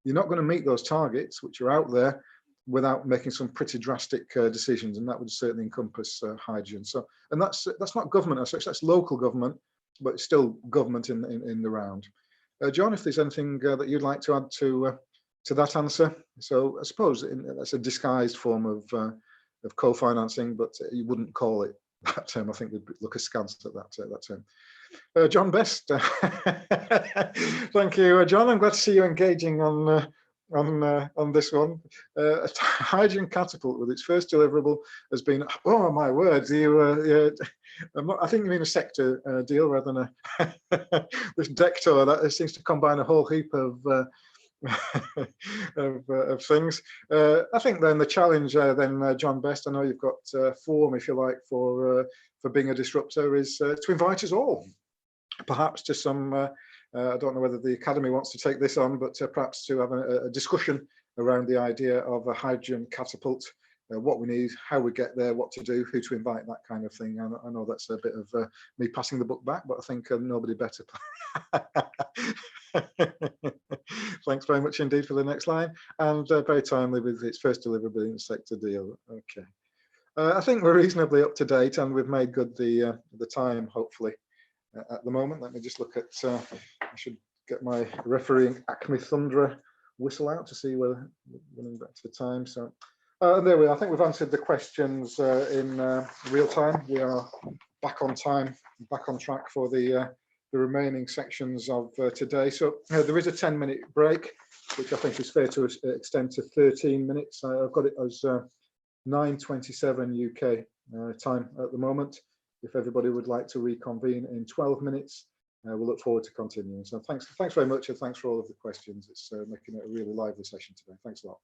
You're not going to meet those targets, which are out there, without making some pretty drastic decisions, and that would certainly encompass hydrogen. So, and that's not government as such, that's local government, but still government in the round. John, if there's anything that you'd like to add to that answer. So I suppose that's a disguised form of co-financing, but you wouldn't call it that term. I think we'd look askance at that term. John Best, thank you, John. I'm glad to see you engaging on this one. A hydrogen catapult with its first deliverable has been, oh my word, I think you mean a sector deal rather than this Dector that seems to combine a whole heap of things. I think then the challenge John Best, I know you've got form, if you like, for being a disruptor, is to invite us all, perhaps to some, I don't know whether the Academy wants to take this on, but perhaps to have a discussion around the idea of a hydrogen catapult, what we need, how we get there, what to do, who to invite, that kind of thing. I know that's a bit of me passing the buck back, but I think nobody better. Thanks very much indeed for the next line, and very timely with its first deliverable in the sector deal. Okay, I think we're reasonably up to date, and we've made good the time, hopefully. At the moment, let me just look at, I should get my refereeing Acme Thunderer whistle out to see whether we're running back to the time. So there we are. I think we've answered the questions in real time. We are back on time, back on track for the remaining sections of today. So there is a 10-minute break, which I think is fair to extend to 13 minutes. I've got it as 9:27 UK time at the moment. If everybody would like to reconvene in 12 minutes, we'll look forward to continuing. So thanks very much, and thanks for all of the questions. It's making it a really lively session today. Thanks a lot.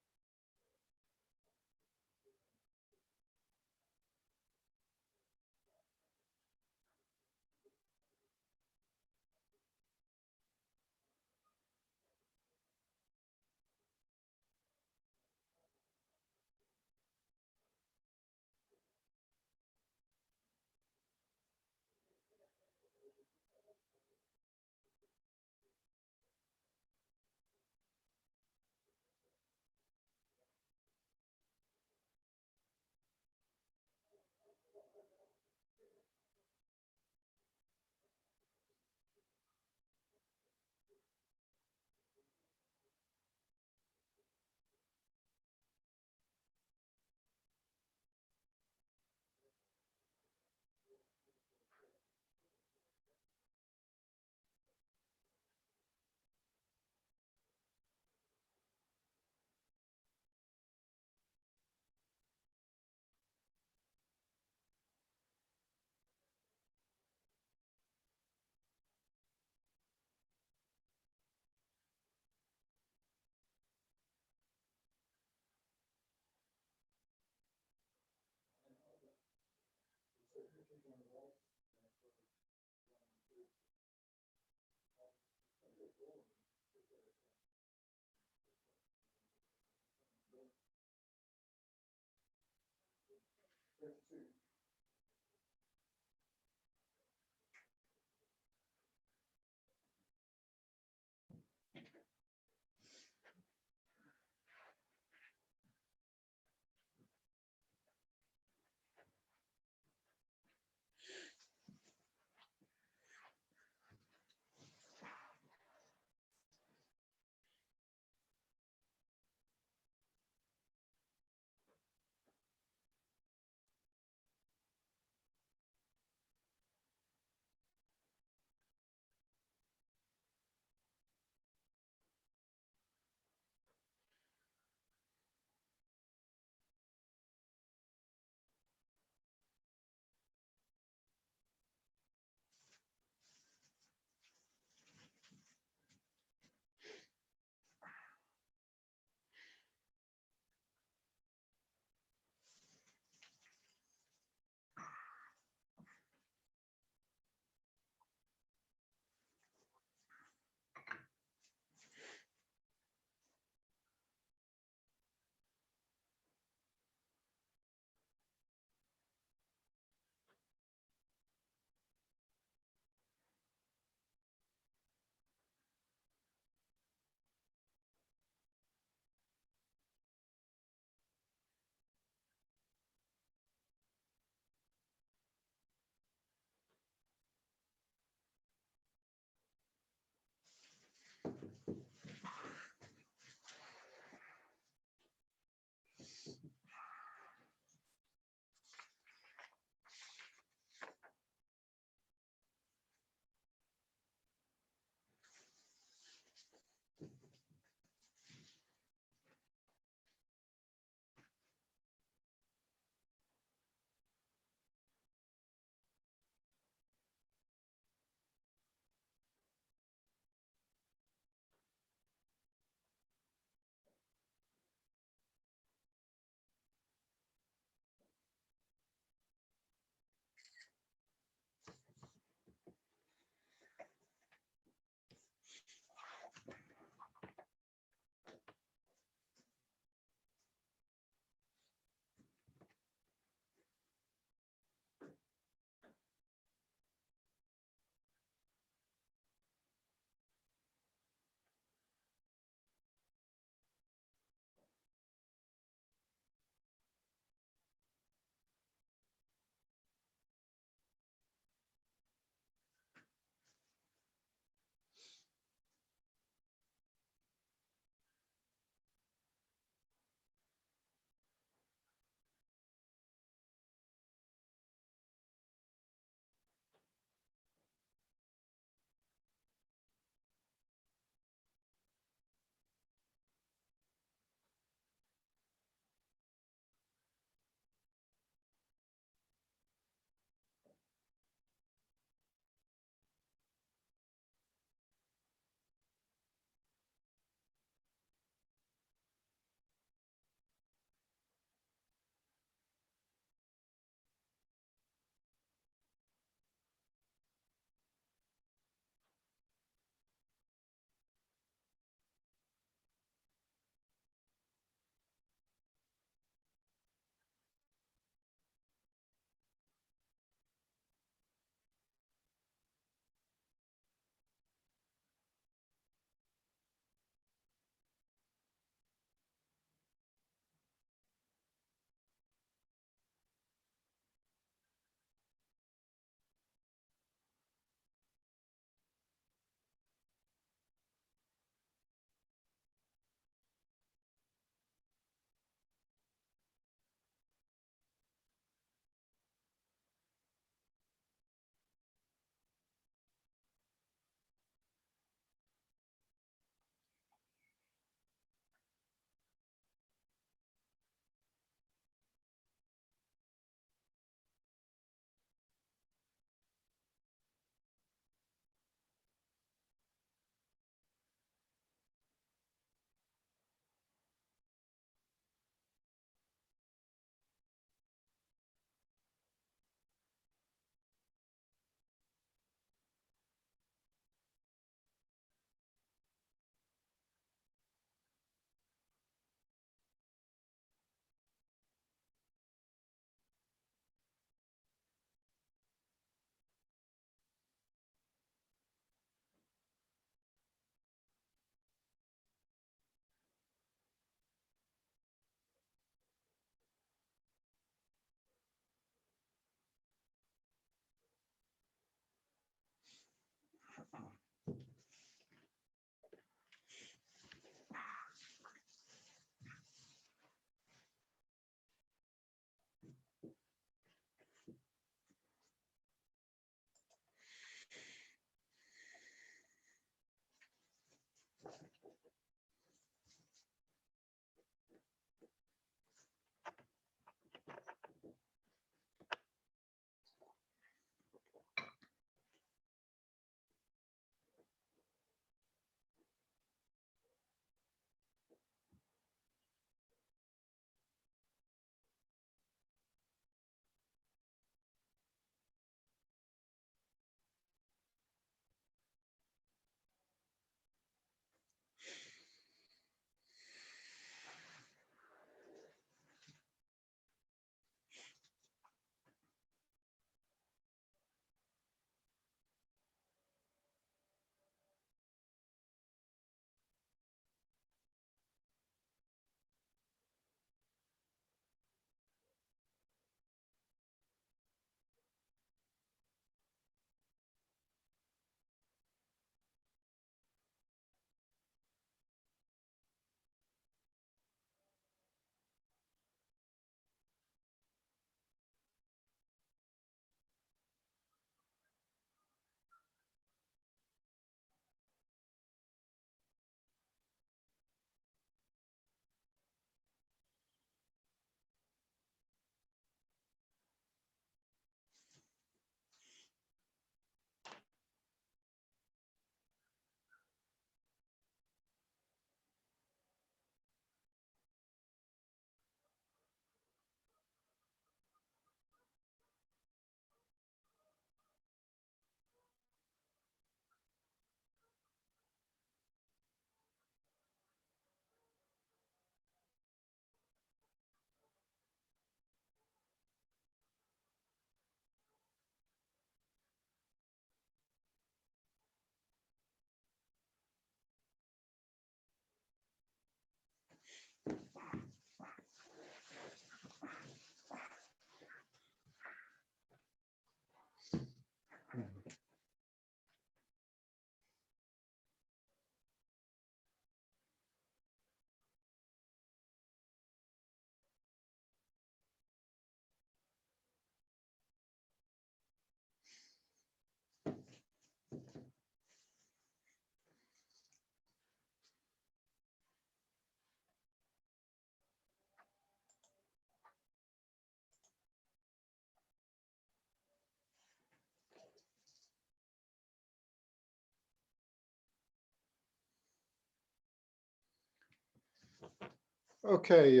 Okay,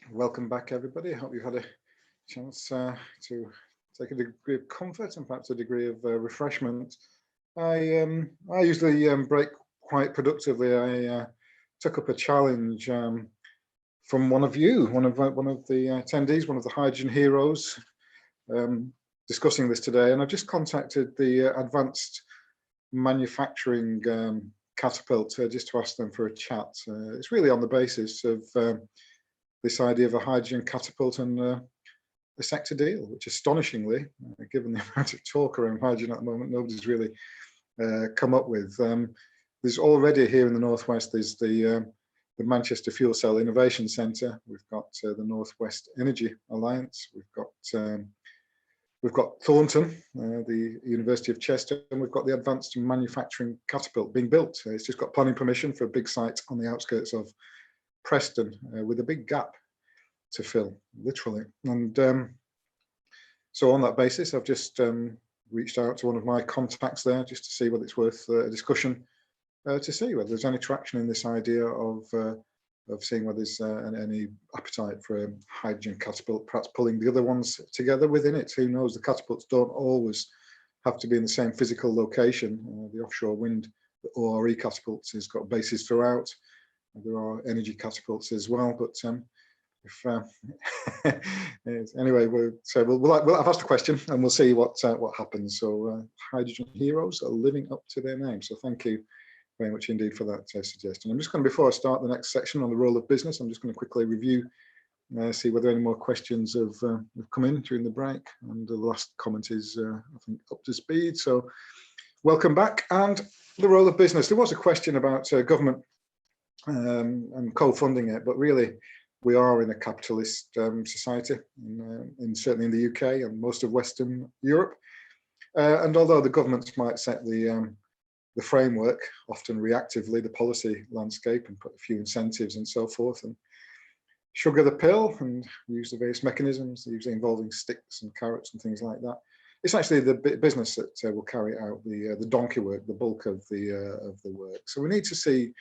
welcome back, everybody. I hope you've had a chance to take a degree of comfort and perhaps a degree of refreshment. I usually break quite productively. I took up a challenge from one of you, one of the attendees, one of the hydrogen heroes, discussing this today, and I've just contacted the Advanced Manufacturing Catapult just to ask them for a chat. It's really on the basis of this idea of a hydrogen catapult and the sector deal, which astonishingly, given the amount of talk around hydrogen at the moment, nobody's really come up with. There's already here in the Northwest, there's the Manchester Fuel Cell Innovation Centre. We've got the Northwest Energy Alliance. We've got Thornton, the University of Chester, and we've got the Advanced Manufacturing Catapult being built. It's just got planning permission for a big site on the outskirts of Preston with a big gap to fill, literally. And so on that basis, I've just reached out to one of my contacts there just to see whether it's worth a discussion to see whether there's any traction in this idea of seeing whether there's any appetite for a hydrogen catapult, perhaps pulling the other ones together within it. Who knows? The catapults don't always have to be in the same physical location. The offshore wind, the ORE catapults, has got bases throughout. There are energy catapults as well, but anyway, I've asked a question and we'll see what happens. So hydrogen heroes are living up to their name. So thank you very much indeed for that suggestion. I'm just going to, before I start the next section on the role of business, I'm just going to quickly review, see whether any more questions have come in during the break. And the last comment is, I think, up to speed. So welcome back. And the role of business. There was a question about government and co-funding it, but really we are in a capitalist society, certainly in the UK and most of Western Europe. And although the governments might set the framework, often reactively, the policy landscape, and put a few incentives and so forth, and sugar the pill and use the various mechanisms, usually involving sticks and carrots and things like that. It's actually the business that will carry out the donkey work, the bulk of the work. So we need to see,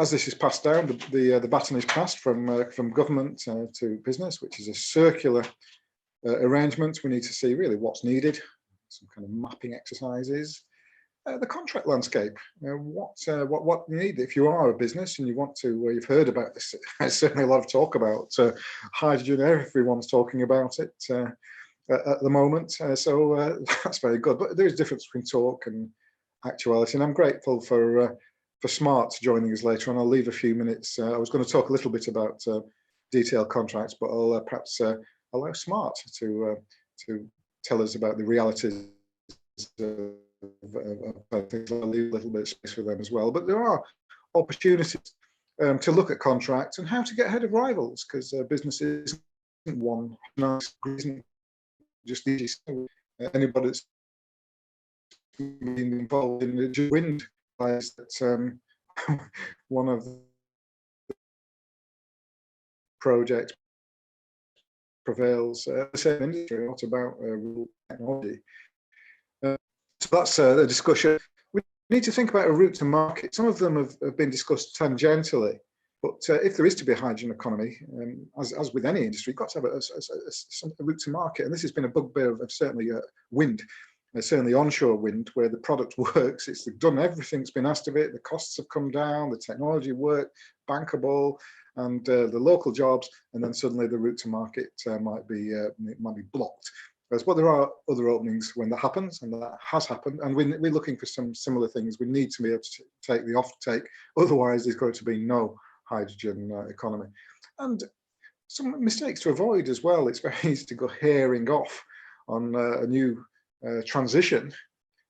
as this is passed down, the baton is passed from government to business, which is a circular arrangement. We need to see really what's needed, some kind of mapping exercises. The contract landscape, what you need if you are a business and you want to, you've heard about this, there's certainly a lot of talk about hydrogen, everyone's talking about it at the moment, so that's very good, but there is a difference between talk and actuality, and I'm grateful for Smart joining us later on. I'll leave a few minutes. I was going to talk a little bit about detailed contracts, but I'll perhaps allow Smart to tell us about the realities of things. I'll leave a little bit of space for them as well. But there are opportunities to look at contracts and how to get ahead of rivals, because business isn't one nice reason, just easy. Anybody that's been involved in the wind is that one of the projects prevails the same industry, not about technology. So that's a discussion. We need to think about a route to market. Some of them have been discussed tangentially, but if there is to be a hydrogen economy, as with any industry, you've got to have a route to market. And this has been a bugbear of certainly wind, certainly onshore wind, where the product works. It's done everything that's been asked of it. The costs have come down, the technology worked, bankable, and the local jobs, and then suddenly the route to market might be blocked. But there are other openings when that happens, and that has happened, and we're looking for some similar things. We need to be able to take the offtake, otherwise there's going to be no hydrogen economy. And some mistakes to avoid as well. It's very easy to go herring off on a new transition,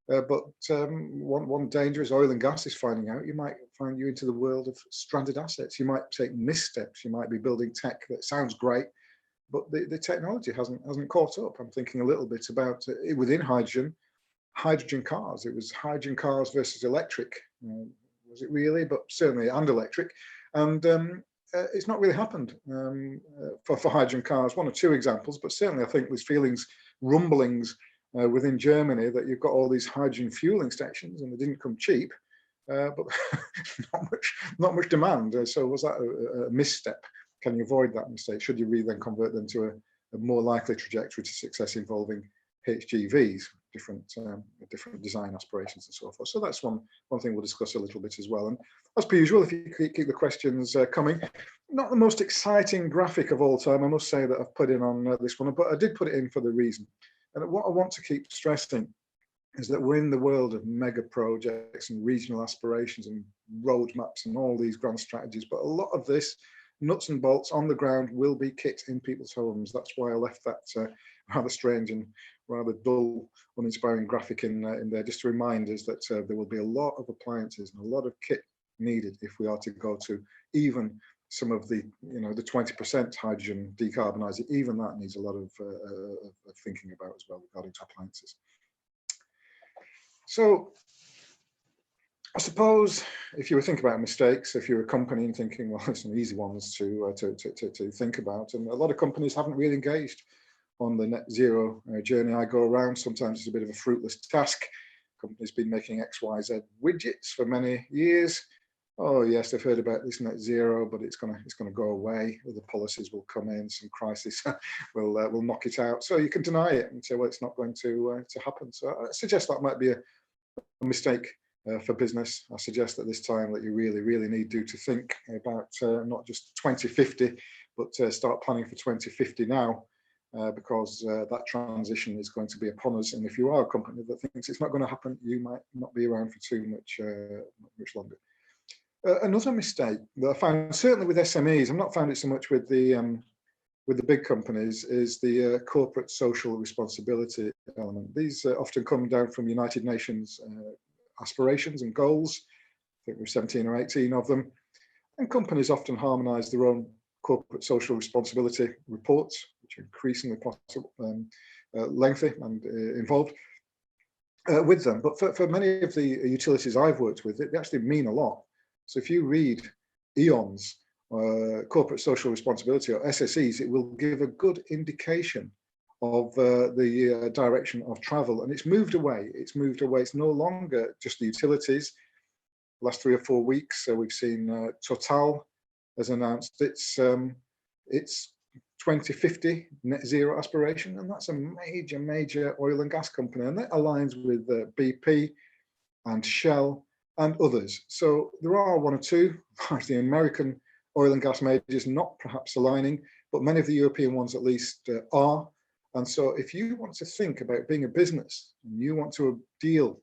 but one danger is oil and gas is finding out. You might find you into the world of stranded assets. You might take missteps. You might be building tech that sounds great, but the technology hasn't caught up. I'm thinking a little bit about within hydrogen cars. It was hydrogen cars versus electric. Was it really? But certainly, and electric. And it's not really happened for hydrogen cars. One or two examples, but certainly I think there's rumblings within Germany that you've got all these hydrogen fueling stations, and they didn't come cheap. but not much demand. So was that a misstep? Can you avoid that mistake? Should you really then convert them to a more likely trajectory to success involving HGVs, different design aspirations and so forth? So that's one thing we'll discuss a little bit as well. And as per usual, if you keep the questions coming, not the most exciting graphic of all time, I must say, that I've put in on this one, but I did put it in for the reason. And what I want to keep stressing is that we're in the world of mega projects and regional aspirations and roadmaps and all these grand strategies, but a lot of this nuts and bolts on the ground will be kit in people's homes. That's why I left that rather strange and rather dull, uninspiring graphic in there, just to remind us that there will be a lot of appliances and a lot of kit needed if we are to go to even some of the, the 20% hydrogen decarbonising. Even that needs a lot of thinking about as well regarding to appliances. So I suppose if you were thinking about mistakes, if you're a company and thinking, well, there's some easy ones to think about, and a lot of companies haven't really engaged on the net zero journey I go around. Sometimes it's a bit of a fruitless task. Companies been making XYZ widgets for many years. Oh yes, they've heard about this net zero, but it's gonna go away. Other policies will come in, some crisis will knock it out. So you can deny it and say, well, it's not going to happen. So I suggest that might be a mistake for business. I suggest at this time that you really need to think about not just 2050, but start planning for 2050 now, because that transition is going to be upon us. And if you are a company that thinks it's not going to happen, you might not be around for too much longer. Another mistake that I found, certainly with SMEs, I've not found it so much with the big companies, is the corporate social responsibility element. These often come down from United Nations aspirations and goals. I think there's 17 or 18 of them. And companies often harmonise their own corporate social responsibility reports, which are increasingly lengthy and involved with them. But for many of the utilities I've worked with, they actually mean a lot. So if you read E.ON's corporate social responsibility, or SSE's, it will give a good indication of the direction of travel. And it's moved away. It's no longer just the utilities. The last 3 or 4 weeks, we've seen Total has announced its 2050 net zero aspiration, and that's a major oil and gas company, and that aligns with BP and Shell and others. So there are 1 or 2, like the American oil and gas majors, not perhaps aligning, but many of the European ones at least are. And so if you want to think about being a business and you want to deal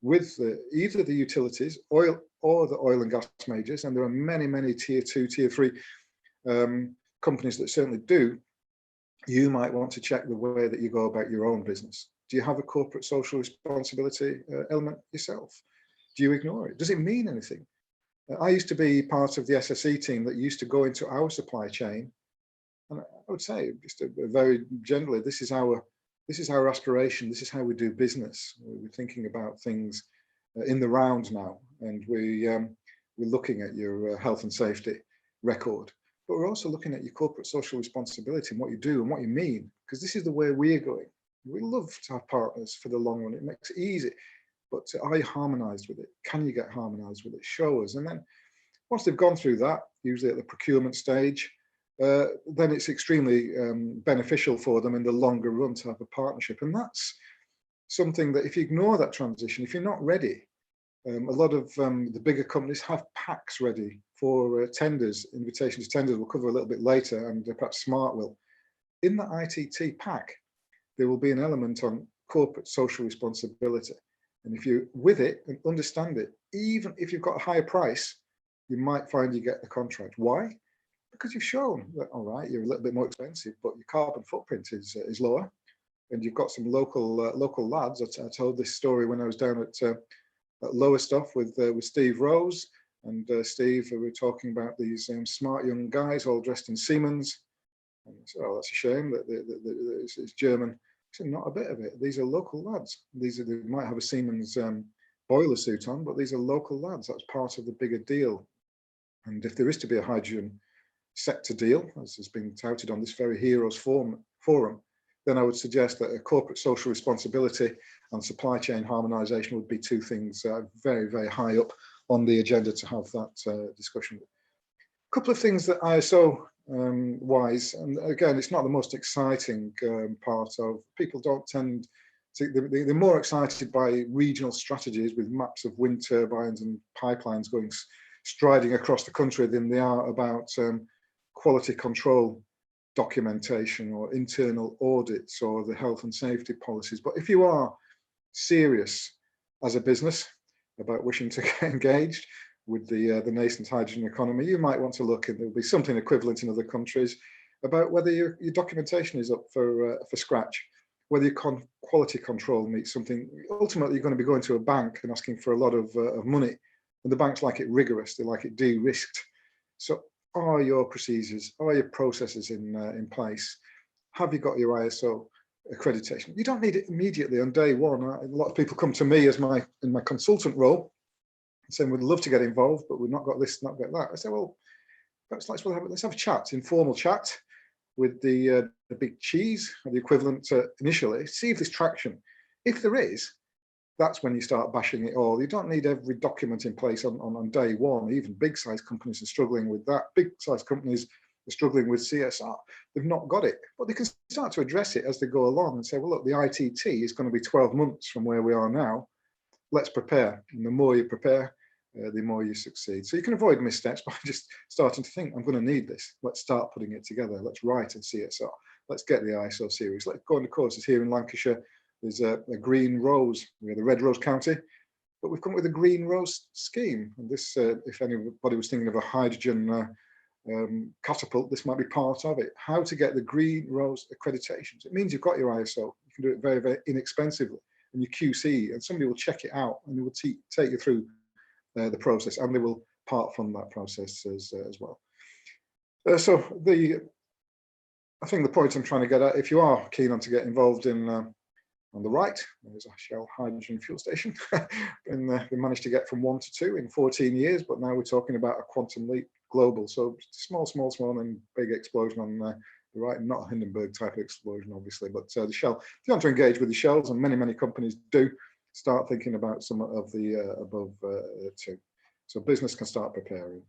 with either the utilities, oil, or the oil and gas majors, and there are many tier 2, tier 3 companies that certainly do, you might want to check the way that you go about your own business. Do you have a corporate social responsibility element yourself? Do you ignore it? Does it mean anything? I used to be part of the SSE team that used to go into our supply chain, and I would say, just very generally, this is our aspiration. This is how we do business. We're thinking about things in the round now, and we're looking at your health and safety record, but we're also looking at your corporate social responsibility and what you do and what you mean, because this is the way we're going. We love to have partners for the long run. It makes it easy. But are you harmonized with it? Can you get harmonized with it? Show us. And then once they've gone through that, usually at the procurement stage, then it's extremely beneficial for them in the longer run to have a partnership. And that's something that if you ignore that transition, if you're not ready, a lot of the bigger companies have packs ready for tenders, invitation to tenders. We'll cover a little bit later, and perhaps Smart will. In the ITT pack, there will be an element on corporate social responsibility. And if you're with it and understand it, even if you've got a higher price, you might find you get the contract. Why? Because you've shown that, all right, you're a little bit more expensive, but your carbon footprint is lower, and you've got some local lads. I told this story when I was down at Lowestoft with Steve Rose, and Steve, we were talking about these smart young guys all dressed in Siemens. And I said, oh, that's a shame that it's German. I said, not a bit of it. These are local lads. They might have a Siemens boiler suit on, but these are local lads. That's part of the bigger deal. And if there is to be a hydrogen sector deal, as has been touted on this very Heroes forum, then I would suggest that a corporate social responsibility and supply chain harmonization would be two things very, very high up on the agenda to have that discussion. A couple of things that ISO wise, and again, it's not the most exciting part of, people don't tend to, they're more excited by regional strategies with maps of wind turbines and pipelines going striding across the country than they are about quality control documentation or internal audits or the health and safety policies. But if you are serious as a business about wishing to get engaged with the nascent hydrogen economy, you might want to look, and there'll be something equivalent in other countries, about whether your documentation is up for scratch, whether your quality control meets something. Ultimately, you're going to be going to a bank and asking for a lot of money, and the banks like it rigorous, they like it de-risked. So are your procedures, are your processes in place? Have you got your ISO accreditation? You don't need it immediately on day one. A lot of people come to me as in my consultant role, saying we'd love to get involved, but we've not got this, not got that. I say, well, perhaps let's have a chat, informal chat with the big cheese, or the equivalent initially, see if there's traction. If there is, that's when you start bashing it all. You don't need every document in place on day one. Even big size companies are struggling with that. Big size companies are struggling with CSR. They've not got it, but they can start to address it as they go along and say, well, look, the ITT is going to be 12 months from where we are now. Let's prepare. And the more you prepare, the more you succeed. So you can avoid missteps by just starting to think, I'm going to need this. Let's start putting it together. Let's write in CSR. Let's get the ISO series. Let's go on the courses here in Lancashire. There's a green rose. We have the red rose county, but we've come up with a green rose scheme. And this, if anybody was thinking of a hydrogen catapult, this might be part of it. How to get the green rose accreditations. It means you've got your ISO. You can do it very, very inexpensively, and you QC, and somebody will check it out, and they will take you through the process, and they will part fund that process as well. So I think the point I'm trying to get at, if you are keen on to get involved in, on the right, there's a Shell hydrogen fuel station, and we managed to get from 1 to 2 in 14 years, but now we're talking about a quantum leap global. So small, and then big explosion on the right, not a Hindenburg type of explosion, obviously, but the Shell, if you want to engage with the Shells, and many companies do, start thinking about some of the above two. So business can start preparing.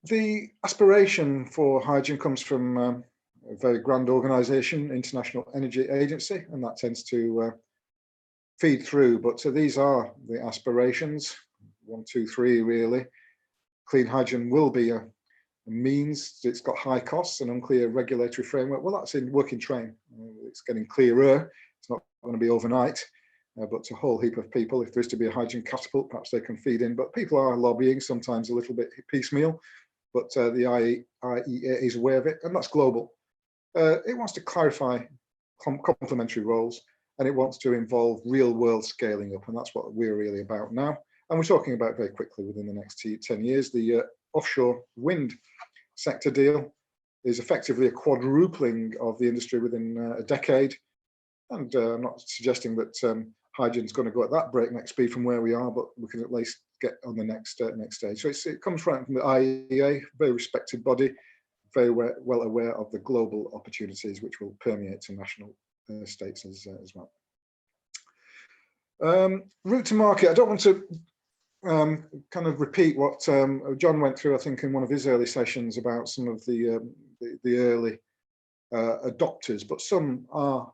The aspiration for hydrogen comes from a very grand organization, International Energy Agency, and that tends to feed through. But so these are the aspirations, 1, 2, 3 really. Clean hydrogen will be a means. It's got high costs and unclear regulatory framework. Well, that's in working train. It's getting clearer. It's not going to be overnight, but a whole heap of people. If there is to be a hydrogen catapult, perhaps they can feed in. But people are lobbying, sometimes a little bit piecemeal. But the IEA is aware of it, and that's global. It wants to clarify complementary roles, and it wants to involve real-world scaling up, and that's what we're really about now. And we're talking about very quickly within the next 10 years. The offshore wind sector deal is effectively a quadrupling of the industry within a decade. And I'm not suggesting that hydrogen is going to go at that breakneck speed from where we are, but we can at least get on the next stage. So it comes right from the IEA, very respected body, very well aware of the global opportunities which will permeate to national states as well. Route to market. I don't want to kind of repeat what John went through, I think, in one of his early sessions about some of the early adopters, but some are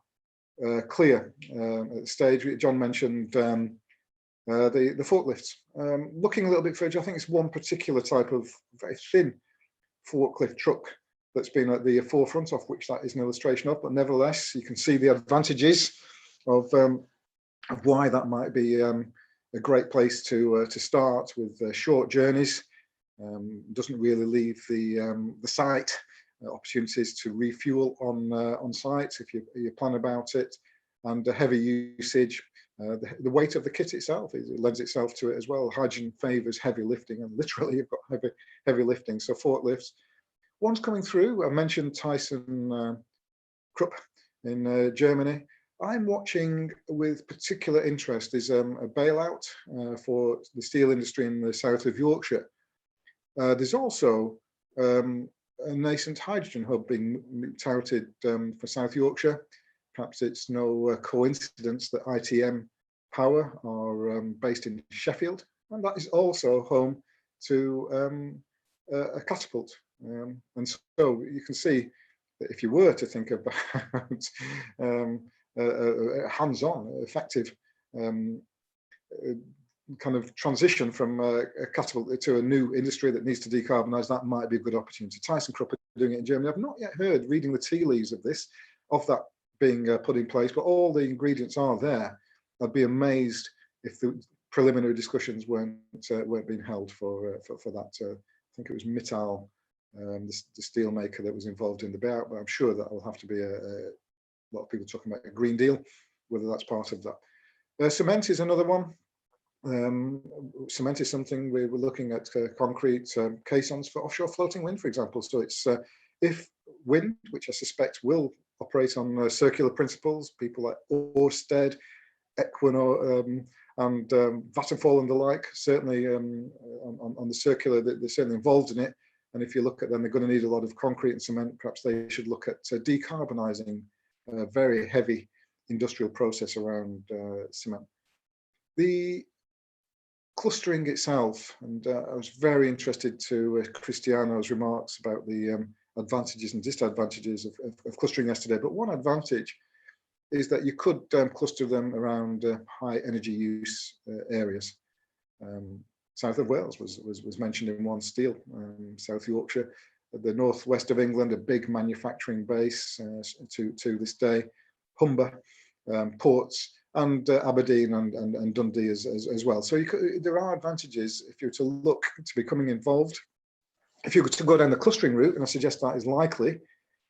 clear at the stage. John mentioned the forklifts. Looking a little bit further, I think it's one particular type of very thin forklift truck that's been at the forefront, of which that is an illustration of, but nevertheless, you can see the advantages of why that might be a great place to start with short journeys. Doesn't really leave the site. Opportunities to refuel on site if you plan about it, and the heavy usage. The weight of the kit itself it lends itself to it as well. Hydrogen favors heavy lifting, and literally you've got heavy lifting. So forklifts. One's coming through. I mentioned Tyson Krupp in Germany. I'm watching with particular interest is a bailout for the steel industry in the south of Yorkshire. There's also a nascent hydrogen hub being touted for South Yorkshire. Perhaps it's no coincidence that ITM Power are based in Sheffield, and that is also home to a catapult. And so you can see that if you were to think about a hands-on, effective kind of transition from a catapult to a new industry that needs to decarbonise, that might be a good opportunity. ThyssenKrupp are doing it in Germany. I've not yet heard, reading the tea leaves of this, of that being put in place, but all the ingredients are there. I'd be amazed if the preliminary discussions weren't being held for that. I think it was Mittal, the steel maker, that was involved in the buyout, but I'm sure that will have to be a lot of people talking about a Green Deal, whether that's part of that. Cement is another one. Cement is something we were looking at, concrete caissons for offshore floating wind, for example. So it's if wind, which I suspect will operate on circular principles, people like Ørsted, Equinor, and Vattenfall and the like, certainly on the circular, they're certainly involved in it. And if you look at them, they're going to need a lot of concrete and cement. Perhaps they should look at decarbonising a very heavy industrial process around cement. The clustering itself, and I was very interested to Cristiano's remarks about the advantages and disadvantages of clustering yesterday. But one advantage is that you could cluster them around high energy use areas. South of Wales was mentioned in one, steel. South Yorkshire, the northwest of England, a big manufacturing base to this day. Humber, ports, and Aberdeen and Dundee as well. So there are advantages if you were to look to becoming involved. If you were to go down the clustering route, and I suggest that is likely,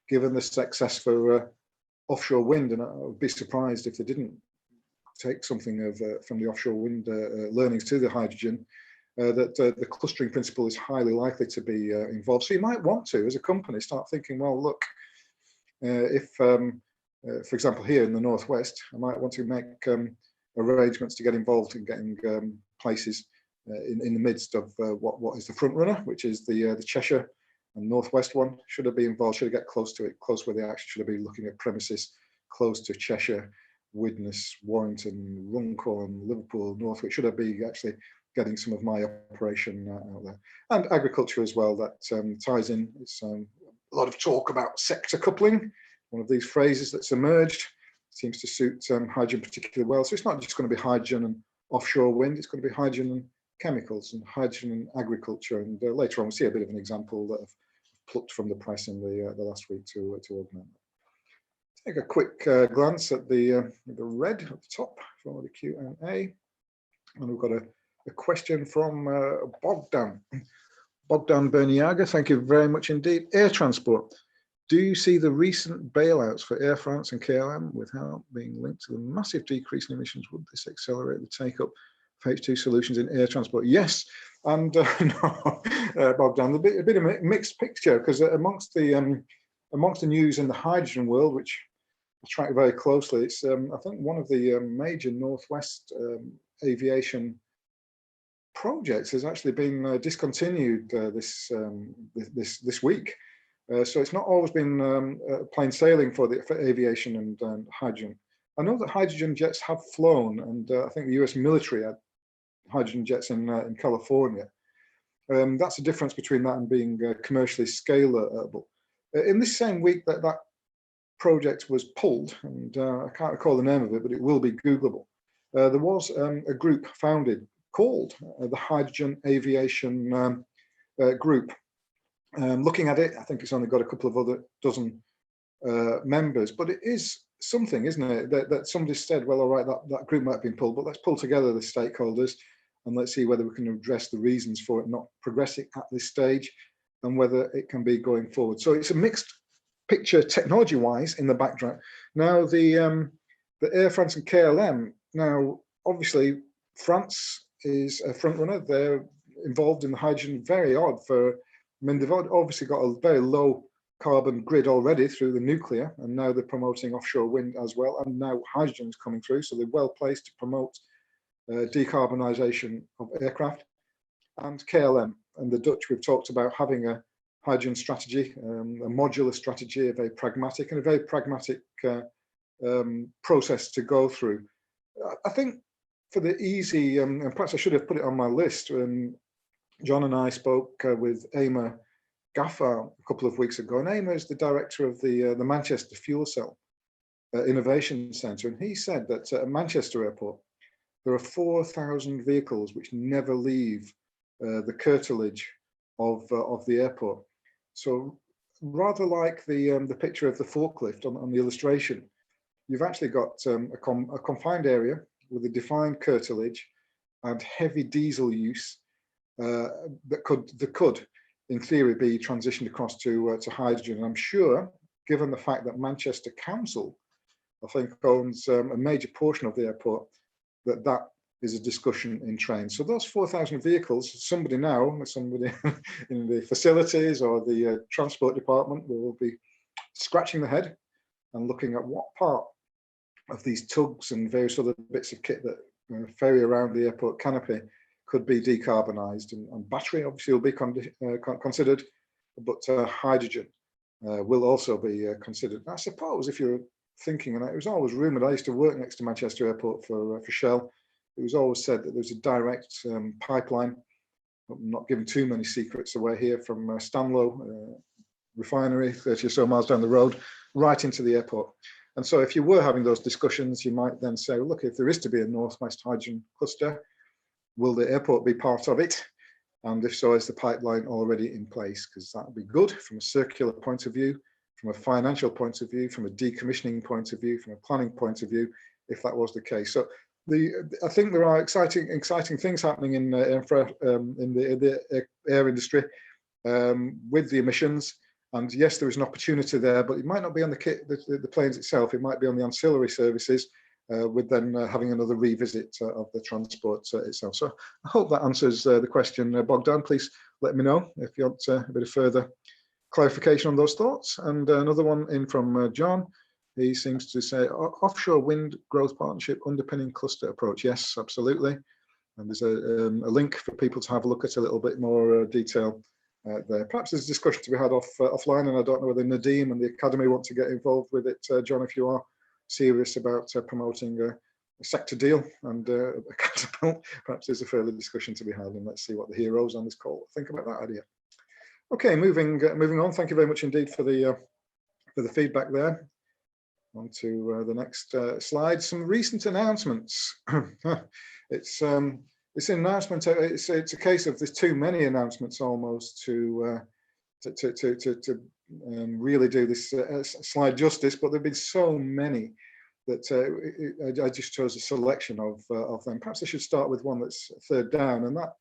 given the success for offshore wind, and I would be surprised if they didn't take something from the offshore wind learnings to the hydrogen, that the clustering principle is highly likely to be involved. So you might want to, as a company, start thinking, well, look, if for example, here in the Northwest, I might want to make arrangements to get involved in getting places in the midst of what is the front runner, which is the Cheshire and Northwest one. Should I be involved? Should I get close to it, close where they actually should I be looking at premises close to Cheshire, Widnes, Warrington, Runcorn, Liverpool, Northwich? Should I be actually getting some of my operation out there? And agriculture as well, that ties in. It's a lot of talk about sector coupling. One of these phrases that's emerged seems to suit hydrogen particularly well. So it's not just going to be hydrogen and offshore wind, it's going to be hydrogen and chemicals and hydrogen and agriculture. And later on, we'll see a bit of an example that I've plucked from the press in the last week to augment that. Take a quick glance at the red at the top for the Q&A. And we've got a question from Bogdan Berniaga. Thank you very much indeed. Air transport. Do you see the recent bailouts for Air France and KLM without being linked to the massive decrease in emissions? Would this accelerate the take-up of H2 solutions in air transport? Yes, and no, Bogdan, a bit of a mixed picture, because amongst the news in the hydrogen world, which I track very closely, it's I think one of the major Northwest aviation projects has actually been discontinued this week. So it's not always been plain sailing for aviation and hydrogen. I know that hydrogen jets have flown, and I think the US military had hydrogen jets in California. That's the difference between that and being commercially scalable. In this same week that project was pulled, and I can't recall the name of it, but it will be Googleable. There was a group founded called the Hydrogen Aviation Group. Looking at it, I think it's only got a couple of other dozen members, but it is something, isn't it, that somebody said, well, all right, that group might have been pulled, but let's pull together the stakeholders and let's see whether we can address the reasons for it not progressing at this stage and whether it can be going forward. So it's a mixed picture technology-wise in the background. Now, the Air France and KLM, now, obviously, France is a front runner. They're involved in the hydrogen, very odd for, I mean, they've obviously got a very low carbon grid already through the nuclear, and now they're promoting offshore wind as well, and now hydrogen is coming through, so they're well placed to promote decarbonisation of aircraft. And KLM and the Dutch, we've talked about having a hydrogen strategy, a modular strategy, a very pragmatic process to go through. I think for the easy, and perhaps I should have put it on my list, John and I spoke with Eimear Gaffar a couple of weeks ago, and Eimear is the director of the Manchester Fuel Cell Innovation Centre, and he said that at Manchester Airport, there are 4,000 vehicles which never leave the curtilage of the airport. So rather like the picture of the forklift on the illustration, you've actually got a confined area with a defined curtilage and heavy diesel use that could, in theory, be transitioned across to hydrogen. And I'm sure, given the fact that Manchester Council, I think, owns a major portion of the airport, that is a discussion in train. So those 4,000 vehicles, somebody in the facilities or the transport department will be scratching their head and looking at what part of these tugs and various other bits of kit that ferry around the airport canopy could be decarbonised, and battery obviously will be considered, but hydrogen will also be considered. I suppose if you're thinking, and it was always rumoured, I used to work next to Manchester Airport for Shell, it was always said that there's a direct pipeline, I'm not giving too many secrets away here, from Stanlow refinery, 30 or so miles down the road, right into the airport. And so if you were having those discussions, you might then say, look, if there is to be a Northwest hydrogen cluster, will the airport be part of it? And if so, is the pipeline already in place? Because that would be good from a circular point of view, from a financial point of view, from a decommissioning point of view, from a planning point of view, if that was the case. So I think there are exciting things happening in the air industry with the emissions. And yes, there is an opportunity there, but it might not be on the planes itself. It might be on the ancillary services, with then having another revisit of the transport itself. So I hope that answers the question. Bogdan, please let me know if you want a bit of further clarification on those thoughts. And another one in from John. He seems to say, offshore wind growth partnership underpinning cluster approach. Yes, absolutely. And there's a link for people to have a look at a little bit more detail there. Perhaps there's a discussion to be had offline, and I don't know whether Nadeem and the Academy want to get involved with it. John, if you are serious about promoting a sector deal and a catapult, perhaps there's a further discussion to be had, and let's see what the heroes on this call think about that idea. Okay, moving on. Thank you very much indeed for the feedback there. On to the next slide. Some recent announcements. It's an announcement. It's a case of there's too many announcements almost to really do this slide justice. But there've been so many that I just chose a selection of them. Perhaps I should start with one that's third down, and that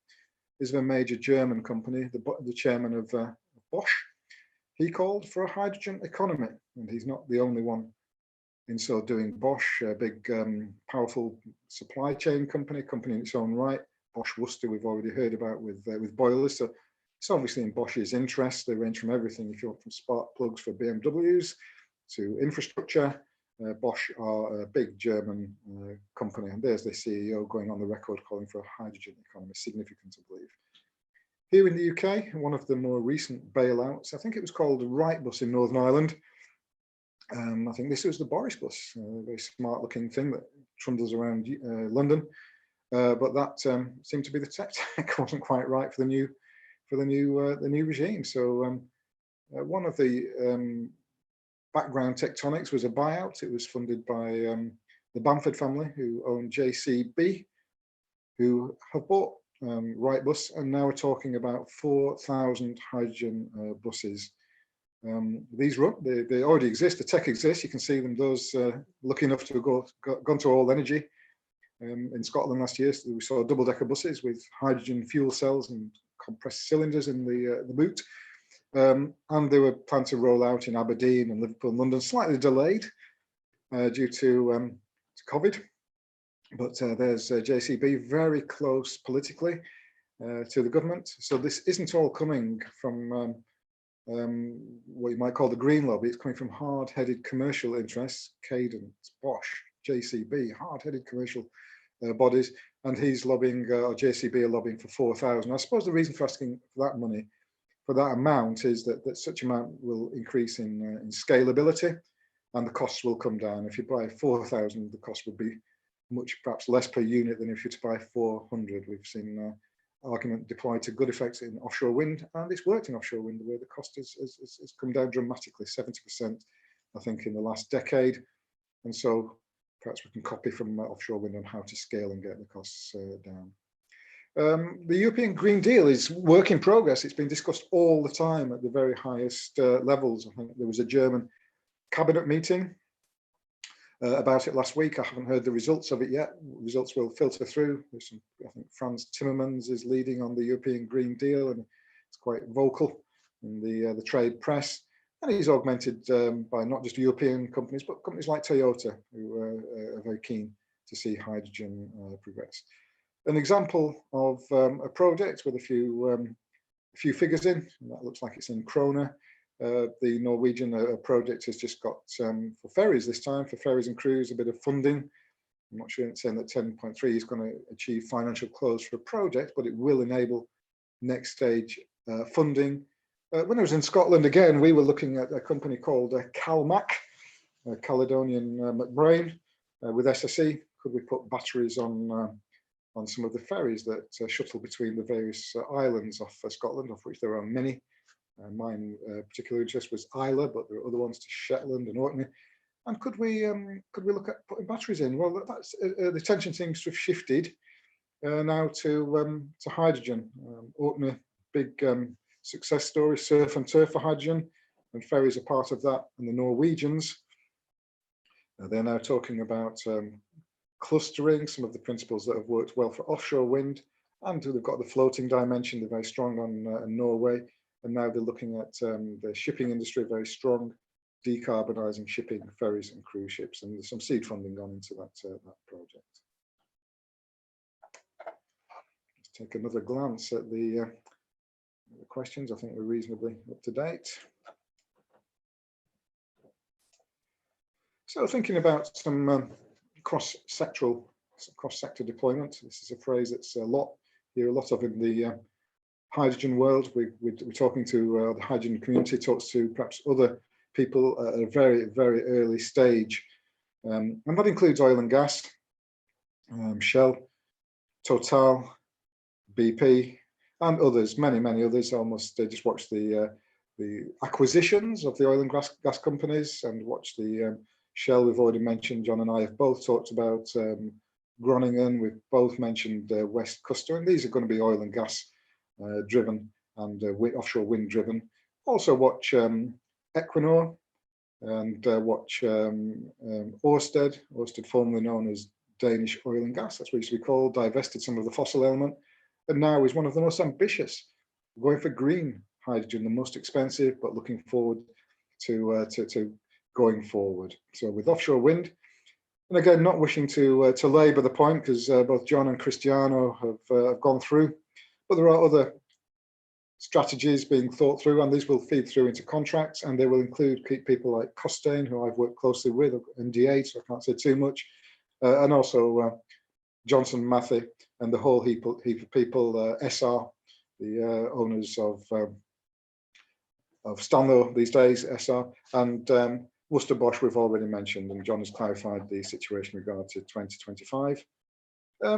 is a major German company, the chairman of Bosch. He called for a hydrogen economy, and he's not the only one in so doing. Bosch, a big, powerful supply chain company in its own right. Bosch Worcester, we've already heard about with boilers. So it's obviously in Bosch's interest. They range from everything, if you want, from spark plugs for BMWs to infrastructure. Bosch are a big German company, and there's the CEO going on the record calling for a hydrogen economy, significant, I believe. Here in the UK, one of the more recent bailouts, I think it was called Wrightbus in Northern Ireland. I think this was the Boris bus, a very smart looking thing that trundles around London, but that seemed to be the tech wasn't quite right for the new regime. So one of the background tectonics was a buyout. It was funded by the Bamford family, who own JCB, who have bought Wrightbus, and now we're talking about 4,000 hydrogen buses. These they already exist. The tech exists. You can see them. Those lucky enough to have gone to All Energy in Scotland last year. So we saw double-decker buses with hydrogen fuel cells and compressed cylinders in the boot, and they were planned to roll out in Aberdeen and Liverpool and London. Slightly delayed due to COVID, but there's JCB, very close politically to the government. So this isn't all coming from what you might call the green lobby. It's coming from hard-headed commercial interests, Cadence, Bosch, JCB, hard-headed commercial bodies, and he's lobbying, or JCB are lobbying for 4,000. I suppose the reason for asking for that money for that amount is that such amount will increase in scalability, and the costs will come down. If you buy 4,000, the cost would be much perhaps less per unit than if you were to buy 400. We've seen argument deployed to good effects in offshore wind, and it's worked in offshore wind where the cost has come down dramatically, 70%, I think, in the last decade. And so perhaps we can copy from offshore wind on how to scale and get the costs down. The European Green Deal is work in progress. It's been discussed all the time at the very highest levels. I think there was a German cabinet meeting about it last week. I haven't heard the results of it yet. Results will filter through. There's some, I think Frans Timmermans is leading on the European Green Deal, and it's quite vocal in the trade press. And he's augmented by not just European companies, but companies like Toyota, who are very keen to see hydrogen progress. An example of a project with a few figures in, and that looks like it's in krona. The Norwegian project has just got, for ferries this time, for ferries and cruise, a bit of funding. I'm not sure it's saying that 10.3 is going to achieve financial close for a project, but it will enable next stage funding. When I was in Scotland again, we were looking at a company called CalMac, Caledonian McBrain, with SSE. Could we put batteries on some of the ferries that shuttle between the various islands off Scotland, of which there are many? Mine particular interest was Islay, but there are other ones to Shetland and Orkney. And could we look at putting batteries in? Well, that's the attention seems to have shifted now to hydrogen. Orkney, big success story, surf and turf for hydrogen, and ferries are part of that. And the Norwegians, they're now talking about clustering, some of the principles that have worked well for offshore wind, and they've got the floating dimension. They're very strong on Norway. And now they're looking at the shipping industry, very strong, decarbonising shipping, ferries and cruise ships. And there's some seed funding gone into that project. Let's take another glance at the questions. I think we're reasonably up to date. So thinking about some cross-sector deployment. This is a phrase that's hear a lot of in the hydrogen world. We're talking to the hydrogen community, talks to perhaps other people at a very, very early stage. And that includes oil and gas, Shell, Total, BP, and others, many others. Almost just watch the acquisitions of the oil and gas companies, and watch the Shell we've already mentioned. John and I have both talked about Groningen. We've both mentioned West Custer, and these are going to be oil and gas driven and offshore wind driven. Also watch Equinor, and watch Ørsted, formerly known as Danish Oil and Gas, that's what it used to be called, divested some of the fossil element, and now is one of the most ambitious, going for green hydrogen, the most expensive, but looking forward to going forward. So with offshore wind, and again, not wishing to labour the point, because both John and Cristiano have gone through, but there are other strategies being thought through, and these will feed through into contracts, and they will include people like Costain, who I've worked closely with, MDA, so I can't say too much, and also Johnson Matthey and the whole heap of people, SR, the owners of Stanlow these days, SR, and Worcester Bosch we've already mentioned, and John has clarified the situation in regard to 2025.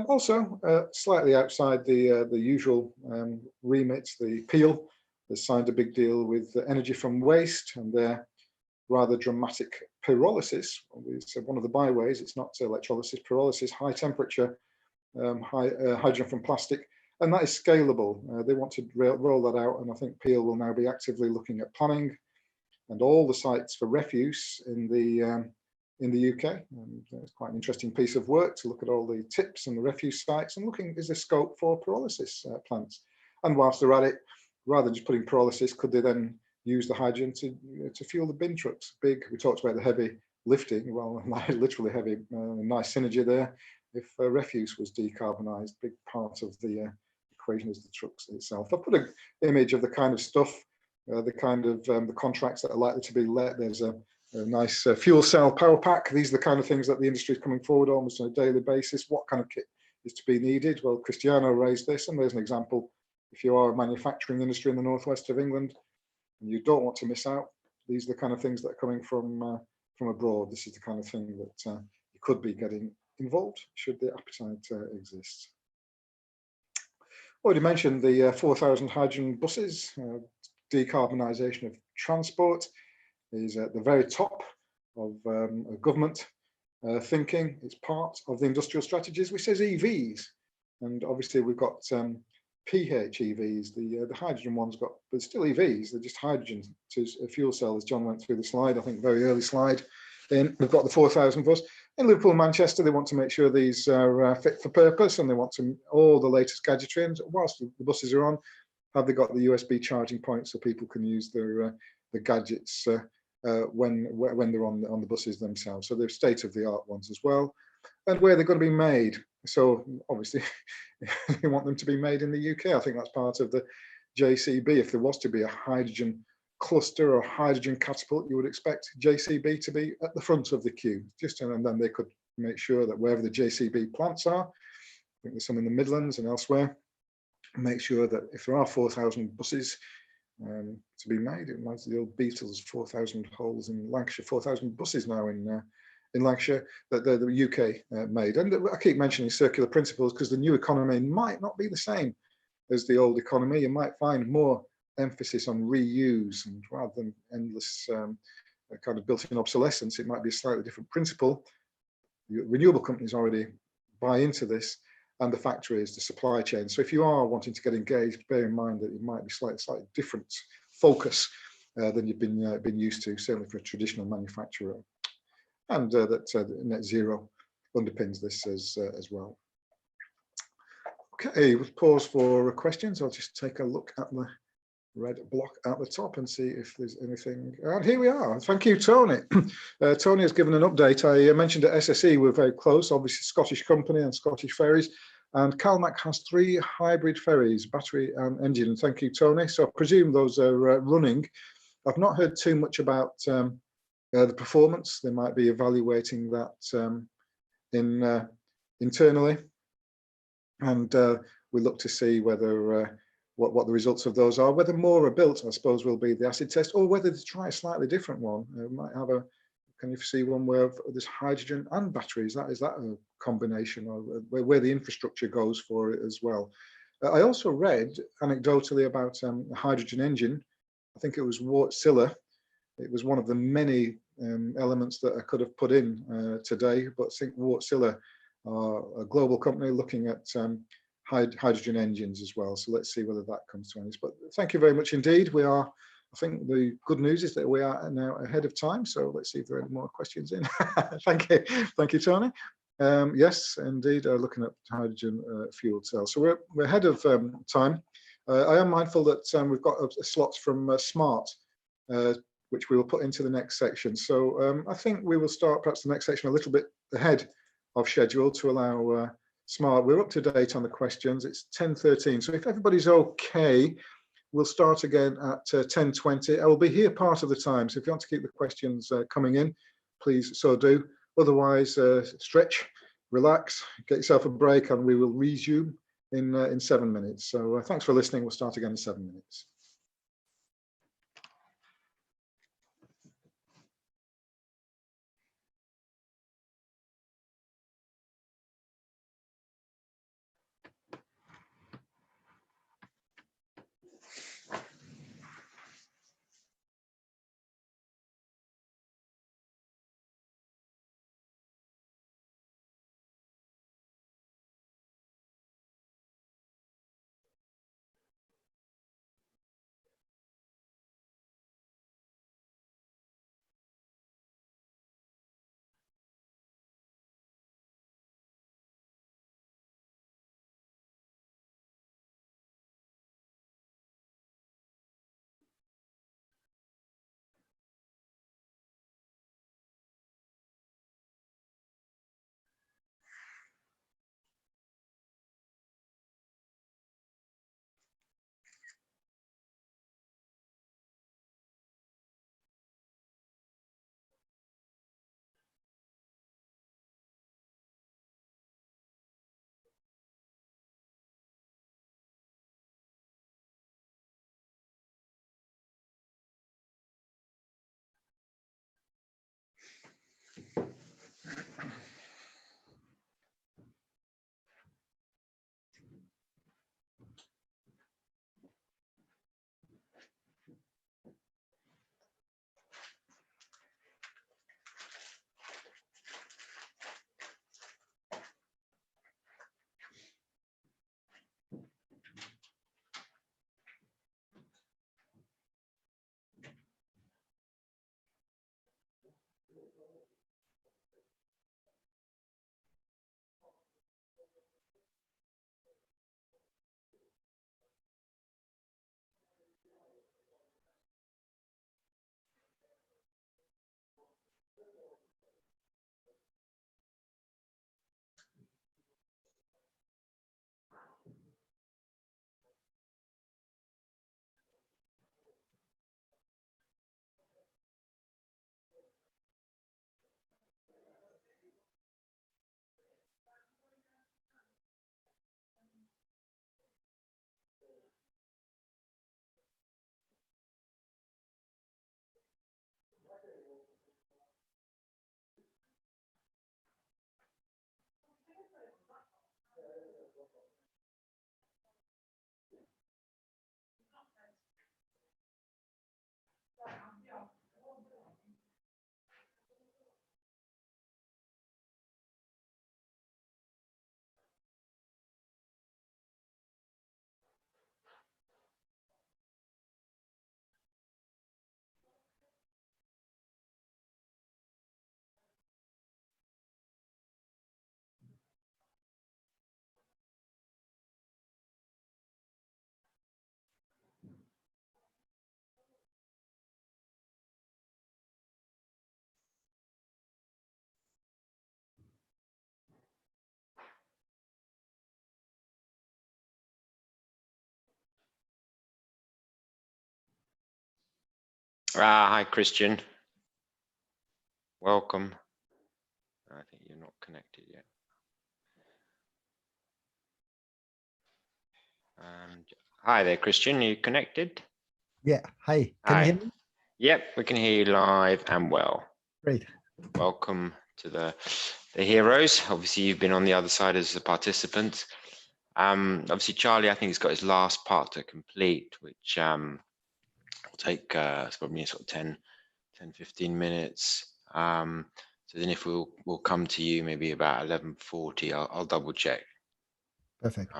Also, slightly outside the usual remit, the Peel has signed a big deal with Energy from Waste and their rather dramatic pyrolysis. It's one of the byways. It's not electrolysis, pyrolysis, high temperature, hydrogen from plastic, and that is scalable. They want to roll that out, and I think Peel will now be actively looking at planning and all the sites for refuse in the UK. And it's quite an interesting piece of work to look at all the tips and the refuse sites and looking, is there scope for pyrolysis plants? And whilst they're at it, rather than just putting pyrolysis, could they then use the hydrogen to fuel the bin trucks? We talked about the heavy lifting, well, literally heavy, nice synergy there. If refuse was decarbonised, big part of the equation is the trucks itself. I put an image of the kind of stuff, the kind of the contracts that are likely to be let. There's a nice fuel cell power pack. These are the kind of things that the industry is coming forward almost on a daily basis. What kind of kit is to be needed? Well, Cristiano raised this, and there's an example if you are a manufacturing industry in the northwest of England and you don't want to miss out, these are the kind of things that are coming from abroad. This is the kind of thing that you could be getting involved should the appetite exist. Already mentioned the 4,000 hydrogen buses. Decarbonisation of transport is at the very top of government thinking. It's part of the industrial strategies, which says EVs, and obviously we've got PHEVs. The hydrogen ones got, but still EVs. They're just hydrogen to a fuel cell, as John went through the slide. I think very early slide. Then we've got the 4,000 bus in Liverpool, Manchester. They want to make sure these are fit for purpose, and they want to all the latest gadgetry. And whilst the buses are on, have they got the USB charging points so people can use their the gadgets when they're on the buses themselves? So they're state-of-the-art ones as well, and where they're going to be made. So obviously, you want them to be made in the UK. I think that's part of the JCB. If there was to be a hydrogen cluster or hydrogen catapult, you would expect JCB to be at the front of the queue, and then they could make sure that wherever the JCB plants are, I think there's some in the Midlands and elsewhere, make sure that if there are 4,000 buses to be made, it reminds the old Beatles, 4,000 holes in Lancashire, 4,000 buses now in Lancashire, that they're the UK made. And I keep mentioning circular principles because the new economy might not be the same as the old economy. You might find more emphasis on reuse, and rather than endless kind of built-in obsolescence, it might be a slightly different principle. Renewable companies already buy into this, and the factor is the supply chain. So if you are wanting to get engaged, bear in mind that it might be slightly different focus than you've been used to, certainly for a traditional manufacturer, and that net zero underpins this as well. Okay, we'll pause for questions. I'll just take a look at the red block at the top and see if there's anything. And here we are. Thank you, Tony. Tony has given an update. I mentioned at SSE we're very close, obviously Scottish company and Scottish Ferries, and CalMac has 3 hybrid ferries, battery and engine. And thank you, Tony. So I presume those are running. I've not heard too much about the performance. They might be evaluating that internally, and we look to see whether what the results of those are. Whether more are built, I suppose, will be the acid test, or whether they try a slightly different one. Might have a, can you see one where there's hydrogen and batteries? Is that a combination, or where the infrastructure goes for it as well? I also read anecdotally about a hydrogen engine. I think it was Wärtsilä. It was one of the many elements that I could have put in today, but I think Wärtsilä are a global company looking at hydrogen engines as well. So let's see whether that comes to any. But thank you very much indeed. We are, I think the good news is that we are now ahead of time. So let's see if there are any more questions in. Thank you, Tony. Yes, indeed, looking at hydrogen fuel cells. So we're ahead of time. I am mindful that we've got slots from Smart, which we will put into the next section. So I think we will start perhaps the next section a little bit ahead of schedule to allow Smart. We're up to date on the questions. It's 10:13. So if everybody's okay, we'll start again at 10:20. I will be here part of the time. So if you want to keep the questions coming in, please so do. Otherwise, stretch, relax, get yourself a break, and we will resume in 7 minutes. So thanks for listening. We'll start again in 7 minutes. Hi, Christian. Welcome. I think you're not connected yet. And hi there, Christian. Are you connected? Yeah. Hi. Can Hi. you hear me? Yep, we can hear you live and well. Great. Welcome to the heroes. Obviously, you've been on the other side as a participant. Obviously, Charlie, I think he's got his last part to complete, which will take it's probably sort of 10-15 minutes. So then if we'll come to you maybe about 11:40. I'll double check. Perfect.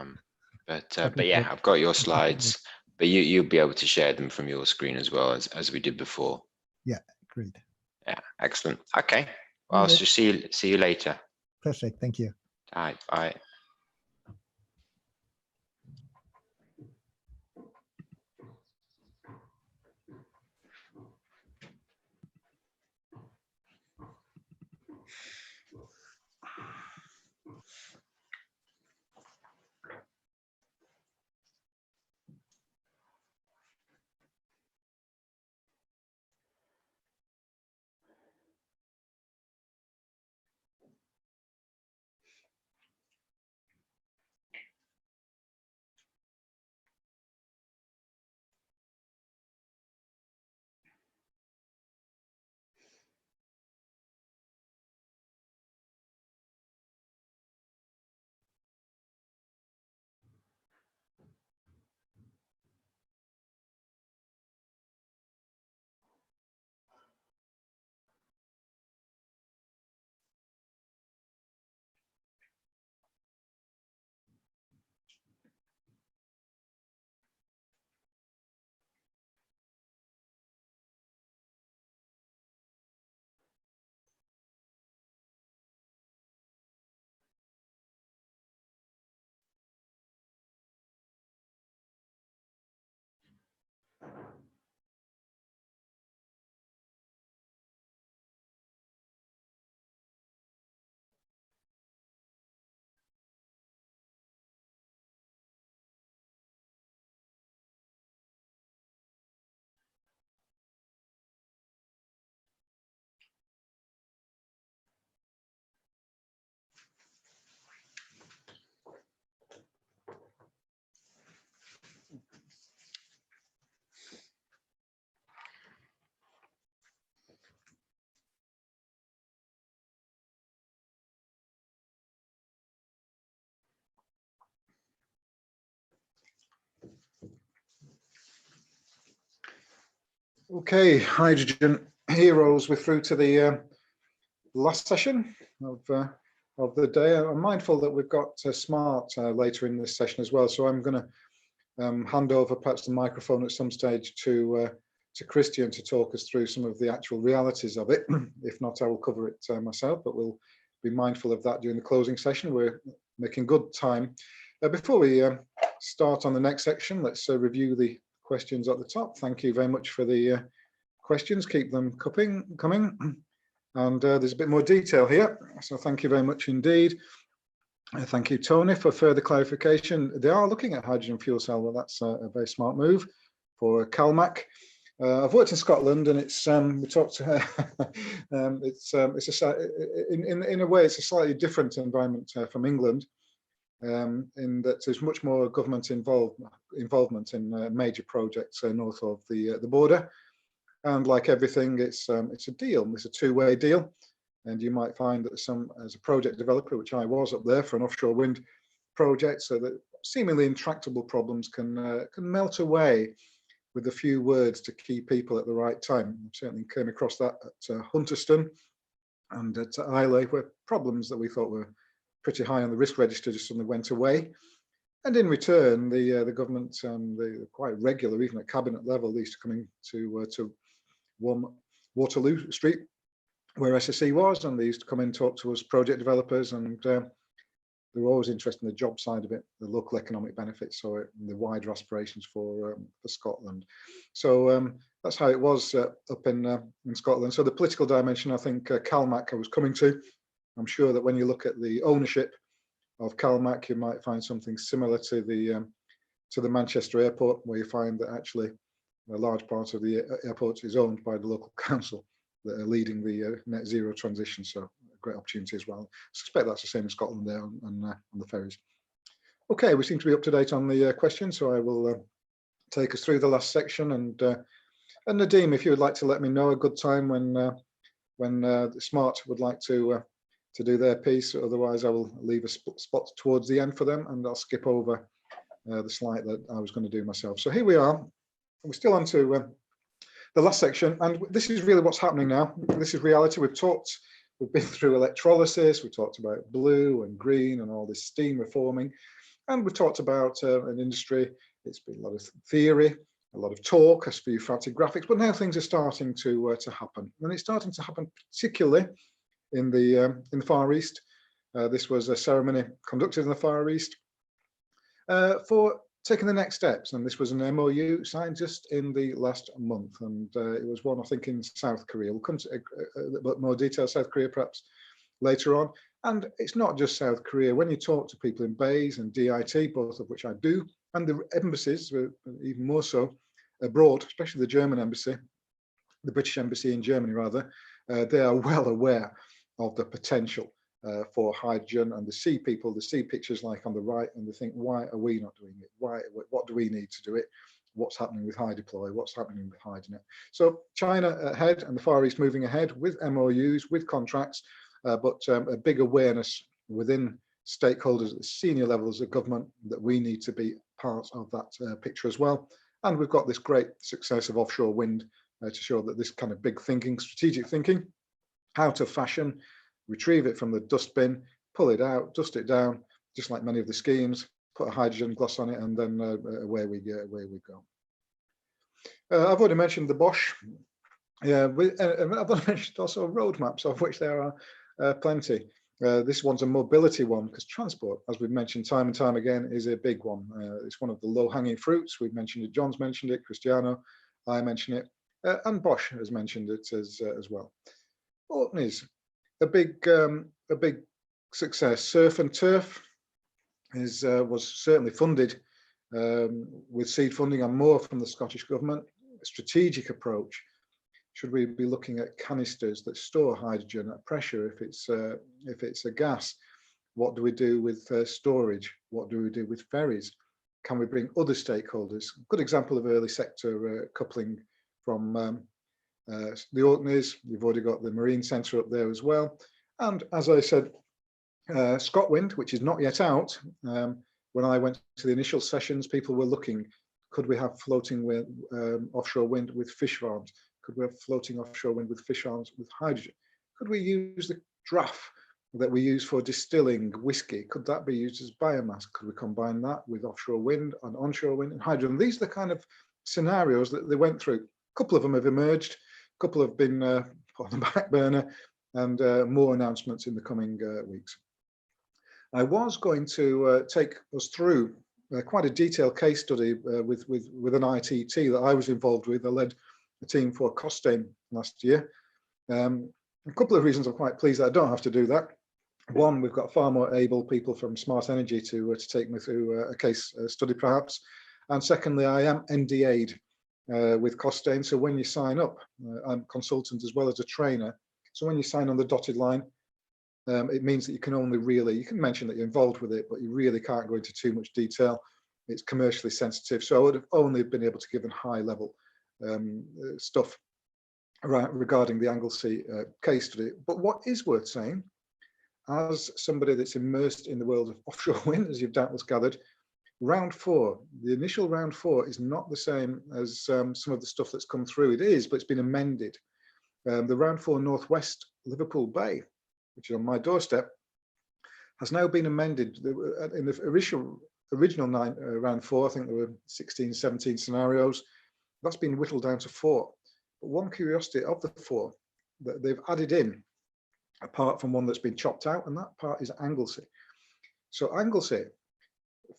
But yeah, I've got your slides, but you'll be able to share them from your screen as well as we did before. Yeah, great. Yeah, excellent. Okay. Well, Okay. so see you later. Perfect. Thank you. All right, bye. Okay, hydrogen heroes. We're through to the last session of the day. I'm mindful that we've got Smart later in this session as well, so I'm going to hand over perhaps the microphone at some stage to Christian to talk us through some of the actual realities of it. If not, I will cover it myself, but we'll be mindful of that during the closing session. We're making good time. Before we start on the next section, let's review the questions at the top. Thank you very much for the questions. Keep them coming. And there's a bit more detail here, so thank you very much indeed. Thank you, Tony, for further clarification. They are looking at hydrogen fuel cell. Well, that's a very smart move for Calmac. I've worked in Scotland, and it's we talked. It's in a way it's a slightly different environment from England, in that there's much more government involvement in major projects north of the border. And like everything, it's a deal. It's a two-way deal. And you might find that as a project developer, which I was up there for an offshore wind project, so that seemingly intractable problems can melt away with a few words to key people at the right time. I certainly came across that at Hunterston and at Islay, where problems that we thought were pretty high on the risk register just suddenly went away. And in return, the government, they're quite regular, even at cabinet level, they used to come in to one Waterloo Street, where SSE was, and they used to come in and talk to us project developers, and they were always interested in the job side of it, the local economic benefits, so the wider aspirations for Scotland. So that's how it was up in Scotland. So the political dimension, I think Calmac I was coming to. I'm sure that when you look at the ownership of Calmac, you might find something similar to the Manchester Airport, where you find that actually a large part of the airport is owned by the local council that are leading the net zero transition. So a great opportunity as well. I suspect that's the same in Scotland there on the ferries. Okay, we seem to be up to date on the questions, so I will take us through the last section. And Nadeem, if you would like to let me know a good time when the Smart would like to do their piece. Otherwise, I will leave a spot towards the end for them, and I'll skip over the slide that I was going to do myself. So here we are. We're still on to the last section, and this is really what's happening now. This is reality. We've been through electrolysis. We talked about blue and green and all this steam reforming, and we've talked about an industry. It's been a lot of theory, a lot of talk, a few fancy graphics, but now things are starting to happen, and it's starting to happen particularly in the Far East. This was a ceremony conducted in the Far East for taking the next steps, and this was an MOU signed just in the last month, and it was one, I think, in South Korea. We'll come to a little bit more detail, South Korea perhaps later on. And it's not just South Korea. When you talk to people in BEIS and DIT, both of which I do, and the embassies, even more so abroad, especially the German embassy, the British embassy in Germany rather, they are well aware of the potential for hydrogen, and they see people, they see pictures like on the right, and they think, why are we not doing it? What do we need to do it? What's happening with HyDeploy? What's happening with HydroNet? So China ahead and the Far East moving ahead with MOUs, with contracts, but a big awareness within stakeholders at the senior levels of government that we need to be part of that picture as well. And we've got this great success of offshore wind to show that this kind of big thinking, strategic thinking, how to fashion, retrieve it from the dustbin, pull it out, dust it down, just like many of the schemes, put a hydrogen gloss on it, and then away we go. I've already mentioned the Bosch. Yeah, I've already mentioned also roadmaps, of which there are plenty. This one's a mobility one, because transport, as we've mentioned time and time again, is a big one. It's one of the low-hanging fruits. We've mentioned it, John's mentioned it, Cristiano, I mentioned it, and Bosch has mentioned it as well. Orkneys, a big success. Surf and Turf was certainly funded with seed funding and more from the Scottish Government. A strategic approach. Should we be looking at canisters that store hydrogen at pressure if it's a gas? What do we do with storage? What do we do with ferries? Can we bring other stakeholders? Good example of early sector coupling from the Orkneys. You've already got the Marine Centre up there as well. And as I said, ScotWind, which is not yet out. When I went to the initial sessions, people were looking, could we have floating wind, offshore wind with fish farms? Could we have floating offshore wind with fish farms with hydrogen? Could we use the draff that we use for distilling whiskey? Could that be used as biomass? Could we combine that with offshore wind and onshore wind and hydrogen? These are the kind of scenarios that they went through. A couple of them have emerged, a couple have been put on the back burner, and more announcements in the coming weeks. I was going to take us through quite a detailed case study with an ITT that I was involved with. I led a team for Costain last year. A couple of reasons I'm quite pleased that I don't have to do that. One, we've got far more able people from Smart Energy to take me through a case study perhaps. And secondly, I am NDA'd with Costain. So when you sign up, I'm a consultant as well as a trainer. So when you sign on the dotted line, it means that you can only really, you can mention that you're involved with it, but you really can't go into too much detail. It's commercially sensitive. So I would have only been able to give a high level stuff regarding the Anglesey case study. But what is worth saying, as somebody that's immersed in the world of offshore wind, as you've doubtless gathered, round 4, the initial round 4 is not the same as some of the stuff that's come through. It is, but it's been amended. The round 4 Northwest Liverpool Bay, which is on my doorstep, has now been amended. In the original round 4, I think there were 16, 17 scenarios. That's been whittled down to 4. But one curiosity of the 4 that they've added in, apart from one that's been chopped out, and that part is Anglesey. So Anglesey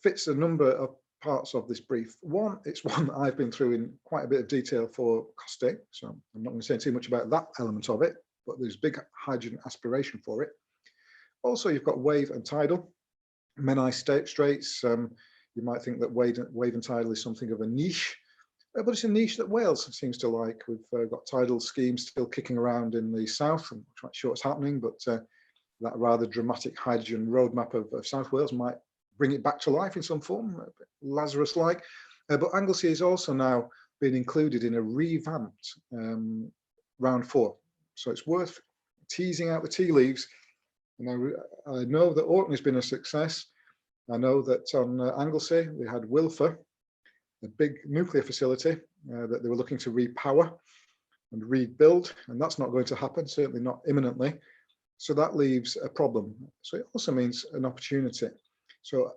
fits a number of parts of this brief. One, it's one that I've been through in quite a bit of detail for Costain, so I'm not going to say too much about that element of it, but there's big hydrogen aspiration for it. Also, you've got wave and tidal. Menai Straits, you might think that wave and tidal is something of a niche. but it's a niche that Wales seems to like. We've got tidal schemes still kicking around in the south. I'm not sure what's happening, but that rather dramatic hydrogen roadmap of South Wales might bring it back to life in some form, Lazarus-like. But Anglesey is also now being included in a revamped round 4. So it's worth teasing out the tea leaves. And I know that Orkney has been a success. I know that on Anglesey, they had Wilfer, a big nuclear facility that they were looking to repower and rebuild, and that's not going to happen, certainly not imminently. So that leaves a problem. So it also means an opportunity. So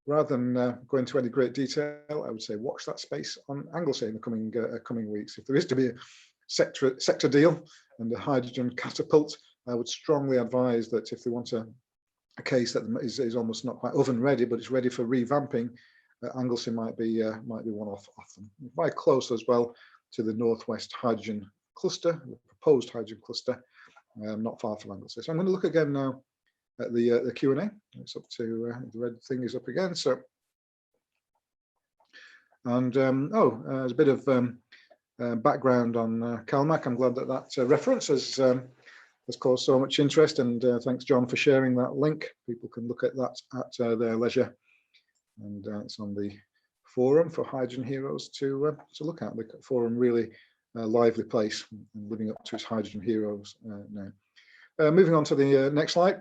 rather than go into any great detail, I would say watch that space on Anglesey in the coming weeks. If there is to be a sector deal and a hydrogen catapult, I would strongly advise that if they want a case that is almost not quite oven ready, but it's ready for revamping, Anglesey might be one off them. Very close as well to the Northwest Hydrogen Cluster, the proposed hydrogen cluster, not far from Anglesey. So I'm going to look again now at the Q&A. It's up to the red thing is up again. So, and there's a bit of background on CalMac. I'm glad that reference has caused so much interest, and thanks, John, for sharing that link. People can look at that at their leisure, and it's on the forum for Hydrogen Heroes to look at. The forum really lively place, and living up to its Hydrogen Heroes now. Moving on to the next slide.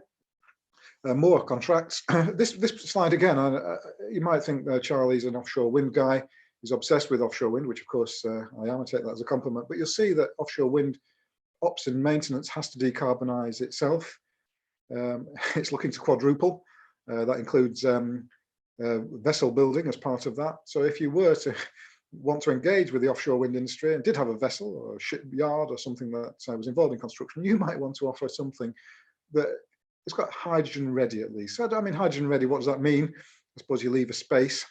More contracts. This slide again, you might think Charlie's an offshore wind guy. He's obsessed with offshore wind, which of course I am. I take that as a compliment. But you'll see that offshore wind ops and maintenance has to decarbonize itself. It's looking to quadruple. That includes vessel building as part of that. So if you were to want to engage with the offshore wind industry and did have a vessel or a shipyard or something that was involved in construction, you might want to offer something that it's got hydrogen ready at least. So I mean, hydrogen ready, what does that mean? I suppose you leave a space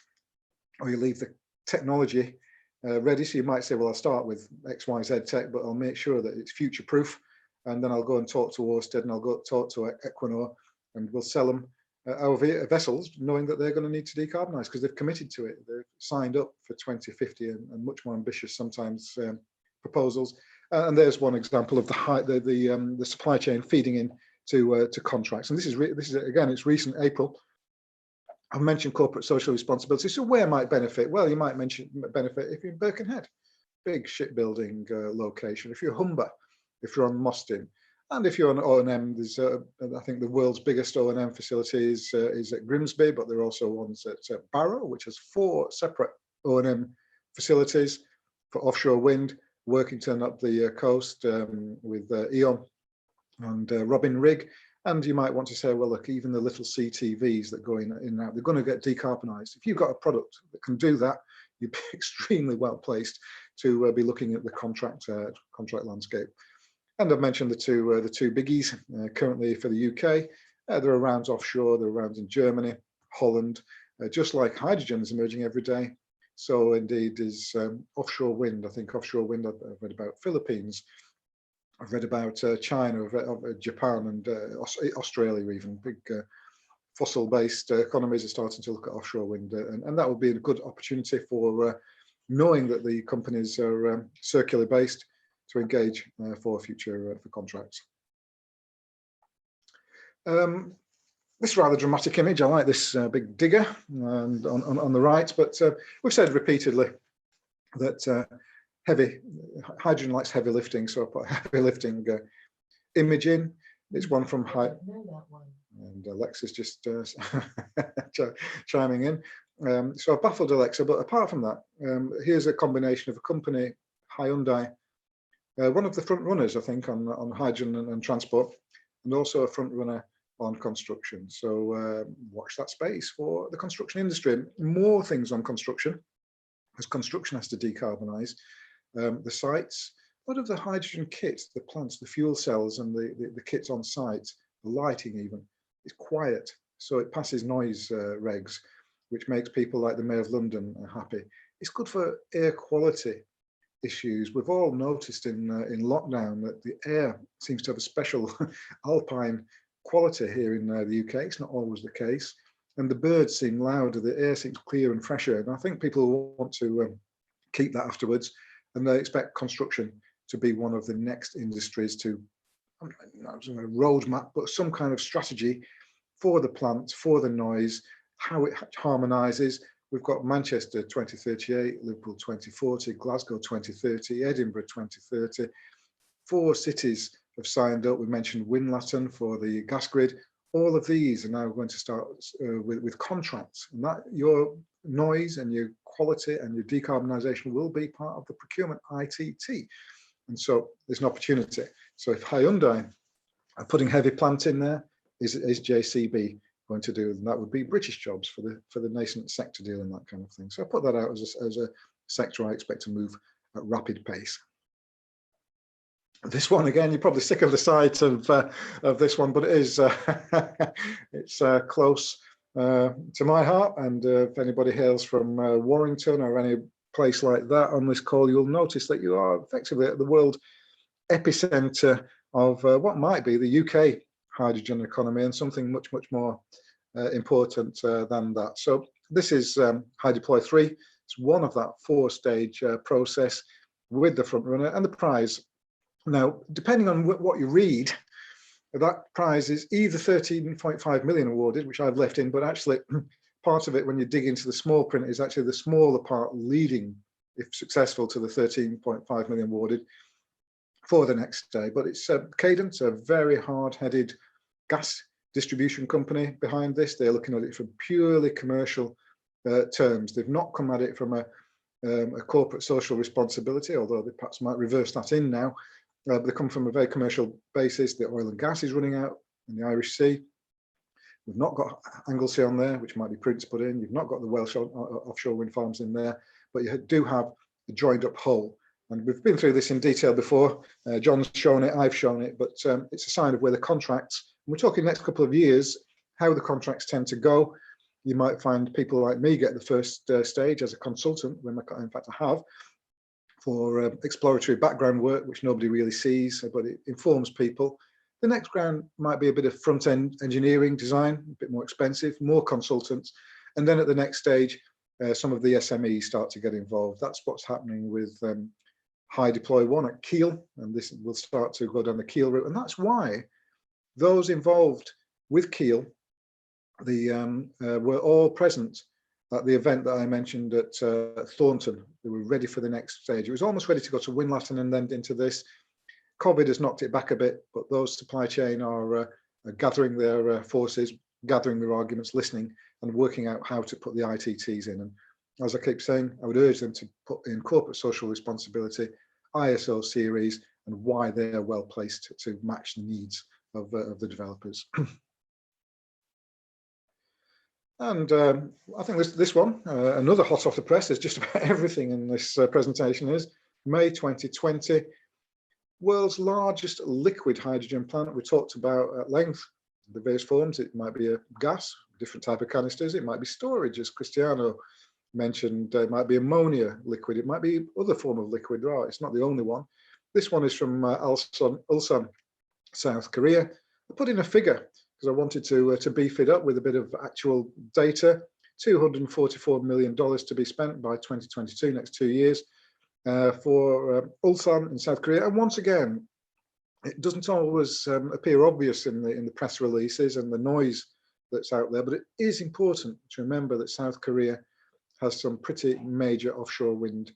or you leave the technology ready. So you might say, well, I'll start with XYZ tech, but I'll make sure that it's future proof. And then I'll go and talk to Ørsted and I'll go talk to Equinor, and we'll sell them our vessels, knowing that they're going to need to decarbonize because they've committed to it. They've signed up for 2050 and much more ambitious sometimes proposals. And there's one example of the supply chain feeding in to contracts. And this is again, it's recent April. I've mentioned corporate social responsibility. So where might benefit? Well, you might benefit if you're in Birkenhead, big shipbuilding location. If you're Humber, if you're on Mostyn, and if you're on O&M, there's I think the world's biggest O&M facility is at Grimsby, but there are also ones at Barrow, which has 4 separate O&M facilities for offshore wind, Workington up the coast with E.ON and Robin Rig. And you might want to say, well, look, even the little CTVs that go in and out, they're going to get decarbonized. If you've got a product that can do that, you'd be extremely well placed to be looking at the contract landscape. And I've mentioned the two biggies currently for the UK. There are rounds offshore, there are rounds in Germany, Holland. Just like hydrogen is emerging every day, so indeed is offshore wind. I think offshore wind, I've read about Philippines, I've read about China, Japan and Australia even. Big fossil-based economies are starting to look at offshore wind, and that would be a good opportunity for knowing that the companies are circular based to engage for future for contracts. This rather dramatic image, I like this big digger and on the right, but we've said repeatedly that hydrogen likes heavy lifting, so I put heavy lifting image in. It's one from and Alexa's just chiming in. So I've baffled Alexa, but apart from that, here's a combination of a company, Hyundai, one of the front runners, I think, on hydrogen and transport, and also a front runner on construction. So watch that space for the construction industry. More things on construction, as construction has to decarbonize. The sites, a lot of the hydrogen kits, the plants, the fuel cells and the kits on site, the lighting even, is quiet. So it passes noise regs, which makes people like the Mayor of London happy. It's good for air quality issues. We've all noticed in lockdown that the air seems to have a special alpine quality here in the UK. It's not always the case. And the birds seem louder, the air seems clearer and fresher. And I think people want to keep that afterwards. And they expect construction to be one of the next industries to, not a roadmap, but some kind of strategy for the plant, for the noise, how it harmonizes. We've got Manchester 2038, Liverpool 2040, Glasgow 2030, Edinburgh 2030. 4 cities have signed up. We mentioned Winlaton for the gas grid. All of these are now going to start with contracts, and that your noise and your quality and your decarbonisation will be part of the procurement ITT. And so there's an opportunity. So if Hyundai are putting heavy plant in there, is JCB going to do? And that would be British jobs for the nascent sector deal and that kind of thing. So I put that out as a sector I expect to move at rapid pace. This one again, you're probably sick of the sight of this one, but it is it's close to my heart. And if anybody hails from Warrington or any place like that on this call, you'll notice that you are effectively at the world epicenter of what might be the UK hydrogen economy, and something much more important than that. So this is HyDeploy 3. It's one of that 4-stage process with the front runner and the prize. Now, depending on what you read, that prize is either 13.5 million awarded, which I've left in, but actually part of it, when you dig into the small print, is actually the smaller part leading, if successful, to the 13.5 million awarded for the next day. But it's Cadent, a very hard-headed gas distribution company behind this. They're looking at it from purely commercial terms. They've not come at it from a corporate social responsibility, although they perhaps might reverse that in now. But they come from a very commercial basis. The oil and gas is running out in the Irish Sea. We've not got Anglesey on there, which might be prudent to put in. You've not got the Welsh offshore wind farms in there, but you do have a joined up whole. And we've been through this in detail before. John's shown it, I've shown it, but it's a sign of where the contracts, and we're talking next couple of years, how the contracts tend to go. You might find people like me get the first stage as a consultant, in fact I have, for exploratory background work, which nobody really sees, but it informs people. The next round might be a bit of front-end engineering design, a bit more expensive, more consultants. And then at the next stage, some of the SMEs start to get involved. That's what's happening with HyDeploy 1 at Kiel, and this will start to go down the Kiel route. And that's why those involved with Kiel, were all present at the event that I mentioned at Thornton. They were ready for the next stage. It was almost ready to go to Winlaton and then into this. COVID has knocked it back a bit, but those supply chain are gathering their forces, gathering their arguments, listening and working out how to put the ITTs in. And as I keep saying, I would urge them to put in corporate social responsibility, ISO series, and why they're well placed to match the needs of the developers. And I think this one, another hot off the press, is just about everything in this presentation is May 2020, world's largest liquid hydrogen plant. We talked about at length the various forms. It might be a gas, different type of canisters. It might be storage, as Cristiano mentioned. It might be ammonia liquid. It might be other form of liquid. Right, it's not the only one. This one is from Ulsan, South Korea. I put in a figure because I wanted to beef it up with a bit of actual data. $244 million to be spent by 2022, next 2 years, for Ulsan in South Korea. And once again, it doesn't always appear obvious in the press releases and the noise that's out there, but it is important to remember that South Korea has some pretty major offshore wind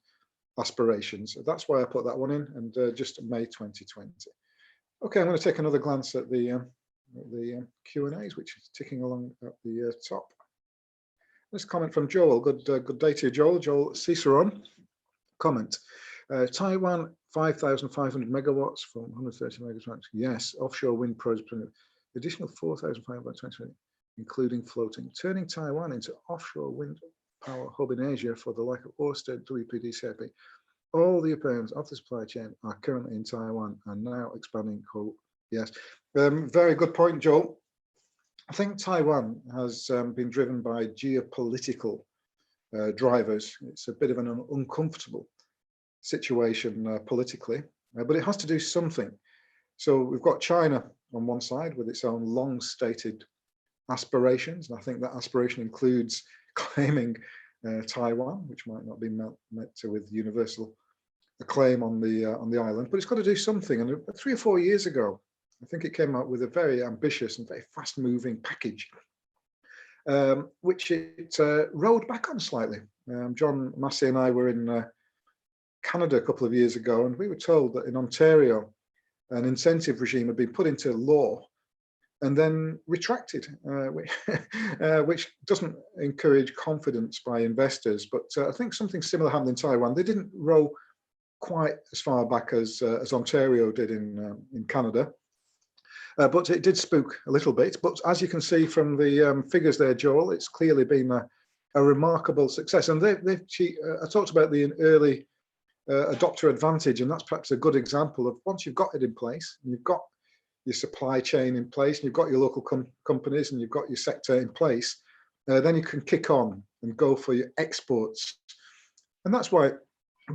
aspirations. That's why I put that one in, and just May 2020. Okay, I'm going to take another glance at the Q&As, which is ticking along at the top. This comment from Joel. Good day to you, Joel. Joel Ciceron. Comment. Taiwan 5,500 megawatts from 130 megawatts. Yes, offshore wind project. Additional 4,500 by 2020, including floating. Turning Taiwan into offshore wind power hub in Asia for the like of Ørsted, WPD, CIP. All the appearance of the supply chain are currently in Taiwan and now expanding. Yes, very good point, Joel. I think Taiwan has been driven by geopolitical drivers. It's a bit of an uncomfortable situation politically, but it has to do something. So we've got China on one side with its own long-stated aspirations, and I think that aspiration includes claiming Taiwan, which might not be met with universal acclaim on the island, but it's got to do something. And 3 or 4 years ago, I think it came out with a very ambitious and very fast-moving package, which it rolled back on slightly. John Massey and I were in Canada a couple of years ago, and we were told that in Ontario, an incentive regime had been put into law and then retracted, which doesn't encourage confidence by investors. But I think something similar happened in Taiwan. They didn't roll quite as far back as Ontario did in Canada, but it did spook a little bit. But as you can see from the figures there, Joel, it's clearly been a remarkable success. And I talked about the early adopter advantage, and that's perhaps a good example of once you've got it in place, and you've got your supply chain in place, and you've got your local companies, and you've got your sector in place, then you can kick on and go for your exports. And that's why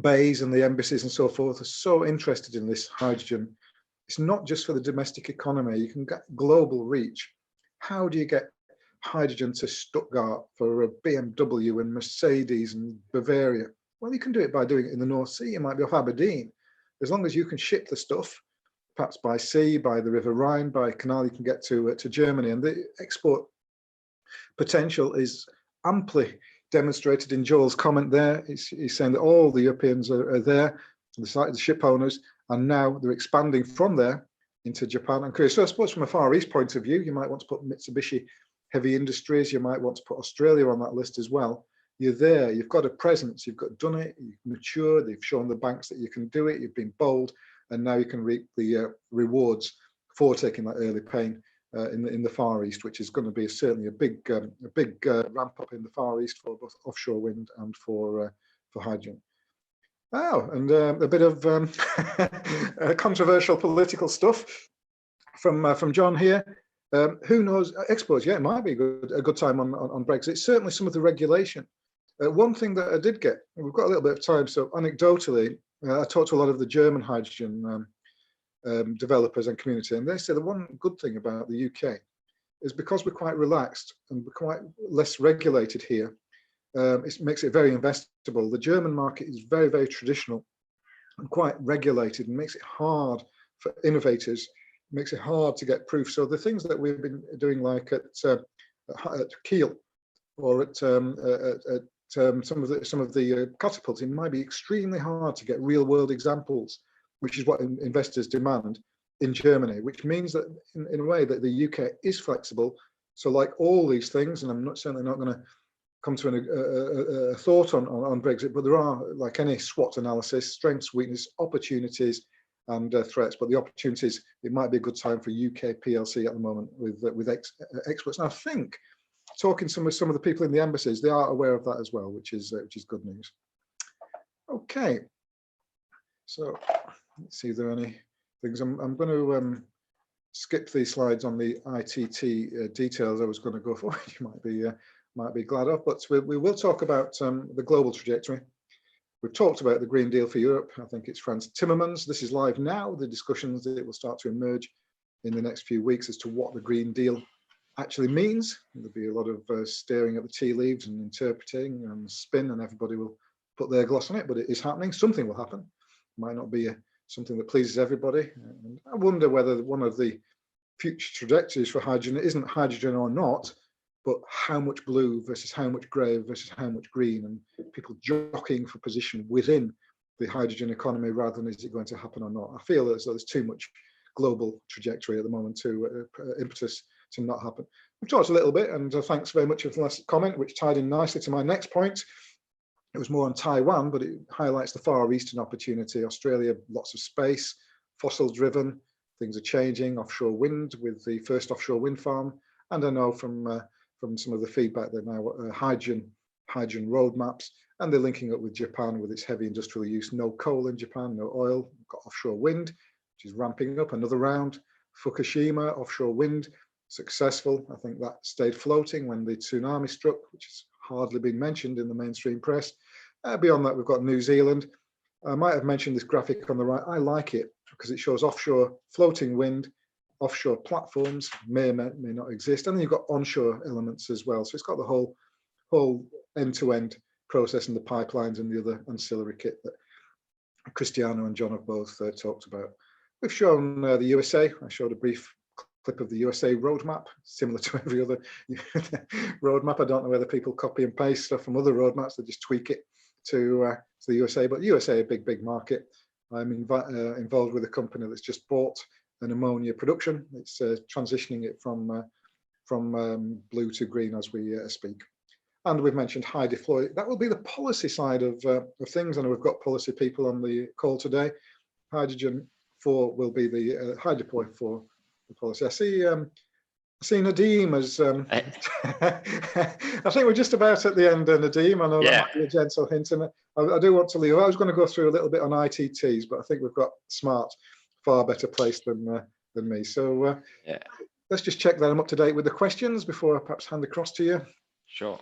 BEIS and the embassies and so forth are so interested in this hydrogen. It's not just for the domestic economy. You can get global reach. How do you get hydrogen to Stuttgart for a BMW and Mercedes and Bavaria? Well, you can do it by doing it in the North Sea. It might be off Aberdeen. As long as you can ship the stuff, perhaps by sea, by the River Rhine, by canal, you can get to Germany. And the export potential is amply demonstrated in Joel's comment there. He's saying that all the Europeans are there, the ship owners, and now they're expanding from there into Japan and Korea. So I suppose from a Far East point of view, you might want to put Mitsubishi Heavy Industries, you might want to put Australia on that list as well. You're there, you've got a presence, you've done it, you've matured, they've shown the banks that you can do it, you've been bold, and now you can reap the rewards for taking that early pain in the Far East, which is going to be certainly a big ramp up in the Far East for both offshore wind and for hydrogen. Oh, and a bit of controversial political stuff from John here. Who knows? Exports, yeah, it might be a good time on Brexit. Certainly some of the regulation. One thing that I did get, we've got a little bit of time, so anecdotally, I talked to a lot of the German hydrogen developers and community, and they say the one good thing about the UK is because we're quite relaxed and we're quite less regulated here, it makes it very investable. The German market is very, very traditional and quite regulated, and makes it hard for innovators, makes it hard to get proof. So the things that we've been doing, like at Kiel or at some of the catapults, it might be extremely hard to get real world examples, which is what investors demand in Germany, which means that in a way that the UK is flexible. So like all these things, and I'm certainly not going to come to a thought on Brexit, but there are, like any SWOT analysis, strengths, weaknesses, opportunities and threats. But the opportunities, it might be a good time for UK PLC at the moment with experts. And I think talking to some of the people in the embassies, they are aware of that as well, which is good news. Okay, so let's see if there are any things. I'm going to skip these slides on the ITT details I was going to go for. You might be glad of, but we will talk about the global trajectory. We've talked about the Green Deal for Europe. I think it's Frans Timmermans. This is live now. The discussions that will start to emerge in the next few weeks as to what the Green Deal actually means. There'll be a lot of staring at the tea leaves and interpreting and spin, and everybody will put their gloss on it, but it is happening. Something will happen. It might not be something that pleases everybody. And I wonder whether one of the future trajectories for hydrogen isn't hydrogen or not, but how much blue versus how much grey versus how much green, and people jockeying for position within the hydrogen economy rather than is it going to happen or not. I feel as though there's too much global trajectory at the moment to impetus to not happen. We've talked a little bit, and thanks very much for the last comment, which tied in nicely to my next point. It was more on Taiwan, but it highlights the Far Eastern opportunity. Australia, lots of space, fossil driven, things are changing, offshore wind with the first offshore wind farm. And I know from some of the feedback that now hydrogen roadmaps, and they're linking up with Japan with its heavy industrial use. No coal in Japan, no oil. We've got offshore wind, which is ramping up. Another round. Fukushima, offshore wind, successful. I think that stayed floating when the tsunami struck, which has hardly been mentioned in the mainstream press. Beyond that, we've got New Zealand. I might have mentioned this graphic on the right. I like it because it shows offshore floating wind, offshore platforms may not exist, and then you've got onshore elements as well. So it's got the whole end-to-end processing the pipelines and the other ancillary kit that Cristiano and John have both talked about. We've shown the USA. I showed a brief clip of the USA roadmap, similar to every other roadmap. I don't know whether people copy and paste stuff from other roadmaps, they just tweak it to the USA, but USA, a big market. I'm involved with a company that's just bought an ammonia production. It's transitioning it from blue to green as we speak. And we've mentioned HyDeploy. That will be the policy side of things. I know we've got policy people on the call today. Hydrogen 4 will be the HyDeploy for the policy. I see Nadeem as I think we're just about at the end, Nadeem. I know that might be a gentle hint, and I do want to leave. I was going to go through a little bit on ITTs, but I think we've got Smart far better placed than me. So let's just check that I'm up to date with the questions before I perhaps hand across to you. Sure.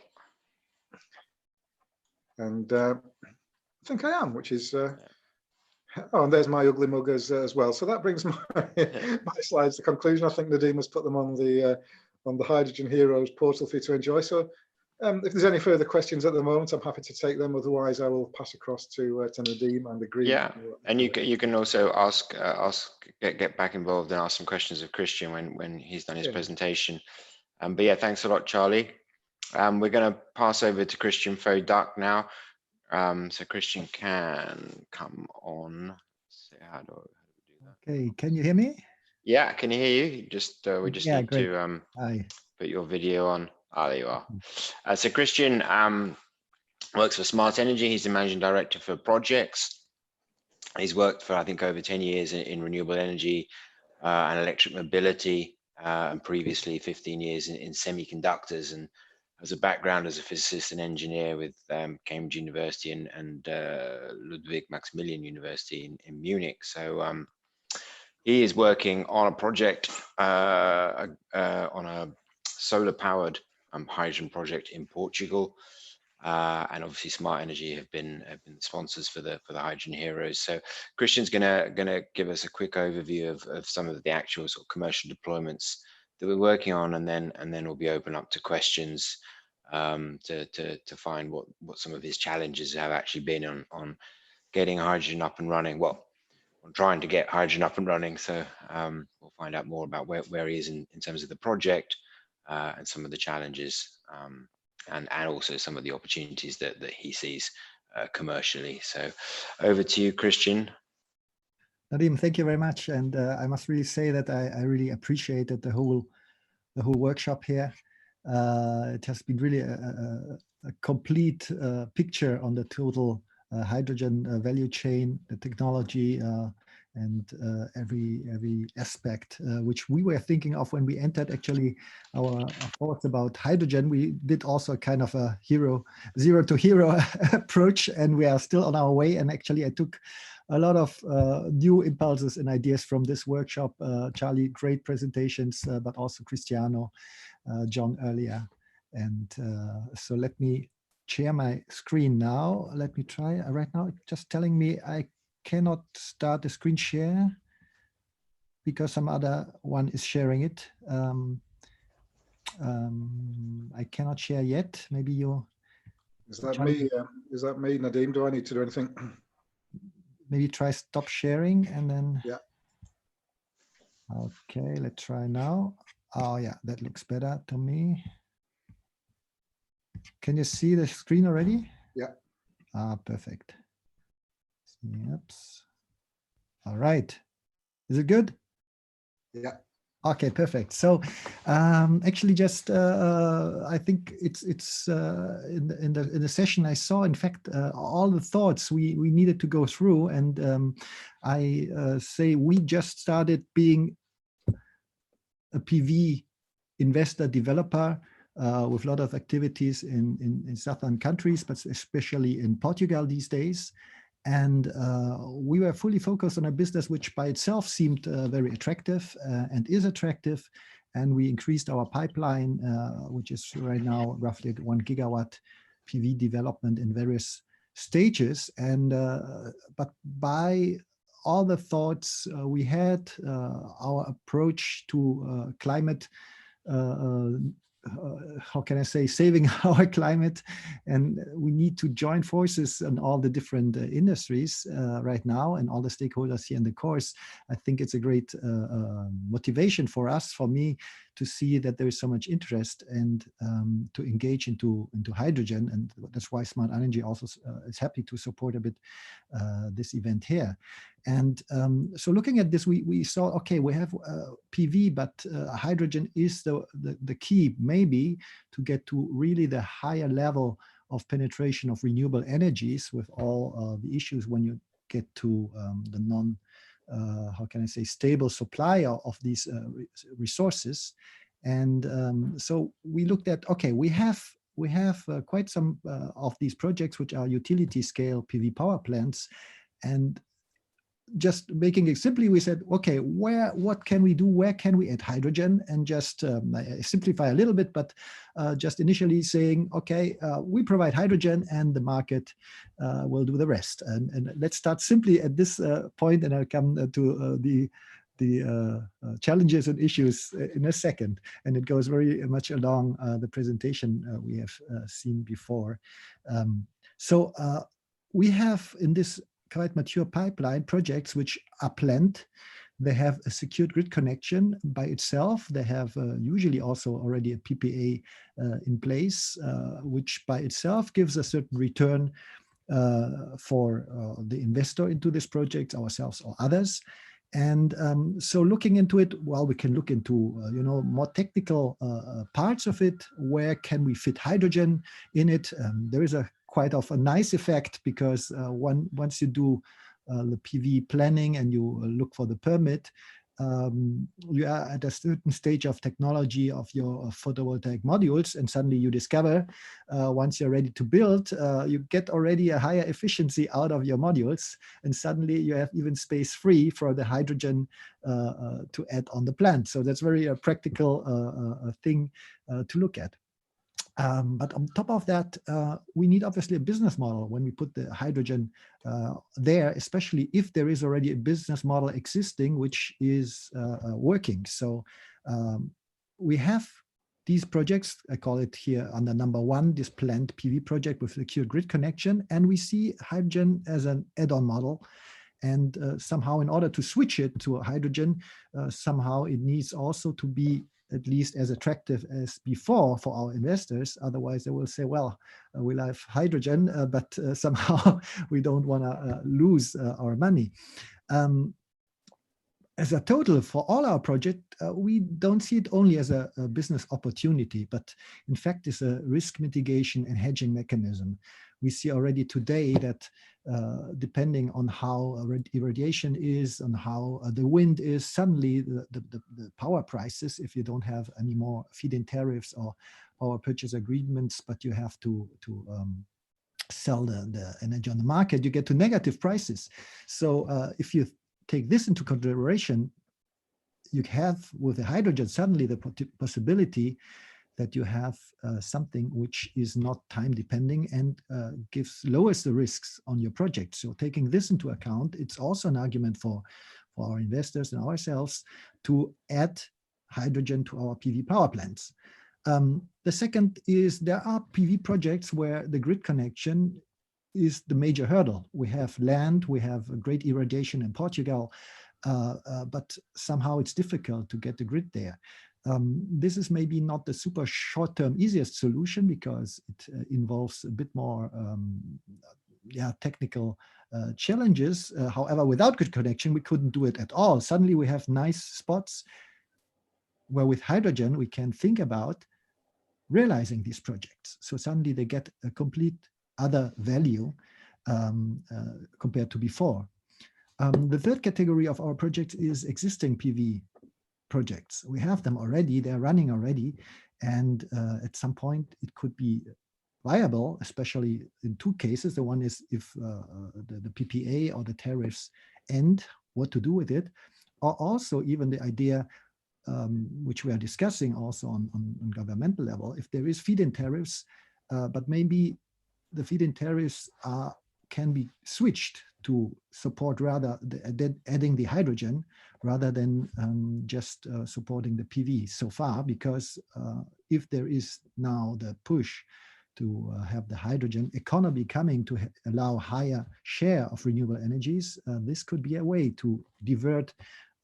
And I think I am, which is oh, and there's my ugly mug as well. So that brings my slides to conclusion. I think Nadeem has put them on the Hydrogen Heroes portal for you to enjoy. So if there's any further questions at the moment, I'm happy to take them. Otherwise, I will pass across to Nadeem and agree. Yeah, and you can also get back involved and ask some questions of Christian when he's done his presentation. But yeah, thanks a lot, Charlie. We're going to pass over to Christian Foduck now. So Christian can come on. So how do we do that? Okay, can you hear me? Yeah, can you hear you? Just we just need great. to Hi. put your video on. Ah, there you are. So Christian works for Smart Energy. He's the managing director for projects. He's worked for, I think, over 10 years in renewable energy and electric mobility, and previously 15 years in semiconductors, and has a background as a physicist and engineer with Cambridge University and Ludwig Maximilian University in Munich. So he is working on a project on a solar-powered hydrogen project in Portugal, and obviously Smart Energy have been sponsors for the Hydrogen Heroes. So Christian's gonna give us a quick overview of some of the actual sort of commercial deployments that we're working on, and then we'll be open up to questions to find what some of his challenges have actually been on getting hydrogen up and running. Well, on trying to get hydrogen up and running. So we'll find out more about where he is in terms of the project and some of the challenges, and also some of the opportunities that he sees commercially. So over to you, Christian. Nadeem, thank you very much. And I must really say that I really appreciated the whole workshop here. It has been really a complete picture on the total hydrogen value chain, the technology, and every aspect which we were thinking of when we entered actually our thoughts about hydrogen. We did also kind of a zero to hero approach, and we are still on our way. And actually I took a lot of new impulses and ideas from this workshop. Charlie, great presentations, but also Cristiano, John earlier. And so let me share my screen now. Let me try. Right now it's just telling me I cannot start the screen share because some other one is sharing it. I cannot share yet. Maybe you. Is that me? Is that me, Nadeem? Do I need to do anything? Maybe try stop sharing and then. Yeah. Okay, let's try now. Oh yeah, that looks better to me. Can you see the screen already? Yeah. Ah, perfect. Yep. All right. Is it good? Yeah. Okay, perfect. So actually just I think it's in the session I saw, in fact, all the thoughts we needed to go through, and I say we just started being a PV investor developer with a lot of activities in southern countries, but especially in Portugal these days. And we were fully focused on a business which by itself seemed very attractive and is attractive. And we increased our pipeline, which is right now roughly 1 gigawatt PV development in various stages. And but by all the thoughts we had, our approach to climate how can I say, saving our climate, and we need to join forces in all the different industries right now and all the stakeholders here in the course. I think it's a great motivation for us, for me, to see that there is so much interest and to engage into hydrogen, and that's why Smart Energy also is happy to support a bit this event here. And so looking at this, we saw, okay, we have PV, but hydrogen is the key maybe to get to really the higher level of penetration of renewable energies with all the issues when you get to the how can I say, stable supply of these resources. And so we looked at, okay, we have quite some of these projects which are utility scale PV power plants, and just making it simply, we said, okay, what can we do? Where can we add hydrogen? And just simplify a little bit, but just initially saying, okay, we provide hydrogen and the market will do the rest. And let's start simply at this point, and I'll come to the challenges and issues in a second. And it goes very much along the presentation we have seen before. So we have in this quite mature pipeline projects which are planned. They have a secured grid connection by itself. They have usually also already a PPA in place, which by itself gives a certain return for the investor into this project, ourselves or others. And so looking into it, well, we can look into more technical parts of it. Where can we fit hydrogen in it? There is quite of a nice effect, because once you do the PV planning and you look for the permit, you are at a certain stage of technology of your photovoltaic modules, and suddenly you discover once you're ready to build, you get already a higher efficiency out of your modules, and suddenly you have even space free for the hydrogen to add on the plant. So that's very practical thing to look at. But on top of that, we need obviously a business model when we put the hydrogen there, especially if there is already a business model existing which is working. So we have these projects, I call it here under number 1, this planned PV project with secured grid connection, and we see hydrogen as an add-on model. And somehow in order to switch it to hydrogen, somehow it needs also to be at least as attractive as before for our investors. Otherwise, they will say, well, we'll have hydrogen, but somehow we don't want to lose our money. As a total for all our project, we don't see it only as a business opportunity, but in fact, it's a risk mitigation and hedging mechanism. We see already today that depending on how irradiation is, on how the wind is, suddenly the power prices, if you don't have any more feed-in tariffs or power purchase agreements, but you have to sell the energy on the market, you get to negative prices. So if you take this into consideration, you have with the hydrogen suddenly the possibility that you have something which is not time depending and lowers the risks on your project. So taking this into account, it's also an argument for our investors and ourselves to add hydrogen to our PV power plants. The second is there are PV projects where the grid connection is the major hurdle. We have land, we have a great irradiation in Portugal, but somehow it's difficult to get the grid there. This is maybe not the super short-term easiest solution because it involves a bit more technical challenges. However, without grid connection, we couldn't do it at all. Suddenly we have nice spots where with hydrogen, we can think about realizing these projects. So suddenly they get a complete other value compared to before. The third category of our projects is existing PV projects. We have them already, they're running already, and at some point it could be viable, especially in two cases. The one is if the PPA or the tariffs end, what to do with it, or also even the idea which we are discussing also on governmental level, if there is feed-in tariffs, but maybe the feed-in tariffs can be switched to support rather adding the hydrogen rather than just supporting the PV so far, because if there is now the push to have the hydrogen economy coming to allow higher share of renewable energies, this could be a way to divert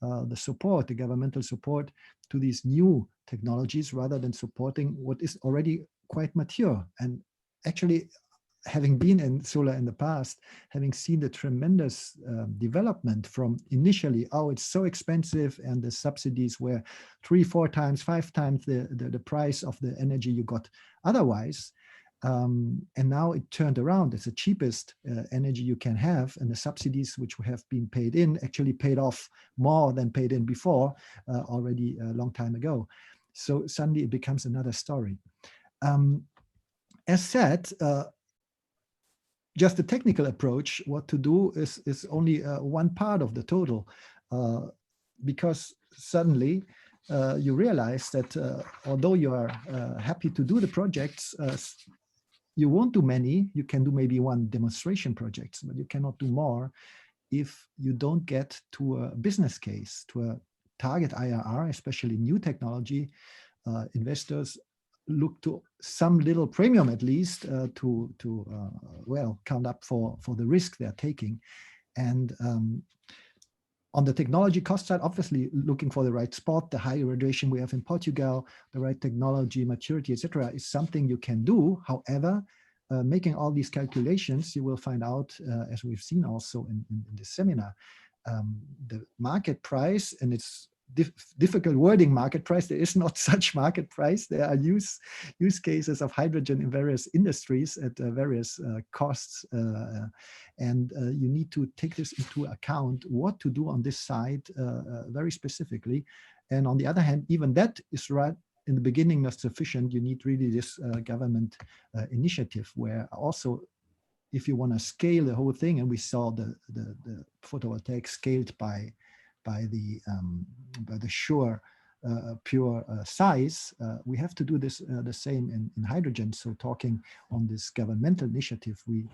the support, the governmental support to these new technologies rather than supporting what is already quite mature. And actually, having been in solar in the past, having seen the tremendous development from initially, oh, it's so expensive, and the subsidies were 3, 4 times, 5 times the price of the energy you got otherwise. And now it turned around. It's the cheapest energy you can have, and the subsidies which have been paid in actually paid off more than paid in before already a long time ago. So suddenly it becomes another story. As said, just the technical approach, what to do is only one part of the total, because suddenly you realize that although you are happy to do the projects, you won't do many. You can do maybe one demonstration project, but you cannot do more if you don't get to a business case, to a target IRR, especially new technology. Investors look to some little premium at least to well, count up for the risk they're taking. And on the technology cost side, obviously looking for the right spot, the high irradiation we have in Portugal, the right technology, maturity, etc., is something you can do. However, making all these calculations, you will find out, as we've seen also in this seminar, the market price, and it's difficult wording market price. There is not such market price. There are use cases of hydrogen in various industries at various costs. And you need to take this into account, what to do on this side very specifically. And on the other hand, even that is right in the beginning not sufficient. You need really this government initiative where also, if you want to scale the whole thing, and we saw the photovoltaic scaled by the sure pure size, we have to do this the same in hydrogen. So talking on this governmental initiative, we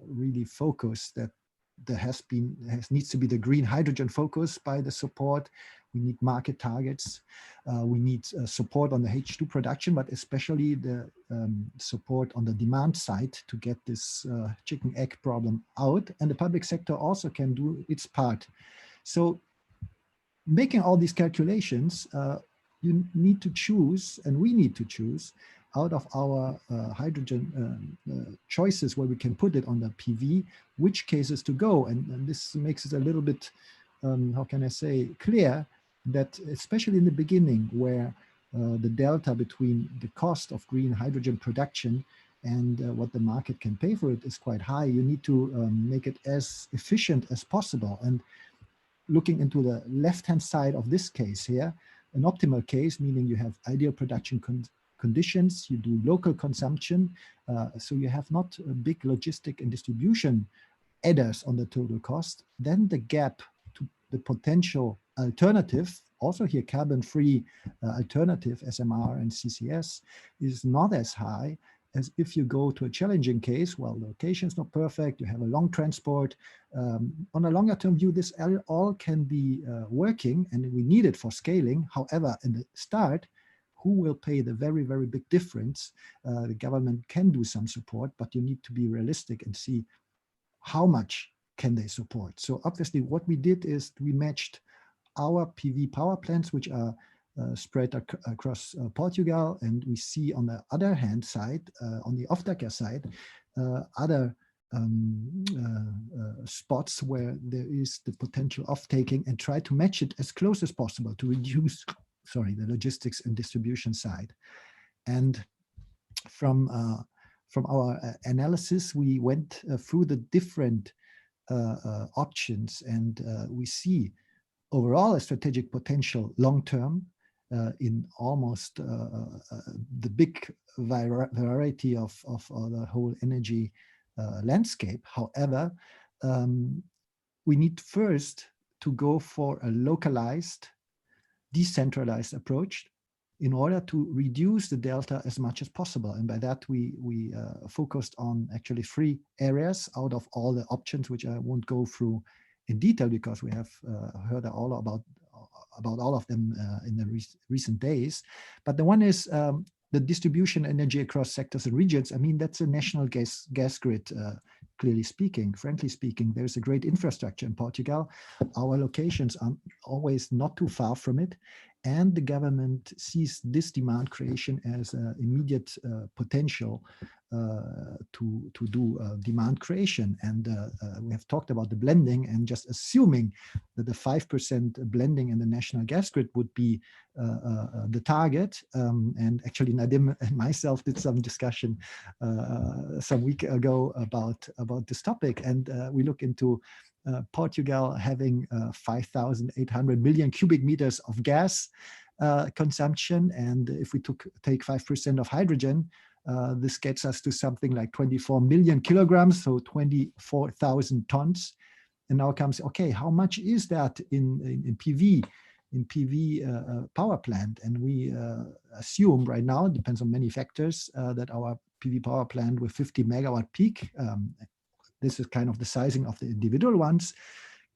really focus that there needs to be the green hydrogen focus by the support. We need market targets. We need support on the H2 production, but especially the support on the demand side to get this chicken egg problem out. And the public sector also can do its part. So making all these calculations, you need to choose, and we need to choose out of our hydrogen choices where we can put it on the PV, which cases to go. And this makes it a little bit, how can I say, clear that especially in the beginning, where the delta between the cost of green hydrogen production and what the market can pay for it is quite high, you need to make it as efficient as possible. And looking into the left-hand side of this case here, an optimal case, meaning you have ideal production conditions, you do local consumption, so you have not a big logistic and distribution adders on the total cost, then the gap to the potential alternative, also here carbon-free alternative, SMR and CCS, is not as high as if you go to a challenging case. Well, the location is not perfect, you have a long transport. On a longer term view, this all can be working, and we need it for scaling. However, in the start, who will pay the very, very big difference? The government can do some support, but you need to be realistic and see how much can they support. So obviously what we did is we matched our PV power plants, which are spread across Portugal, and we see on the other hand side, on the Off-Taker side, other spots where there is the potential off-taking, and try to match it as close as possible to reduce, the logistics and distribution side. And from our analysis, we went through the different options, and we see overall a strategic potential long-term in almost the big variety of the whole energy landscape. However, we need first to go for a localized, decentralized approach in order to reduce the delta as much as possible. And by that, we focused on actually 3 areas out of all the options, which I won't go through in detail because we have heard all about about all of them in the recent days. But the one is the distribution energy across sectors and regions. I mean, that's a national gas grid, clearly speaking. Frankly speaking, there's a great infrastructure in Portugal. Our locations are always not too far from it. And the government sees this demand creation as an immediate potential to do demand creation. And we have talked about the blending, and just assuming that the 5% blending in the national gas grid would be the target. And actually Nadim and myself did some discussion some week ago about this topic. And we look into Portugal having 5,800 million cubic meters of gas consumption. And if we take 5% of hydrogen, this gets us to something like 24 million kilograms, so 24,000 tons. And now comes, okay, how much is that in PV? In PV power plant? And we assume right now, it depends on many factors, that our PV power plant with 50 megawatt peak, this is kind of the sizing of the individual ones,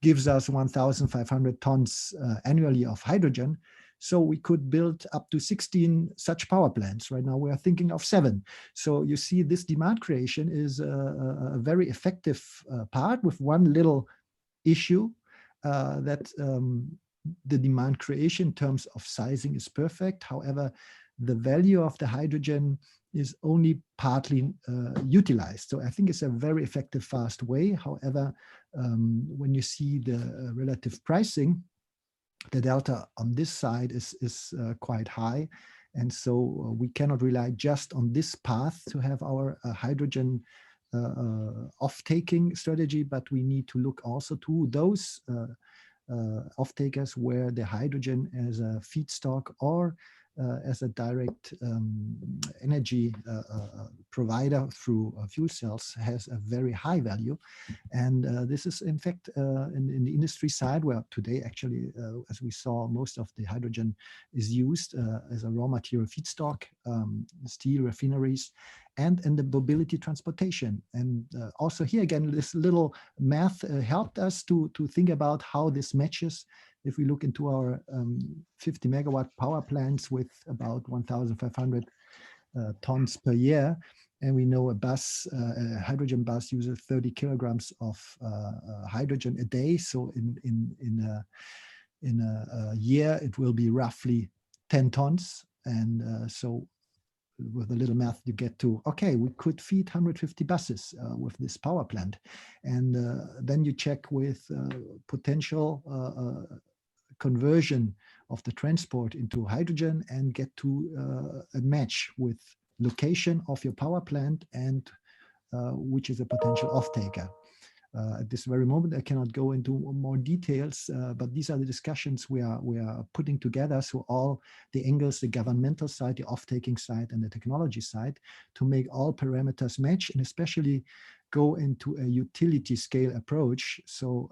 gives us 1,500 tons annually of hydrogen. So we could build up to 16 such power plants. Right now we are thinking of 7. So you see, this demand creation is a very effective part, with one little issue, that the demand creation in terms of sizing is perfect. However, the value of the hydrogen is only partly utilized. So I think it's a very effective, fast way. However, when you see the relative pricing, the delta on this side is quite high. And so we cannot rely just on this path to have our hydrogen off-taking strategy, but we need to look also to those off-takers where the hydrogen as a feedstock or as a direct energy provider through fuel cells has a very high value. And this is in fact in the industry side, where today actually, as we saw, most of the hydrogen is used as a raw material feedstock, steel refineries, and in the mobility transportation. And also here again, this little math helped us to think about how this matches. If we look into our 50 megawatt power plants with about 1,500 tons per year, and we know a hydrogen bus uses 30 kilograms of hydrogen a day. So in a year, it will be roughly 10 tons. And so with a little math, you get to, okay, we could feed 150 buses with this power plant. And then you check with potential conversion of the transport into hydrogen and get to a match with location of your power plant and which is a potential off-taker. At this very moment, I cannot go into more details, but these are the discussions we are putting together. So all the angles, the governmental side, the off-taking side, and the technology side, to make all parameters match, and especially go into a utility scale approach. So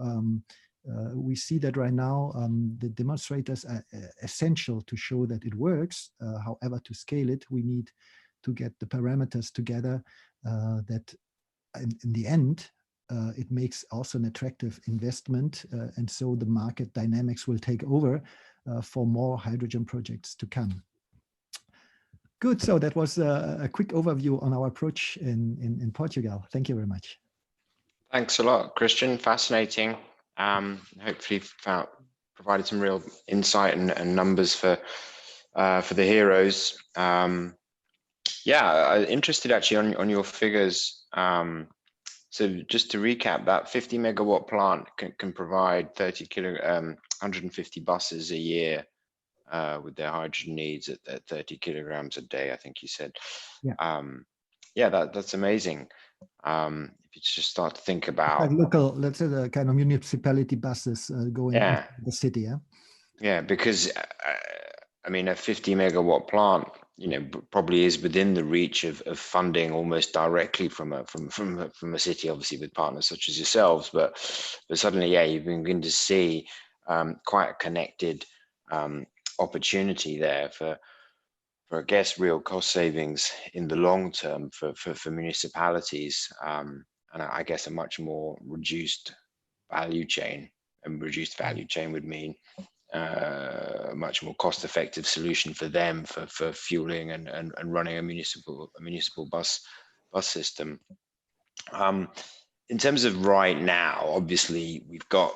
we see that right now the demonstrators are essential to show that it works. However, to scale it, we need to get the parameters together that in the end, it makes also an attractive investment. And so the market dynamics will take over for more hydrogen projects to come. Good, so that was a quick overview on our approach in Portugal. Thank you very much. Thanks a lot, Christian. Fascinating. Hopefully provided some real insight and numbers for the heroes. Yeah, I'm interested actually on your figures. So just to recap, that 50 megawatt plant can provide 150 buses a year with their hydrogen needs at 30 kilograms a day, I think you said. Yeah, yeah, that's amazing. If you just start to think about like local, let's say the kind of municipality buses going into the city. Yeah, because I mean, a 50 megawatt plant, probably is within the reach of funding almost directly from a city, obviously with partners such as yourselves. But suddenly, yeah, you begin to see quite a connected opportunity there for I guess real cost savings in the long term for municipalities, and I guess a much more reduced value chain. And reduced value chain would mean much more cost-effective solution for them for fueling and running a municipal bus system. In terms of right now, obviously we've got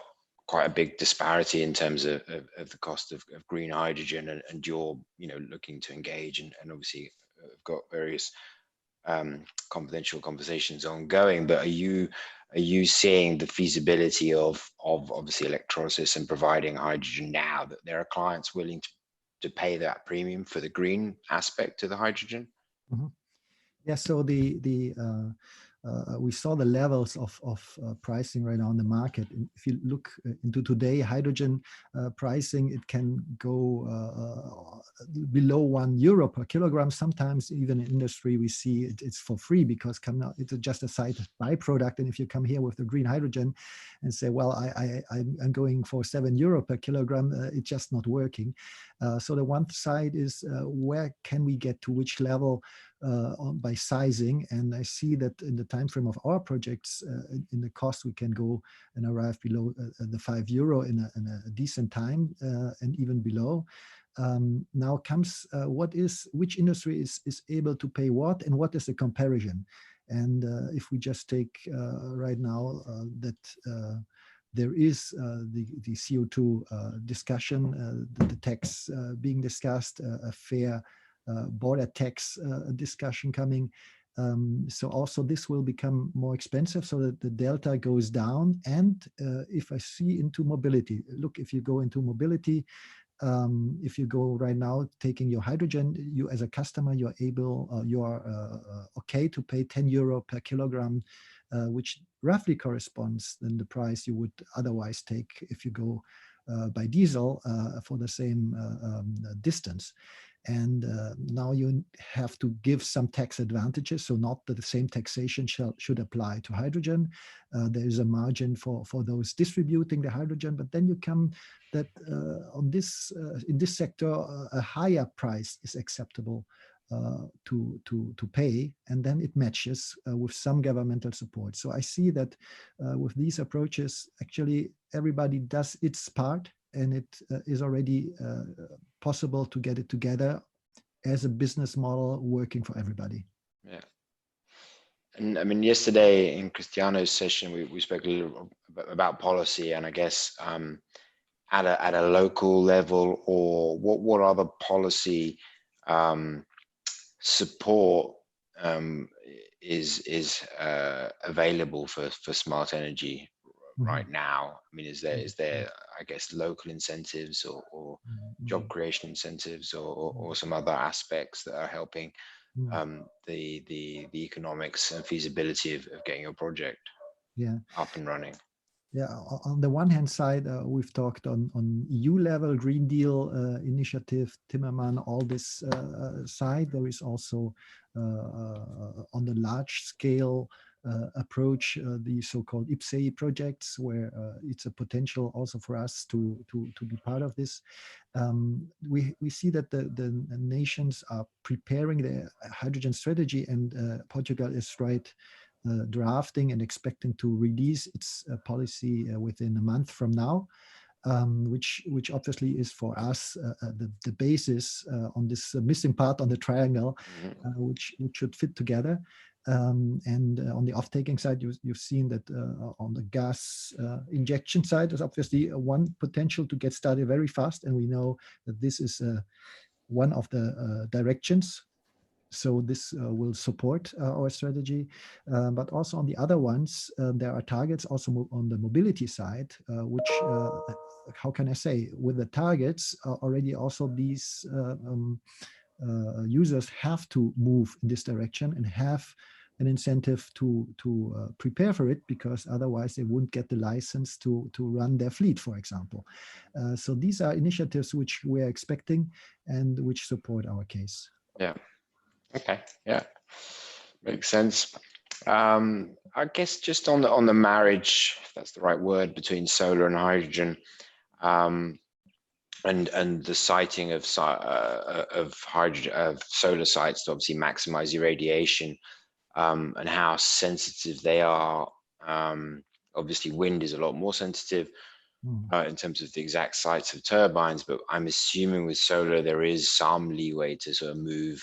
quite a big disparity in terms of the cost of green hydrogen, and you're looking to engage and obviously have got various confidential conversations ongoing. But are you seeing the feasibility of obviously electrolysis and providing hydrogen now, that there are clients willing to pay that premium for the green aspect to the hydrogen? Mm-hmm. Yeah, so we saw the levels of pricing right now on the market. And if you look into today, hydrogen pricing, it can go below €1 per kilogram. Sometimes even in industry, we see it's for free because it's just a side byproduct. And if you come here with the green hydrogen and say, well, I'm going for €7 per kilogram, it's just not working. So the one side is where can we get to which level by sizing, and I see that in the time frame of our projects, in the cost we can go and arrive below the €5 in a decent time, and even below. Now comes which industry is able to pay what, and what is the comparison? And if we just take right now that there is the CO2 discussion, the tax being discussed, a fair border tax discussion coming. So also this will become more expensive so that the delta goes down. And if I see into mobility, look, if you go into mobility, if you go right now taking your hydrogen, you as a customer, you're able, you are okay to pay €10 per kilogram, which roughly corresponds then the price you would otherwise take if you go by diesel for the same distance. And now you have to give some tax advantages, so not that the same taxation should apply to hydrogen. There is a margin for those distributing the hydrogen, but then you come that on this in this sector a higher price is acceptable to pay, and then it matches with some governmental support. So I see that with these approaches, actually everybody does its part, and it is already possible to get it together as a business model working for everybody. Yeah. And I mean, yesterday in Cristiano's session, we spoke a little about policy, and I guess at a local level, or what other policy support is available for smart energy right now? I mean, is there I guess local incentives or job creation incentives or some other aspects that are helping the economics and feasibility of getting your project up and running? Yeah, on the one hand side, we've talked on EU level, Green Deal initiative, Timmerman, all this side. There is also on the large scale approach, the so-called IPCEI projects, where it's a potential also for us to be part of this. We see that the nations are preparing their hydrogen strategy, and Portugal is drafting and expecting to release its policy within a month from now, which obviously is for us the basis on this missing part on the triangle, which should fit together. And on the off-taking side, you've seen that on the gas injection side is obviously one potential to get started very fast, and we know that this is one of the directions. So this will support our strategy, but also on the other ones, there are targets also on the mobility side, which, how can I say, with the targets already also these users have to move in this direction and have an incentive to prepare for it, because otherwise they wouldn't get the license to run their fleet, for example. So these are initiatives which we're expecting and which support our case. Yeah. Okay. Yeah. Makes sense. I guess just on the marriage, if that's the right word, between solar and hydrogen, and the siting of hydrogen of solar sites to obviously maximize irradiation, and how sensitive they are. Obviously, wind is a lot more sensitive. in terms of the exact sites of turbines, but I'm assuming with solar there is some leeway to sort of move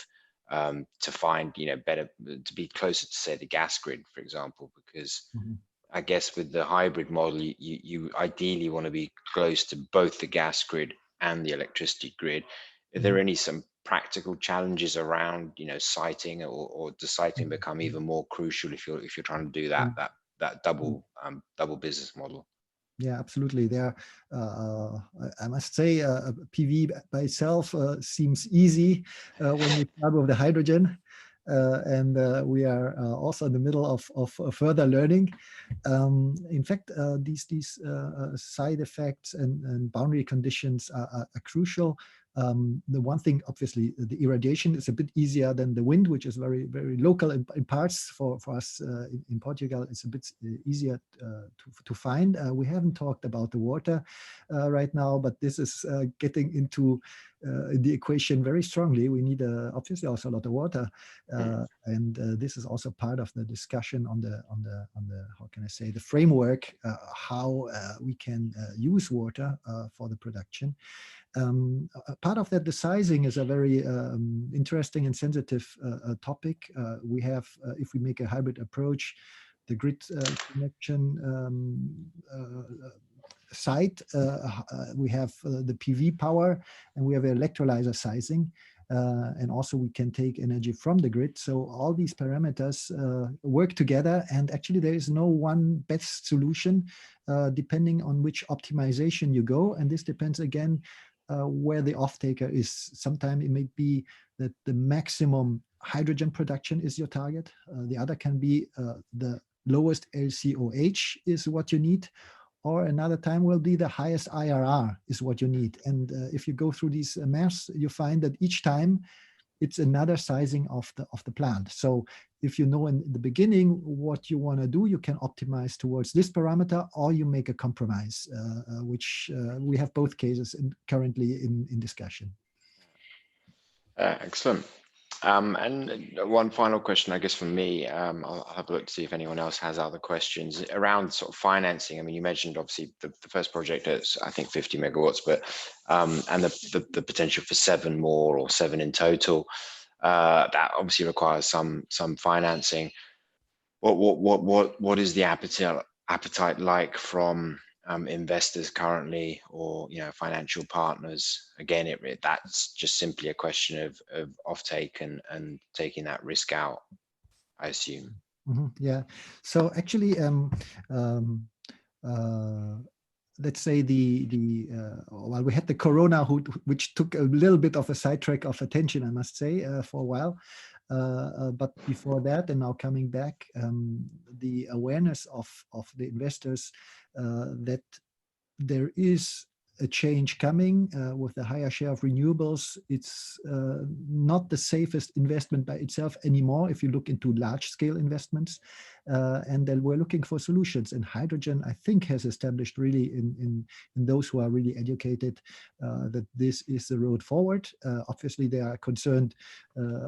to find, better, to be closer to, say, the gas grid, for example, because I guess with the hybrid model, you ideally want to be close to both the gas grid and the electricity grid. Are there some practical challenges around, siting, or does siting become even more crucial if you're trying to do that double business model? Yeah, absolutely. There, I must say, PV by itself seems easy when you start with the hydrogen, and we are also in the middle of further learning. In fact, these side effects and boundary conditions are crucial. The one thing, obviously, the irradiation is a bit easier than the wind, which is very, very local in parts. For us in Portugal, it's a bit easier to find. We haven't talked about the water right now, but this is getting into the equation very strongly. We need obviously also a lot of water, and this is also part of the discussion on the how can I say, the framework, how we can use water for the production. Part of that, the sizing is a very interesting and sensitive topic. We have, if we make a hybrid approach, the grid connection site, we have the PV power, and we have electrolyzer sizing. And also we can take energy from the grid. So all these parameters work together, and actually there is no one best solution depending on which optimization you go. And this depends again where the off-taker is. Sometimes it may be that the maximum hydrogen production is your target. The other can be the lowest LCOH is what you need. Or another time will be the highest IRR is what you need. And if you go through these maths, you find that each time it's another sizing of the plant. So if you know in the beginning what you want to do, you can optimize towards this parameter, or you make a compromise, which we have both cases currently in discussion. Excellent. And one final question, I guess, from me. I'll have a look to see if anyone else has other questions around sort of financing. I mean, you mentioned obviously the first project is, I think, 50 megawatts, but and the potential for 7 more or 7 in total. That obviously requires some financing. What is the appetite like from investors currently, or financial partners? Again, that's just simply a question of offtake and taking that risk out, I assume. Yeah. So actually, let's say well, we had the Corona, which took a little bit of a sidetrack of attention, I must say, for a while. But before that, and now coming back, the awareness of the investors that there is a change coming with the higher share of renewables. It's not the safest investment by itself anymore if you look into large-scale investments. And then we're looking for solutions. And hydrogen, I think, has established really in those who are really educated that this is the road forward. Obviously, they are concerned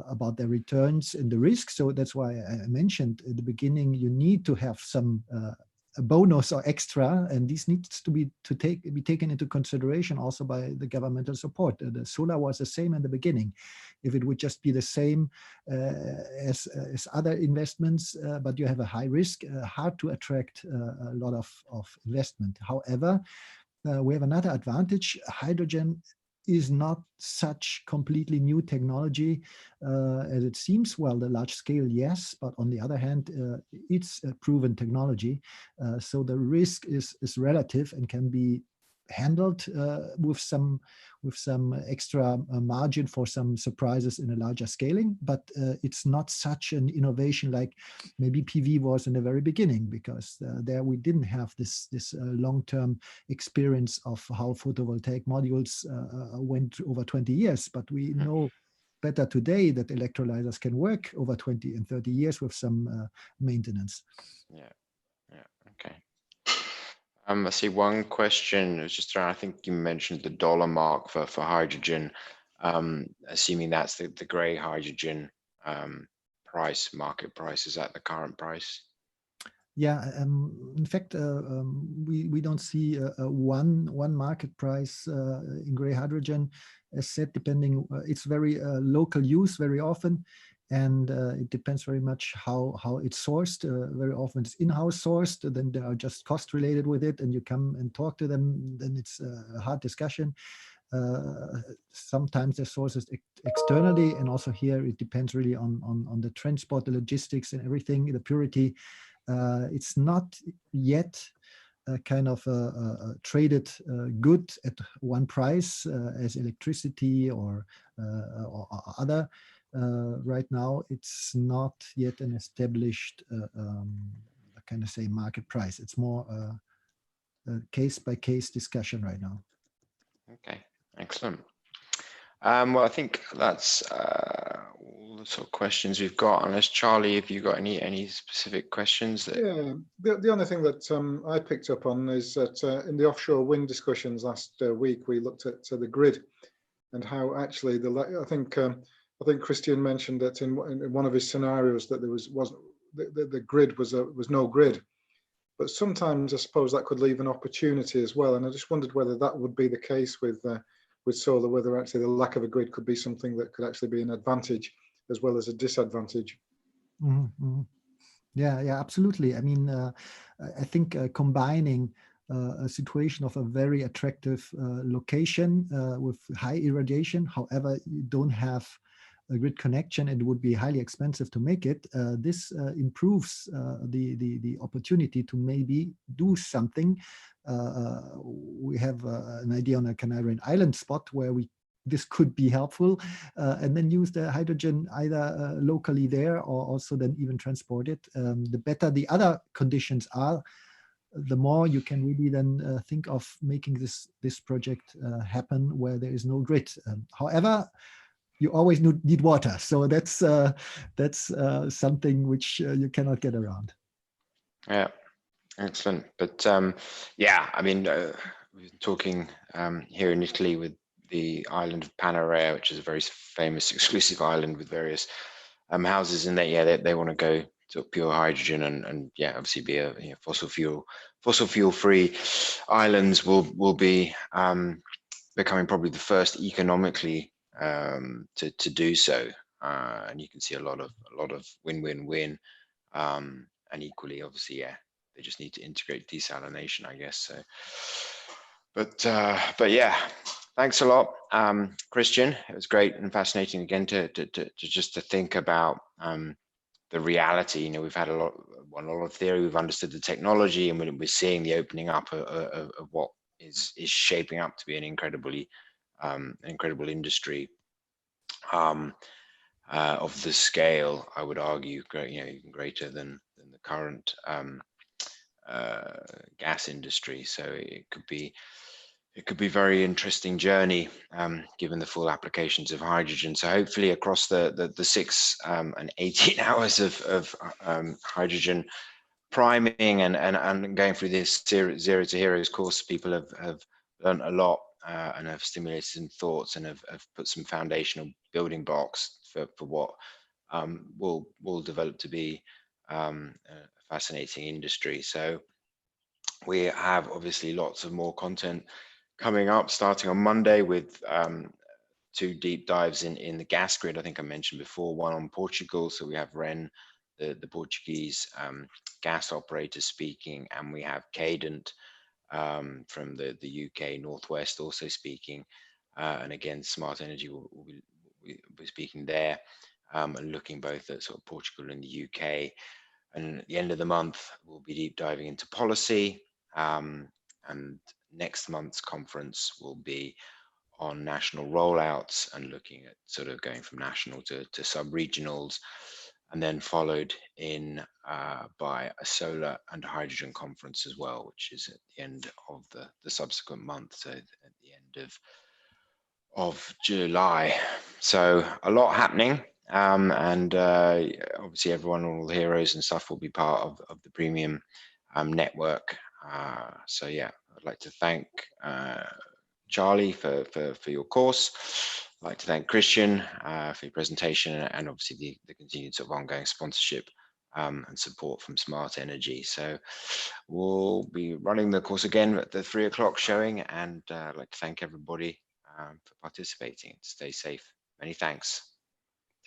about their returns and the risk. So that's why I mentioned at the beginning, you need to have some a bonus or extra, and this needs to be taken into consideration also by the governmental support. The solar was the same in the beginning. If it would just be the same as other investments, but you have a high risk, hard to attract a lot of investment. However, we have another advantage. Hydrogen is not such completely new technology as it seems. Well, the large scale, yes, but on the other hand, it's a proven technology. So the risk is relative and can be handled with some extra margin for some surprises in a larger scaling, but it's not such an innovation like maybe PV was in the very beginning, because there we didn't have this long-term experience of how photovoltaic modules went over 20 years, but we know better today that electrolyzers can work over 20 and 30 years with some maintenance. Yeah, okay. I see one question was just around, I think you mentioned the dollar mark for hydrogen, assuming that's the gray hydrogen price, market price. Is that the current price? Yeah, in fact, we don't see one market price in gray hydrogen. As said, depending, it's very local use very often, and it depends very much how it's sourced. Very often it's in-house sourced, then there are just cost related with it, and you come and talk to them, then it's a hard discussion. Sometimes the sources externally, and also here it depends really on the transport, the logistics, and everything, the purity. It's not yet a kind of a traded good at one price as electricity or other. Right now, it's not yet an established kind of say market price. It's more a case by case discussion right now. Okay, excellent. Well, I think that's all the sort of questions we've got. Unless Charlie, have you got any specific questions? Yeah, the only thing that I picked up on is that in the offshore wind discussions last week, we looked at the grid and how actually I think Christian mentioned that in one of his scenarios that there wasn't the grid was no grid, but sometimes I suppose that could leave an opportunity as well. And I just wondered whether that would be the case with solar, whether actually the lack of a grid could be something that could actually be an advantage as well as a disadvantage. Mm-hmm. Yeah, absolutely. I mean, I think combining a situation of a very attractive location with high irradiation, however, you don't have a grid connection, it would be highly expensive to make it. This improves the opportunity to maybe do something. We have an idea on a Canarian island spot where this could be helpful, and then use the hydrogen either locally there or also then even transport it. The better the other conditions are, the more you can really then think of making this project happen where there is no grid. However, you always need water, so that's something which you cannot get around. Yeah, excellent. But yeah, I mean, we've been talking here in Italy with the island of Panarea, which is a very famous exclusive island with various houses in there. They want to go to pure hydrogen and yeah, obviously be a fossil fuel free islands will be becoming probably the first economically to do so, and you can see a lot of win-win-win, and equally obviously, yeah, they just need to integrate desalination, I guess. So, but yeah, thanks a lot, Christian. It was great and fascinating again to just to think about the reality. We've had a lot of theory, we've understood the technology, and we're seeing the opening up of what is shaping up to be an incredible industry of the scale, I would argue, even greater than the current gas industry. So it could be a very interesting journey, given the full applications of hydrogen. So hopefully across the 6 and 18 hours of hydrogen priming and going through this Zero to Heroes course, people have learned a lot and have stimulated some thoughts and have put some foundational building blocks for what will develop to be a fascinating industry. So we have obviously lots of more content coming up, starting on Monday with 2 deep dives in the gas grid. I think I mentioned before, one on Portugal. So we have REN, the Portuguese gas operator, speaking, and we have Cadent from the UK Northwest also speaking, and again Smart Energy will be speaking there, and looking both at sort of Portugal and the UK. And at the end of the month we'll be deep diving into policy, and next month's conference will be on national rollouts and looking at sort of going from national to sub-regionals, and then followed in by a solar and hydrogen conference as well, which is at the end of the subsequent month, so at the end of July. So a lot happening, and obviously everyone, all the heroes and stuff, will be part of the premium network. So yeah, I'd like to thank Charlie for your course. I'd like to thank Christian for your presentation, and obviously the continued sort of ongoing sponsorship and support from Smart Energy. So we'll be running the course again at the 3 o'clock showing, and I'd like to thank everybody for participating. Stay safe. Many thanks.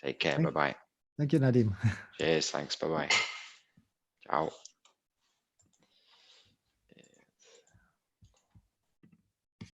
Take care. Bye-bye. Thank you, Nadim. Cheers. Thanks. Bye-bye. Ciao.